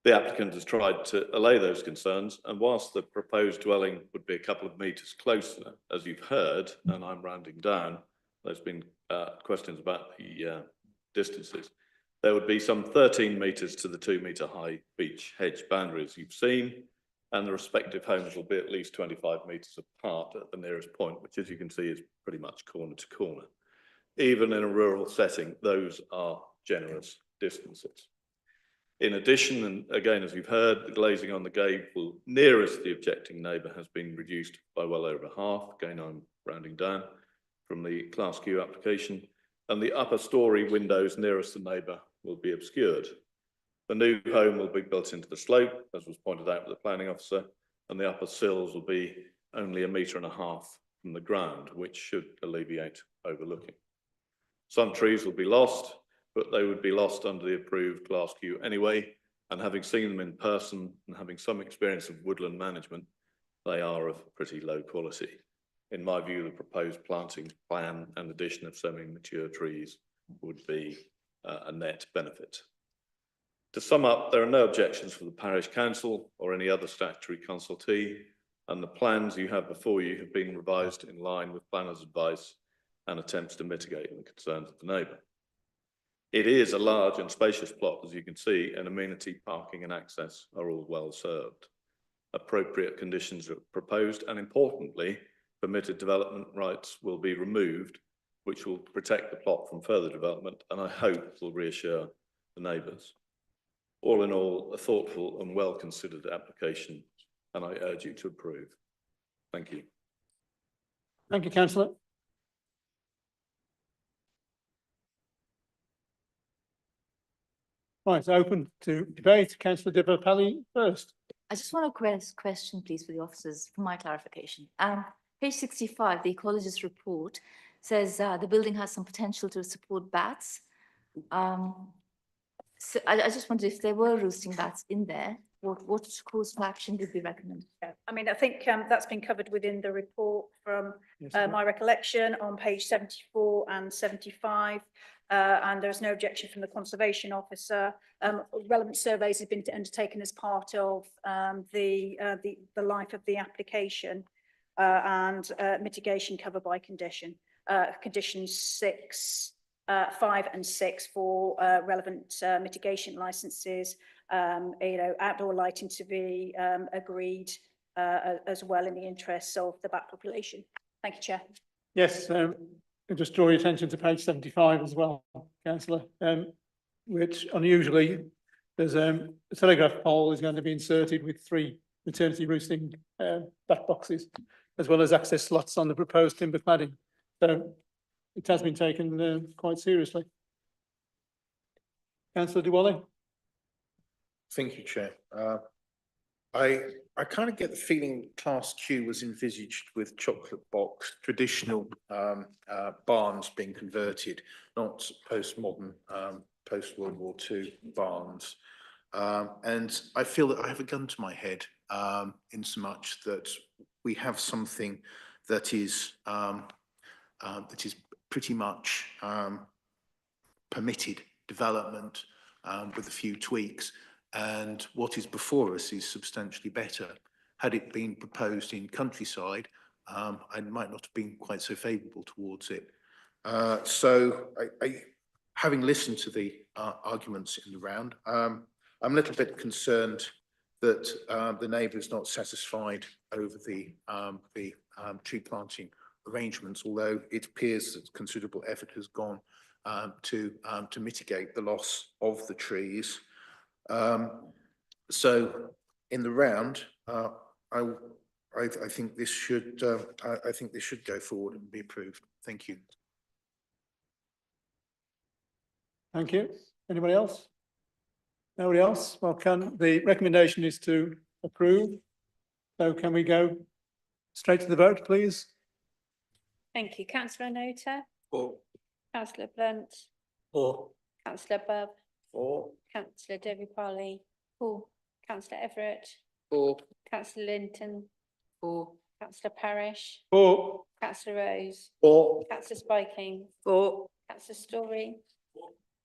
The applicant has tried to allay those concerns, and whilst the proposed dwelling would be a couple of metres closer, as you've heard, and I'm rounding down, there's been questions about the distances, there would be some 13 metres to the 2-metre high beech hedge boundaries you've seen, and the respective homes will be at least 25 metres apart at the nearest point, which, as you can see, is pretty much corner to corner. Even in a rural setting, those are generous distances. In addition, and again, as you've heard, the glazing on the gable nearest the objecting neighbour has been reduced by well over half. Again, I'm rounding down from the Class Q application, and the upper storey windows nearest the neighbour will be obscured. The new home will be built into the slope, as was pointed out by the planning officer, and the upper sills will be only 1.5 metres from the ground, which should alleviate overlooking. Some trees will be lost, but they would be lost under the approved Class Q anyway, and having seen them in person and having some experience of woodland management, they are of pretty low quality. In my view, the proposed planting plan and addition of semi-mature trees would be a net benefit. To sum up, there are no objections from the parish council or any other statutory consultee, and the plans you have before you have been revised in line with planners' advice and attempts to mitigate the concerns of the neighbour. It is a large and spacious plot, as you can see, and amenity, parking and access are all well served. Appropriate conditions are proposed, and importantly, permitted development rights will be removed, which will protect the plot from further development, and I hope will reassure the neighbours. All in all, a thoughtful and well-considered application, and I urge you to approve. Thank you. Thank you, Councillor. Right, open to debate. Councillor Di Papelli first. I just want a question, please, for the officers, for my clarification. Page 65, the ecologist report says the building has some potential to support bats. So I just wondered if there were roosting bats in there, what course of action would be recommended? Yeah, I mean, I think that's been covered within the report from my recollection on page 74 and 75. And there's no objection from the conservation officer. Relevant surveys have been undertaken as part of the life of the application and mitigation covered by condition. Conditions 5 and 6 for relevant mitigation licenses. Outdoor lighting to be agreed as well in the interests of the bat population. Thank you, Chair. Yes, I'll just draw your attention to page 75 as well, Councillor, which unusually there's a telegraph pole is going to be inserted with 3 maternity roosting bat boxes, as well as access slots on the proposed timber cladding. So it has been taken quite seriously. Councillor Diwali. Thank you, Chair. I kind of get the feeling Class Q was envisaged with chocolate box, traditional barns being converted, not postmodern, post-World War II barns. And I feel that I have a gun to my head in so much that we have something that is pretty much permitted development with a few tweaks. And what is before us is substantially better. had it been proposed in countryside, I might not have been quite so favourable towards it. So having listened to the arguments in the round, I'm a little bit concerned that the neighbour is not satisfied over the tree planting arrangements, although it appears that considerable effort has gone to mitigate the loss of the trees. So in the round, I think this should go forward and be approved. Thank you. Thank you. Anybody else? Nobody else? Well, the recommendation is to approve. So can we go straight to the vote, please? Thank you. Councillor Nota. For. Councillor Blunt. For. Councillor Bubb. For. Councillor Debbie Parley. For. Councillor Everett. For. Councillor Linton. For. Councillor Parish. For. Councillor Rose. For. Councillor Spiking. For. Councillor Story.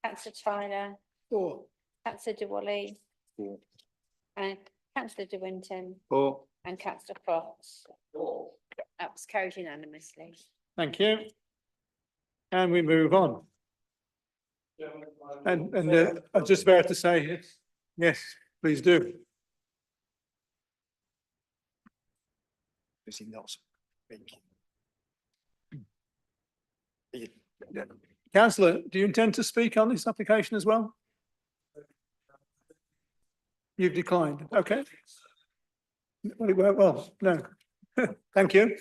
Councillor Tyler. For. Councillor DeWally. For. And Councillor De Winton. For. And Councillor Crofts. That was carried unanimously. Thank you. And we move on. And I was just about to say, yes, please do. Is he not? Thank you. Councillor, do you intend to speak on this application as well? You've declined. Okay. Well, it won't well. No. Thank you.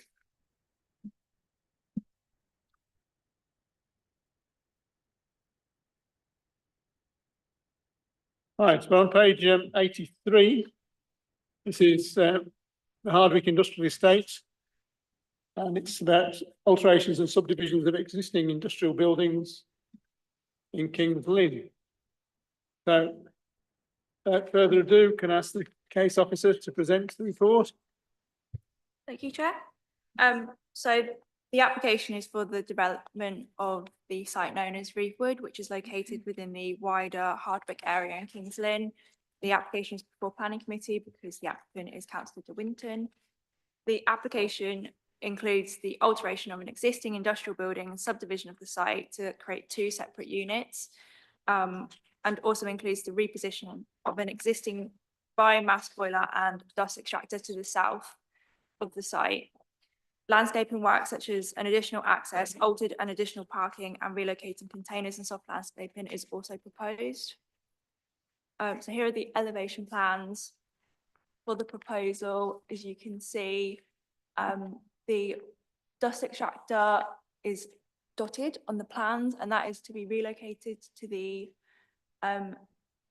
Right, we're on page 83. This is the Hardwick Industrial Estate. And it's about alterations and subdivisions of existing industrial buildings in Kings Lynn. So, without further ado, can I ask the case officer to present the report? Thank you, Chair. So the application is for the development of the site known as Reefwood, which is located within the wider Hardwick area in Kings Lynn. The application is before Planning Committee because the applicant is Councillor De Winton. The application includes the alteration of an existing industrial building and subdivision of the site to create 2 separate units, and also includes the repositioning of an existing biomass boiler and dust extractor to the south of the site. Landscaping work such as an additional access, altered and additional parking, and relocating containers and soft landscaping is also proposed. So here are the elevation plans for the proposal. As you can see, the dust extractor is dotted on the plans, and that is to be relocated to the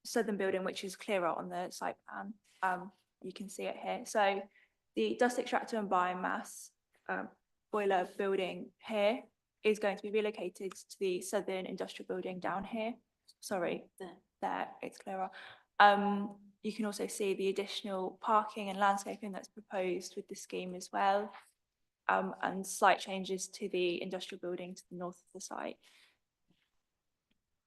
southern building, which is clearer on the site plan. You can see it here. So the dust extractor and biomass boiler building here is going to be relocated to the southern industrial building down here. Sorry, there it's clearer. You can also see the additional parking and landscaping that's proposed with the scheme as well, and slight changes to the industrial building to the north of the site.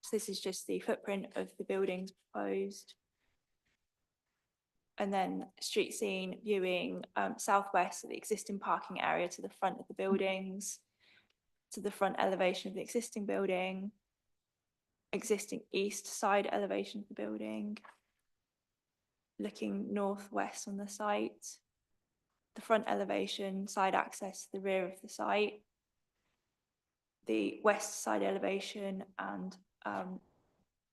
So this is just the footprint of the buildings proposed. And then street scene viewing southwest of the existing parking area to the front of the buildings, to the front elevation of the existing building, existing east side elevation of the building, looking northwest on the site, the front elevation, side access to the rear of the site, the west side elevation and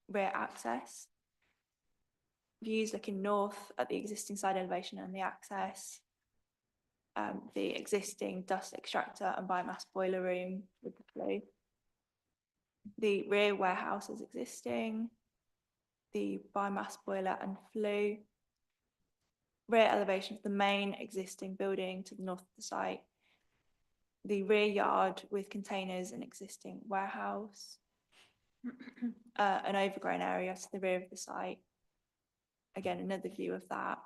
rear access. Views looking north at the existing side elevation and the access, the existing dust extractor and biomass boiler room with the flue, the rear warehouse is existing, the biomass boiler and flue, rear elevation of the main existing building to the north of the site, the rear yard with containers and existing warehouse, an overgrown area to the rear of the site. Again, another view of that.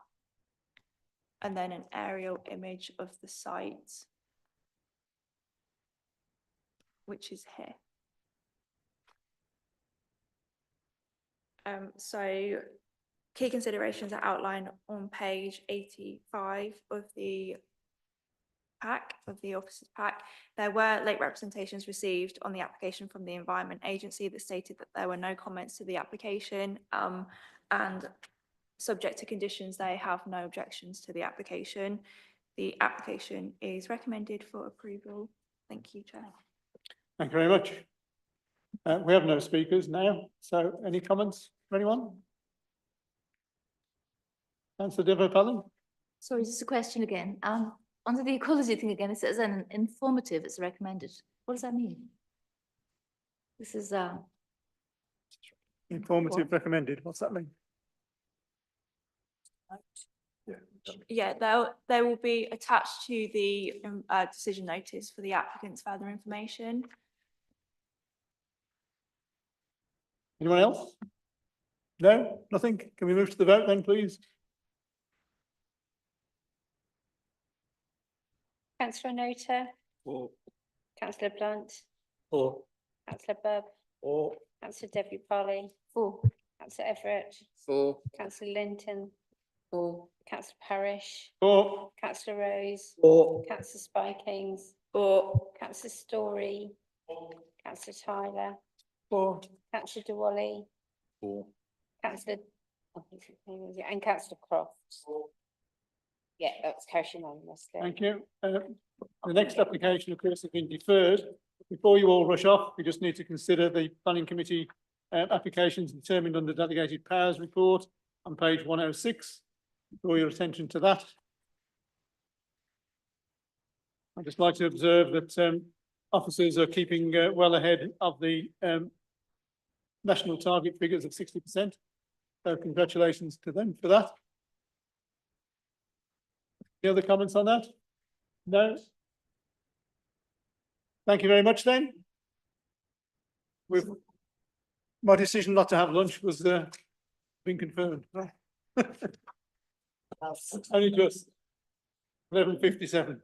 And then an aerial image of the site, which is here. So key considerations are outlined on page 85 of the pack, of the officer's pack. There were late representations received on the application from the Environment Agency that stated that there were no comments to the application, and subject to conditions, they have no objections to the application. The application is recommended for approval. Thank you, Chair. Thank you very much. We have no speakers now, so any comments from anyone? Councillor Deborah Pelling? Sorry, just a question again. Under the equality thing again, it says an informative is recommended. What does that mean? This is Informative What? recommended, what's that mean? Yeah, they will be attached to the decision notice for the applicant's further information. Anyone else? No, nothing? Can we move to the vote then, please? Councillor Noter, Or, Councillor Blunt, or, Councillor Bubb, or, Councillor Debbie Polly, for. Councillor Everett, For. Councillor Linton, for Councillor Parish, Or, Councillor Rose, For. Councillor Spikings, For. Councillor Story, Councillor Tyler, or, Councillor Diwali, For. Councillor, and Councillor Crofts. Yeah, that's carried unanimously. thank you. The next application, of course, has been deferred. Before you all rush off, we just need to consider the planning committee applications determined under delegated powers report on page 106. Draw your attention to that. I'd just like to observe that officers are keeping well ahead of the national target figures of 60%. So congratulations to them for that. Any other comments on that? No? Thank you very much then. My decision not to have lunch was been confirmed. Only just 11:57.